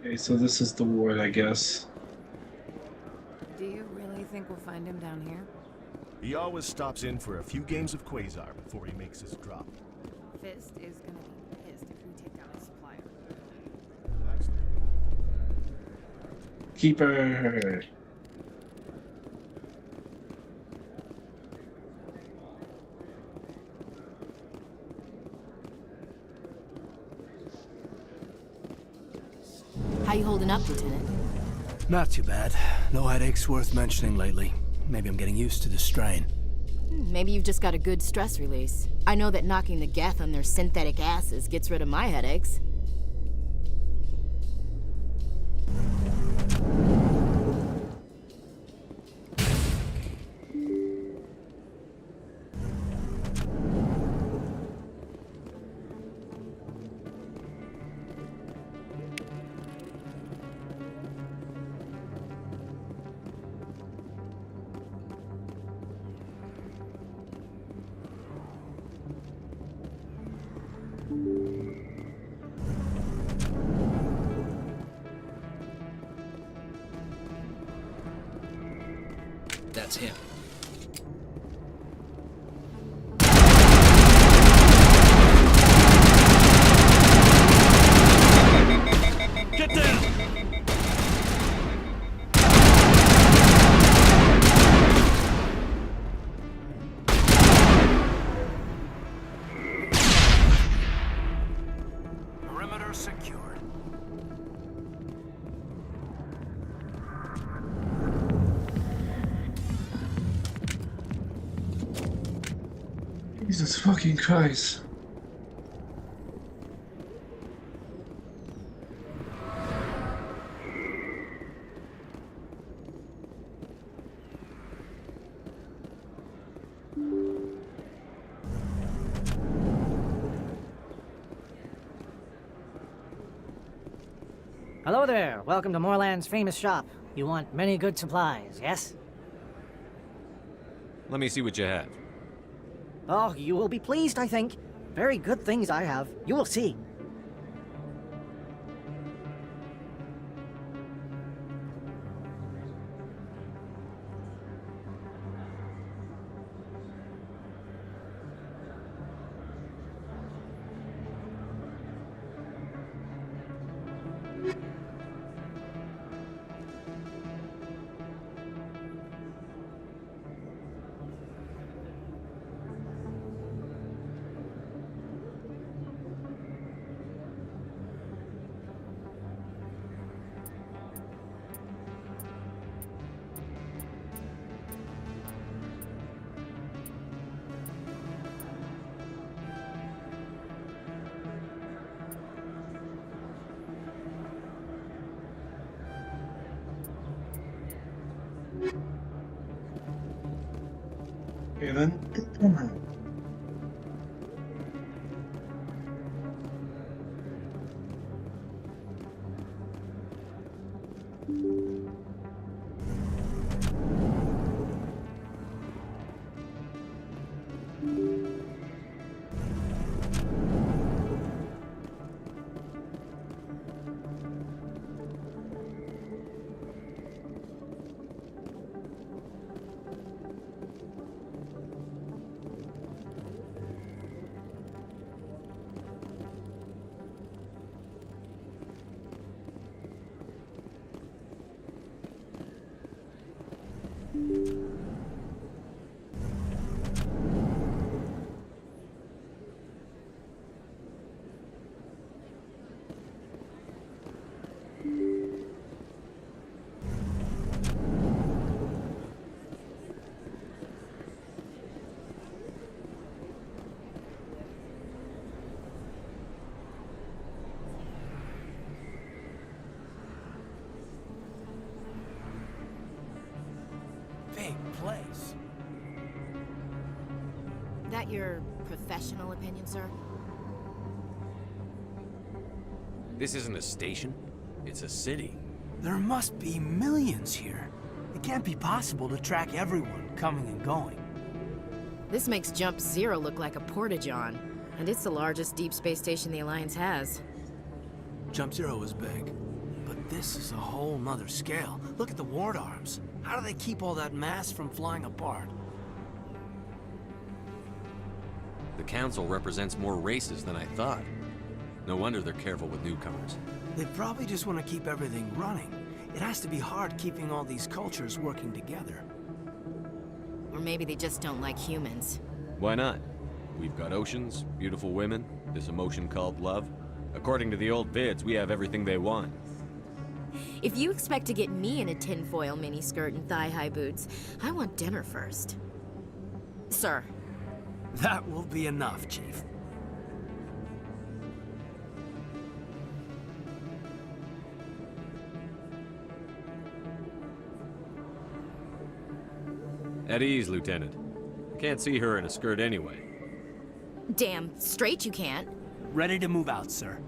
Okay, so this is the ward, I guess. Do you really think we'll find him down here? He always stops in for a few games of Quasar before he makes his drop. Fist is gonna be pissed if we take down his supplier. Keeper. How you holding up, Lieutenant? Not too bad. No headaches worth mentioning lately. Maybe I'm getting used to the strain. Maybe you've just got a good stress release. I know that knocking the Geth on their synthetic asses gets rid of my headaches. That's him. Get down! Perimeter secured. Jesus fucking Christ. Hello there. Welcome to Moorland's famous shop. You want many good supplies, yes? Let me see what you have. Oh, you will be pleased, I think. Very good things I have. You will see. Okay then. Big place. That your professional opinion, sir? This isn't a station. It's a city. There must be millions here. It can't be possible to track everyone coming and going. This makes Jump Zero look like a porta-john, and it's the largest deep space station the Alliance has. Jump Zero is big, but this is a whole nother scale. Look at the ward arms. How do they keep all that mass from flying apart? The Council represents more races than I thought. No wonder they're careful with newcomers. They probably just want to keep everything running. It has to be hard keeping all these cultures working together. Or maybe they just don't like humans. Why not? We've got oceans, beautiful women, this emotion called love. According to the old vids, we have everything they want. If you expect to get me in a tinfoil miniskirt and thigh-high boots, I want dinner first. Sir. That will be enough, Chief. At ease, Lieutenant. Can't see her in a skirt anyway. Damn straight you can't. Ready to move out, sir.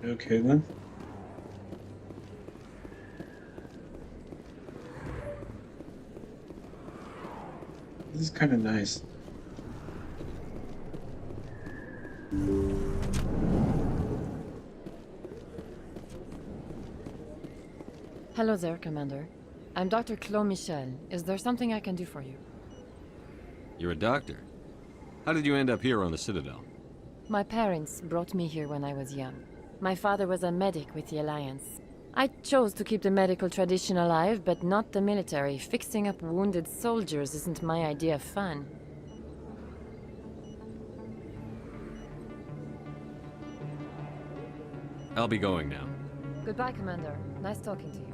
Okay then. This is kind of nice. Hello there, Commander. I'm Dr. Claude Michel. Is there something I can do for you? You're a doctor. How did you end up here on the Citadel? My parents brought me here when I was young. My father was a medic with the Alliance. I chose to keep the medical tradition alive, but not the military. Fixing up wounded soldiers isn't my idea of fun. I'll be going now. Goodbye, Commander. Nice talking to you.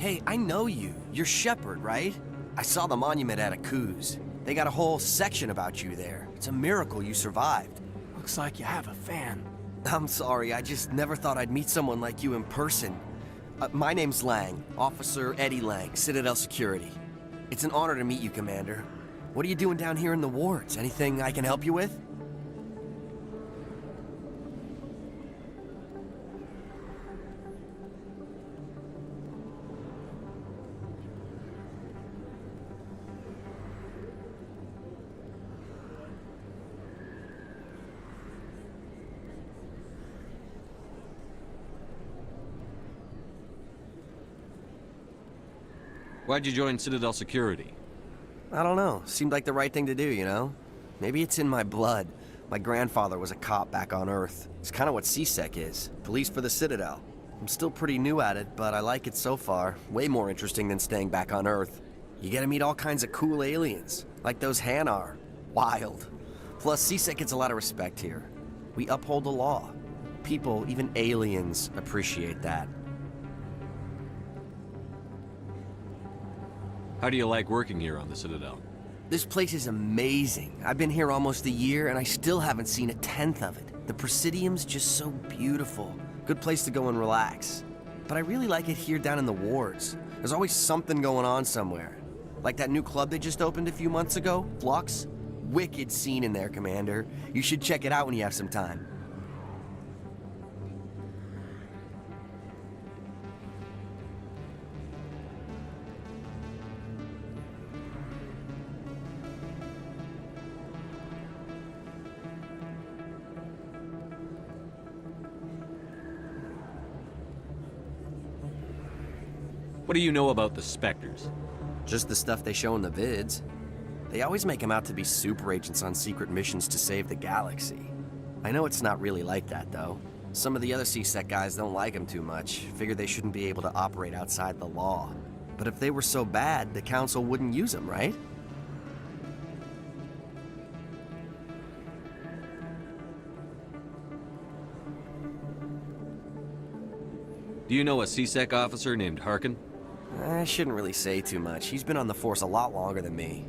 Hey, I know you. You're Shepard, right? I saw the monument at Aku's. They got a whole section about you there. It's a miracle you survived. Looks like you have a fan. I'm sorry, I just never thought I'd meet someone like you in person. My name's Lang, Officer Eddie Lang, Citadel Security. It's an honor to meet you, Commander. What are you doing down here in the wards? Anything I can help you with? Why'd you join Citadel Security? I don't know. Seemed like the right thing to do, you know? Maybe it's in my blood. My grandfather was a cop back on Earth. It's kind of what CSEC is. Police for the Citadel. I'm still pretty new at it, but I like it so far. Way more interesting than staying back on Earth. You get to meet all kinds of cool aliens, like those Hanar. Wild. Plus, CSEC gets a lot of respect here. We uphold the law. People, even aliens, appreciate that. How do you like working here on the Citadel? This place is amazing. I've been here almost a year, and I still haven't seen a tenth of it. The Presidium's just so beautiful. Good place to go and relax. But I really like it here down in the wards. There's always something going on somewhere. Like that new club they just opened a few months ago, Flux. Wicked scene in there, Commander. You should check it out when you have some time. What do you know about the Spectres? Just the stuff they show in the vids. They always make them out to be super agents on secret missions to save the galaxy. I know it's not really like that, though. Some of the other CSEC guys don't like them too much, figure they shouldn't be able to operate outside the law. But if they were so bad, the Council wouldn't use them, right? Do you know a CSEC officer named Harkin? I shouldn't really say too much. He's been on the force a lot longer than me.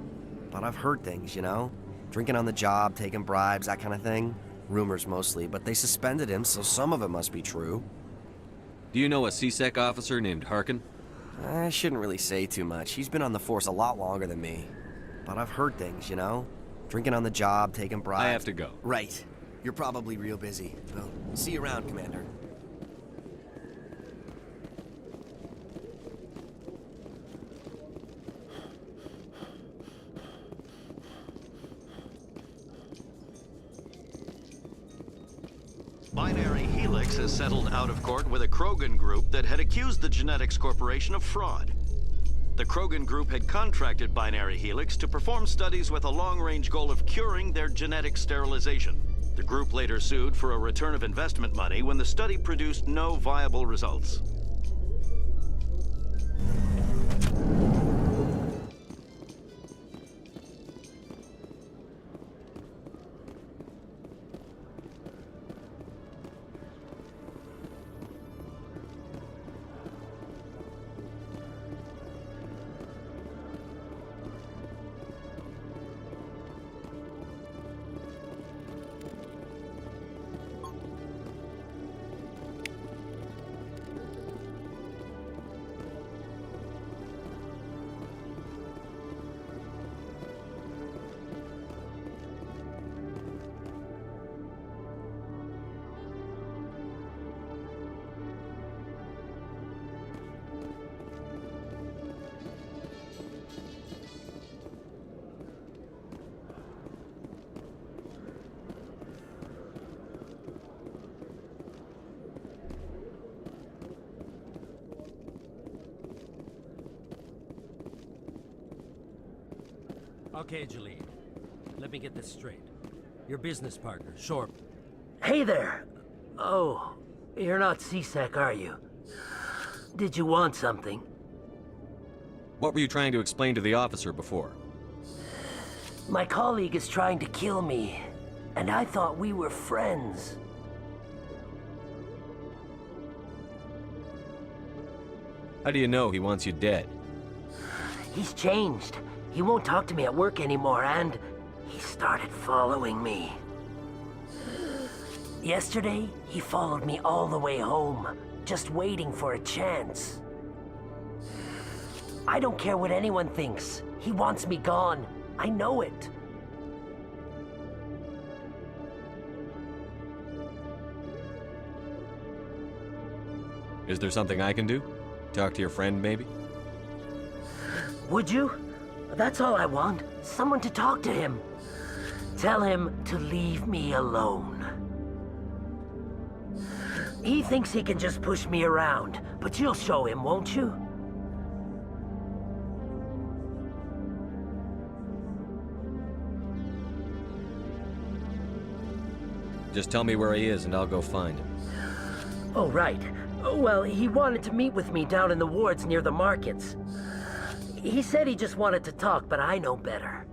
But I've heard things, you know? Drinking on the job, taking bribes, that kind of thing. Rumors mostly, but they suspended him, so some of it must be true. Do you know a CSEC officer named Harkin? I shouldn't really say too much. He's been on the force a lot longer than me. But I've heard things, you know? Drinking on the job, taking bribes. I have to go. Right. You're probably real busy. Well, see you around, Commander. Binary Helix has settled out of court with a Krogan group that had accused the Genetics Corporation of fraud. The Krogan group had contracted Binary Helix to perform studies with a long-range goal of curing their genetic sterilization. The group later sued for a return of investment money when the study produced no viable results. Okay, Jalene. Let me get this straight. Your business partner, Shorb. Hey there! Oh, you're not CSEC, are you? Did you want something? What were you trying to explain to the officer before? My colleague is trying to kill me, and I thought we were friends. How do you know he wants you dead? He's changed. He won't talk to me at work anymore, and he started following me. Yesterday, he followed me all the way home, just waiting for a chance. I don't care what anyone thinks. He wants me gone. I know it. Is there something I can do? Talk to your friend, maybe? Would you? That's all I want. Someone to talk to him. Tell him to leave me alone. He thinks he can just push me around, but you'll show him, won't you? Just tell me where he is and I'll go find him. Oh, right. Well, he wanted to meet with me down in the wards near the markets. He said he just wanted to talk, but I know better.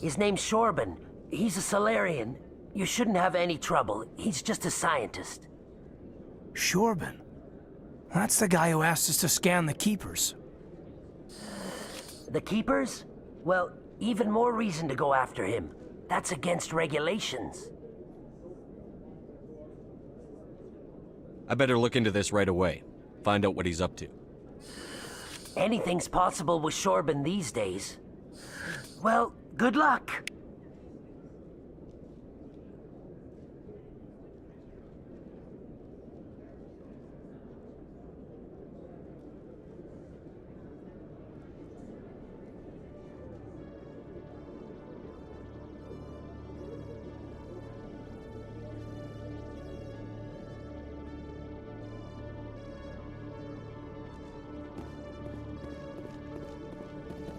His name's Shorban. He's a Solarian. You shouldn't have any trouble. He's just a scientist. Shorban? That's the guy who asked us to scan the Keepers. The Keepers? Well, even more reason to go after him. That's against regulations. I better look into this right away. Find out what he's up to. Anything's possible with Shorban these days. Well, good luck.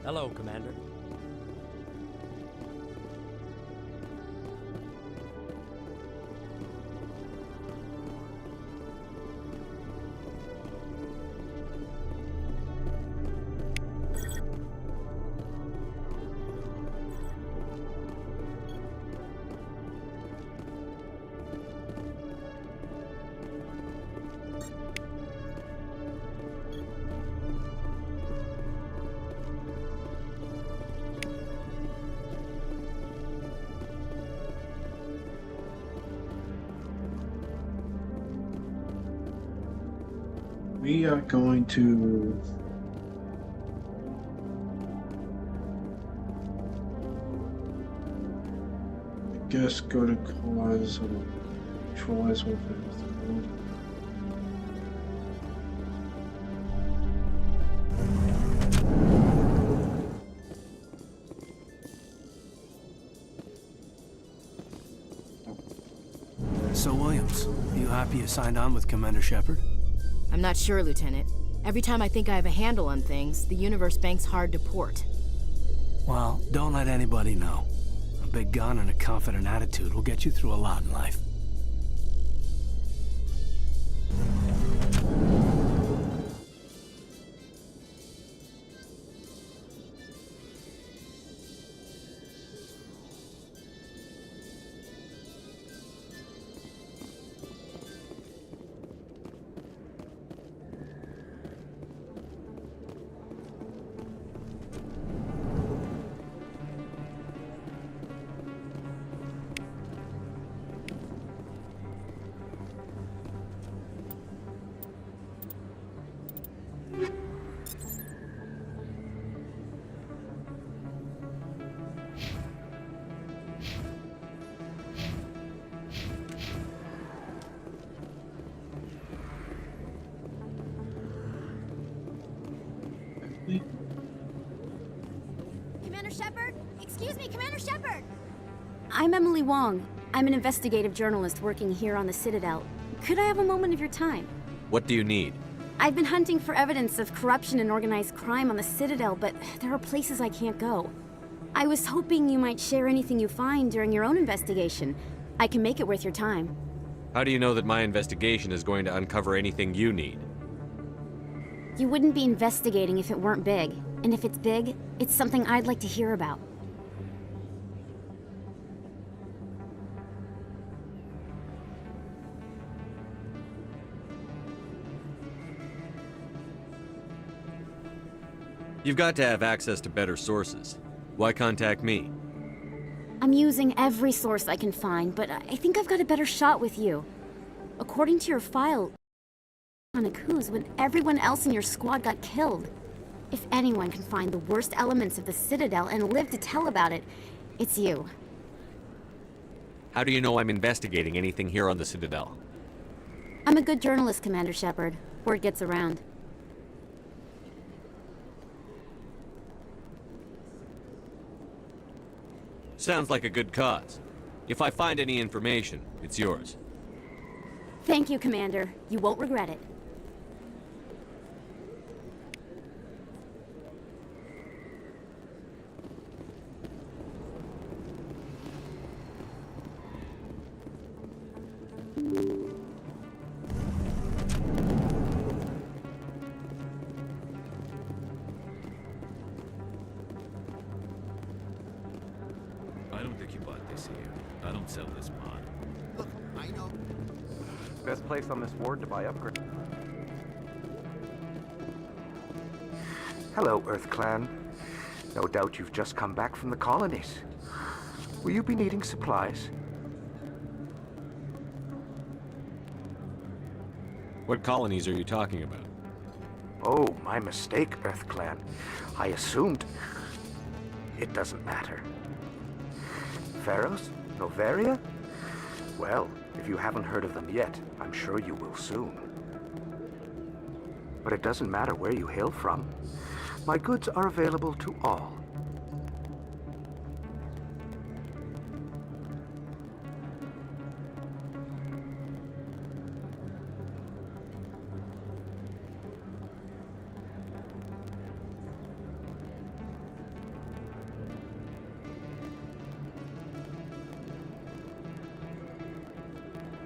Hello, Commander. We are going to I guess go to cause or choice with it. So, Williams, you happy you signed on with Commander Shepard? I'm not sure, Lieutenant. Every time I think I have a handle on things, the universe bank's hard to port. Well, don't let anybody know. A big gun and a confident attitude will get you through a lot in life. Commander Shepard? Excuse me, Commander Shepard! I'm Emily Wong. I'm an investigative journalist working here on the Citadel. Could I have a moment of your time? What do you need? I've been hunting for evidence of corruption and organized crime on the Citadel, but there are places I can't go. I was hoping you might share anything you find during your own investigation. I can make it worth your time. How do you know that my investigation is going to uncover anything you need? You wouldn't be investigating if it weren't big. And if it's big, it's something I'd like to hear about. You've got to have access to better sources. Why contact me? I'm using every source I can find, but I think I've got a better shot with you. According to your file, on a coup when everyone else in your squad got killed. If anyone can find the worst elements of the Citadel and live to tell about it, it's you. How do you know I'm investigating anything here on the Citadel? I'm a good journalist, Commander Shepard. Word gets around. Sounds like a good cause. If I find any information, it's yours. Thank you, Commander. You won't regret it. I don't think you bought this here. I don't sell this mod. Look, I know. Best place on this ward to buy upgrades. Hello, Earth Clan. No doubt you've just come back from the colonies. Will you be needing supplies? What colonies are you talking about? Oh, my mistake, Earth Clan. I assumed... It doesn't matter. Pharaohs? Noveria? Well, if you haven't heard of them yet, I'm sure you will soon. But it doesn't matter where you hail from. My goods are available to all.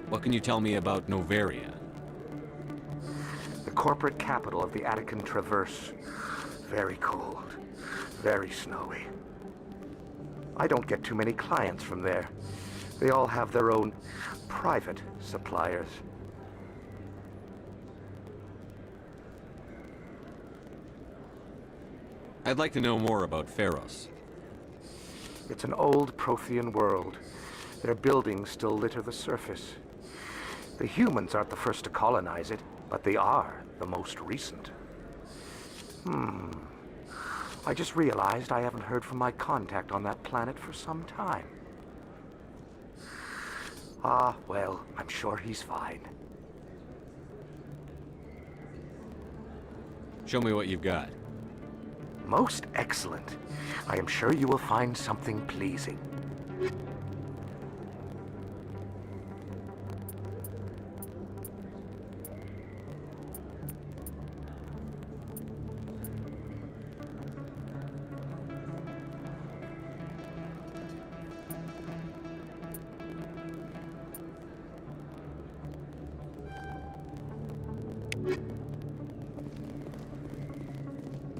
What can you tell me about Noveria? The corporate capital of the Attican Traverse. Very cold. Very snowy. I don't get too many clients from there. They all have their own private suppliers. I'd like to know more about Pharos. It's an old Prothean world. Their buildings still litter the surface. The humans aren't the first to colonize it, but they are the most recent. I just realized I haven't heard from my contact on that planet for some time. Ah, well, I'm sure he's fine. Show me what you've got. Most excellent. I am sure you will find something pleasing.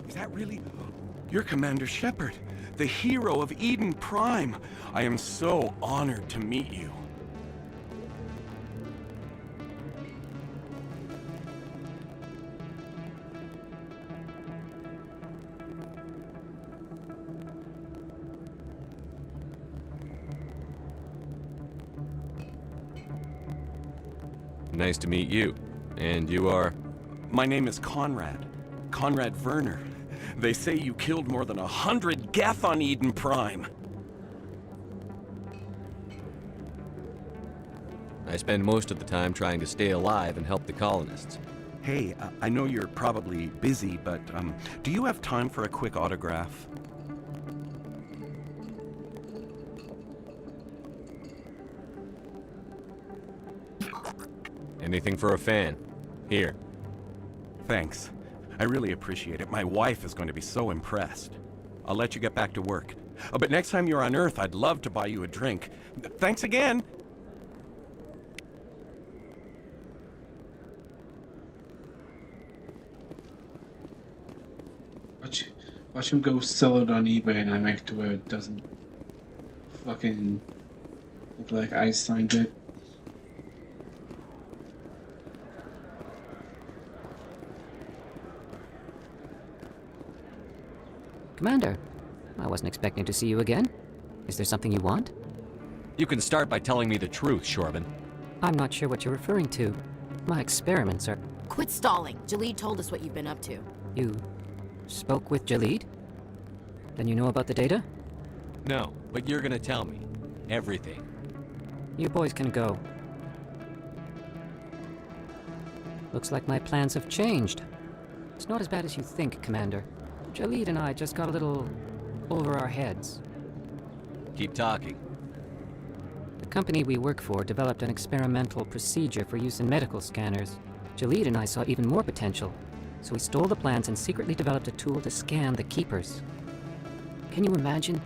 Is that really... You're Commander Shepard, the hero of Eden Prime. I am so honored to meet you. Nice to meet you. And you are? My name is Conrad. Conrad Werner. They say you killed more than 100 Geth on Eden Prime. I spend most of the time trying to stay alive and help the colonists. Hey, I know you're probably busy, but do you have time for a quick autograph? Anything for a fan. Here. Thanks. I really appreciate it. My wife is going to be so impressed. I'll let you get back to work. But next time you're on Earth, I'd love to buy you a drink. Thanks again! Watch him go sell it on eBay and I make it to where it doesn't fucking look like I signed it. Commander, I wasn't expecting to see you again. Is there something you want? You can start by telling me the truth, Shorban. I'm not sure what you're referring to. My experiments are... Quit stalling. Jalid told us what you've been up to. You spoke with Jalid? Then you know about the data? No, but you're gonna tell me. Everything. You boys can go. Looks like my plans have changed. It's not as bad as you think, Commander. Jalid and I just got a little over our heads. Keep talking. The company we work for developed an experimental procedure for use in medical scanners. Jalid and I saw even more potential, so we stole the plans and secretly developed a tool to scan the Keepers. Can you imagine?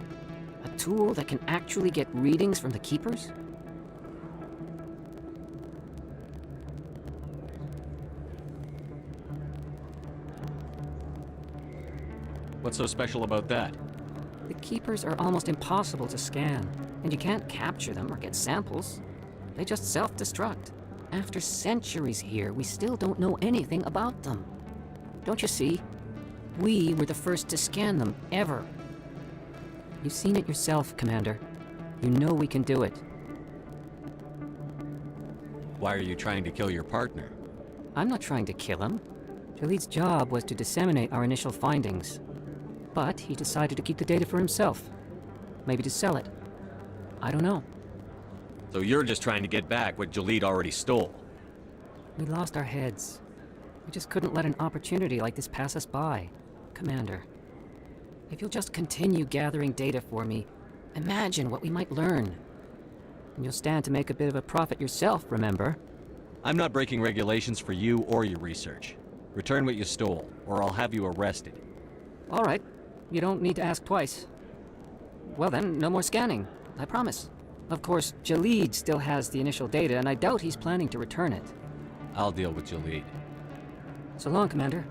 A tool that can actually get readings from the Keepers? What's so special about that? The Keepers are almost impossible to scan, and you can't capture them or get samples. They just self-destruct. After centuries here, we still don't know anything about them. Don't you see? We were the first to scan them, ever. You've seen it yourself, Commander. You know we can do it. Why are you trying to kill your partner? I'm not trying to kill him. Jalid's job was to disseminate our initial findings. But he decided to keep the data for himself. Maybe to sell it. I don't know. So you're just trying to get back what Jalid already stole? We lost our heads. We just couldn't let an opportunity like this pass us by. Commander, if you'll just continue gathering data for me, imagine what we might learn. And you'll stand to make a bit of a profit yourself, remember? I'm not breaking regulations for you or your research. Return what you stole, or I'll have you arrested. All right. You don't need to ask twice. Well then, no more scanning. I promise. Of course, Jalid still has the initial data, and I doubt he's planning to return it. I'll deal with Jalid. So long, Commander.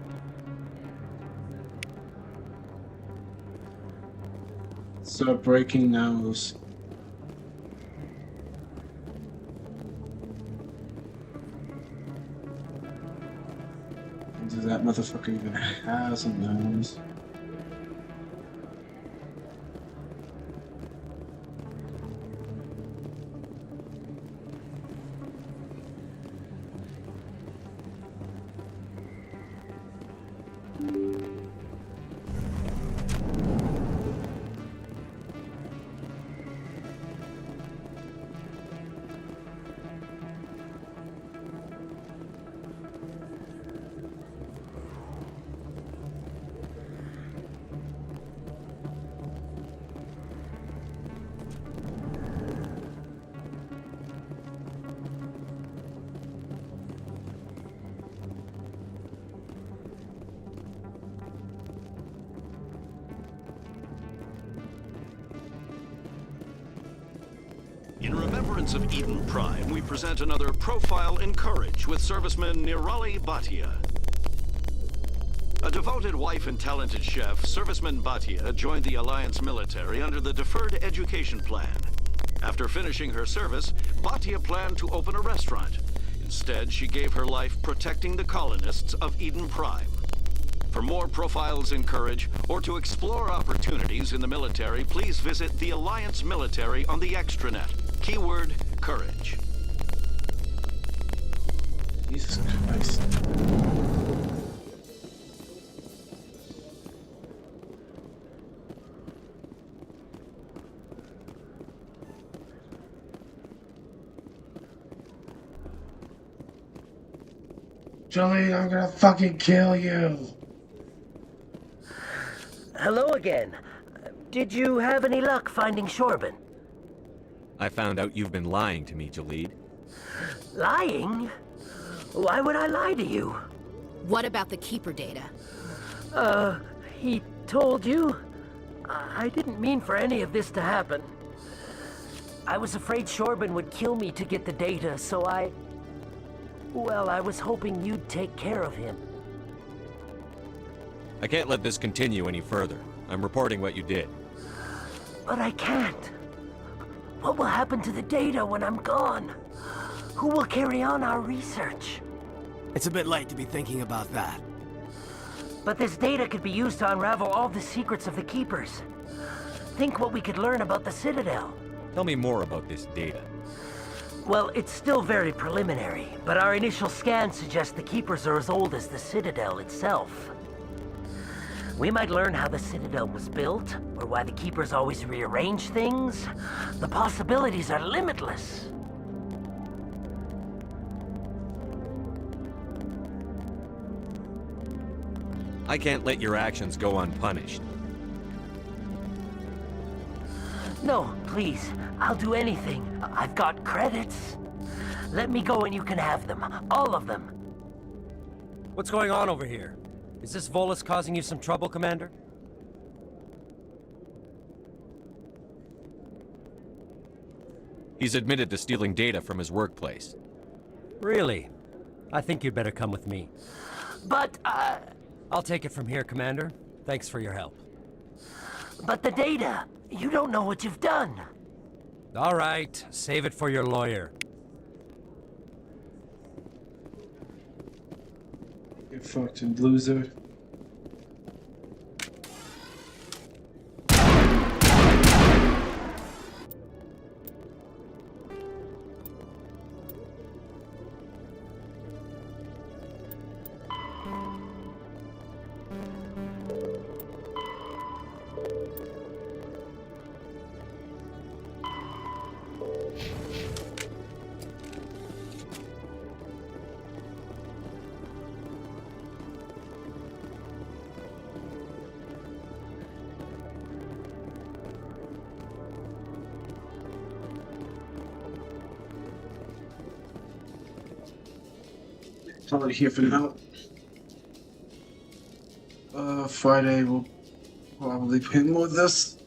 Start breaking nose. Does that motherfucker even have some nose? In remembrance of Eden Prime, we present another profile in courage with serviceman Nirali Bhatia. A devoted wife and talented chef, serviceman Bhatia joined the Alliance military under the Deferred Education Plan. After finishing her service, Bhatia planned to open a restaurant. Instead, she gave her life protecting the colonists of Eden Prime. For more profiles in courage, or to explore opportunities in the military, please visit the Alliance military on the extranet. Keyword, courage. Jesus Christ. Jolie, I'm gonna fucking kill you. Hello again. Did you have any luck finding Shorban? I found out you've been lying to me, Jalid. Lying? Why would I lie to you? What about the Keeper data? He told you? I didn't mean for any of this to happen. I was afraid Shorban would kill me to get the data, so well, I was hoping you'd take care of him. I can't let this continue any further. I'm reporting what you did. But I can't. What will happen to the data when I'm gone? Who will carry on our research? It's a bit late to be thinking about that. But this data could be used to unravel all the secrets of the Keepers. Think what we could learn about the Citadel. Tell me more about this data. Well, it's still very preliminary, but our initial scans suggest the Keepers are as old as the Citadel itself. We might learn how the Citadel was built, or why the Keepers always rearrange things. The possibilities are limitless. I can't let your actions go unpunished. No, please. I'll do anything. I've got credits. Let me go and you can have them. All of them. What's going on over here? Is this Volus causing you some trouble, Commander? He's admitted to stealing data from his workplace. Really? I think you'd better come with me. But, I'll take it from here, Commander. Thanks for your help. But the data! You don't know what you've done! All right, save it for your lawyer. You fucking loser. That's all I hear for now. Friday we'll probably pin more of this.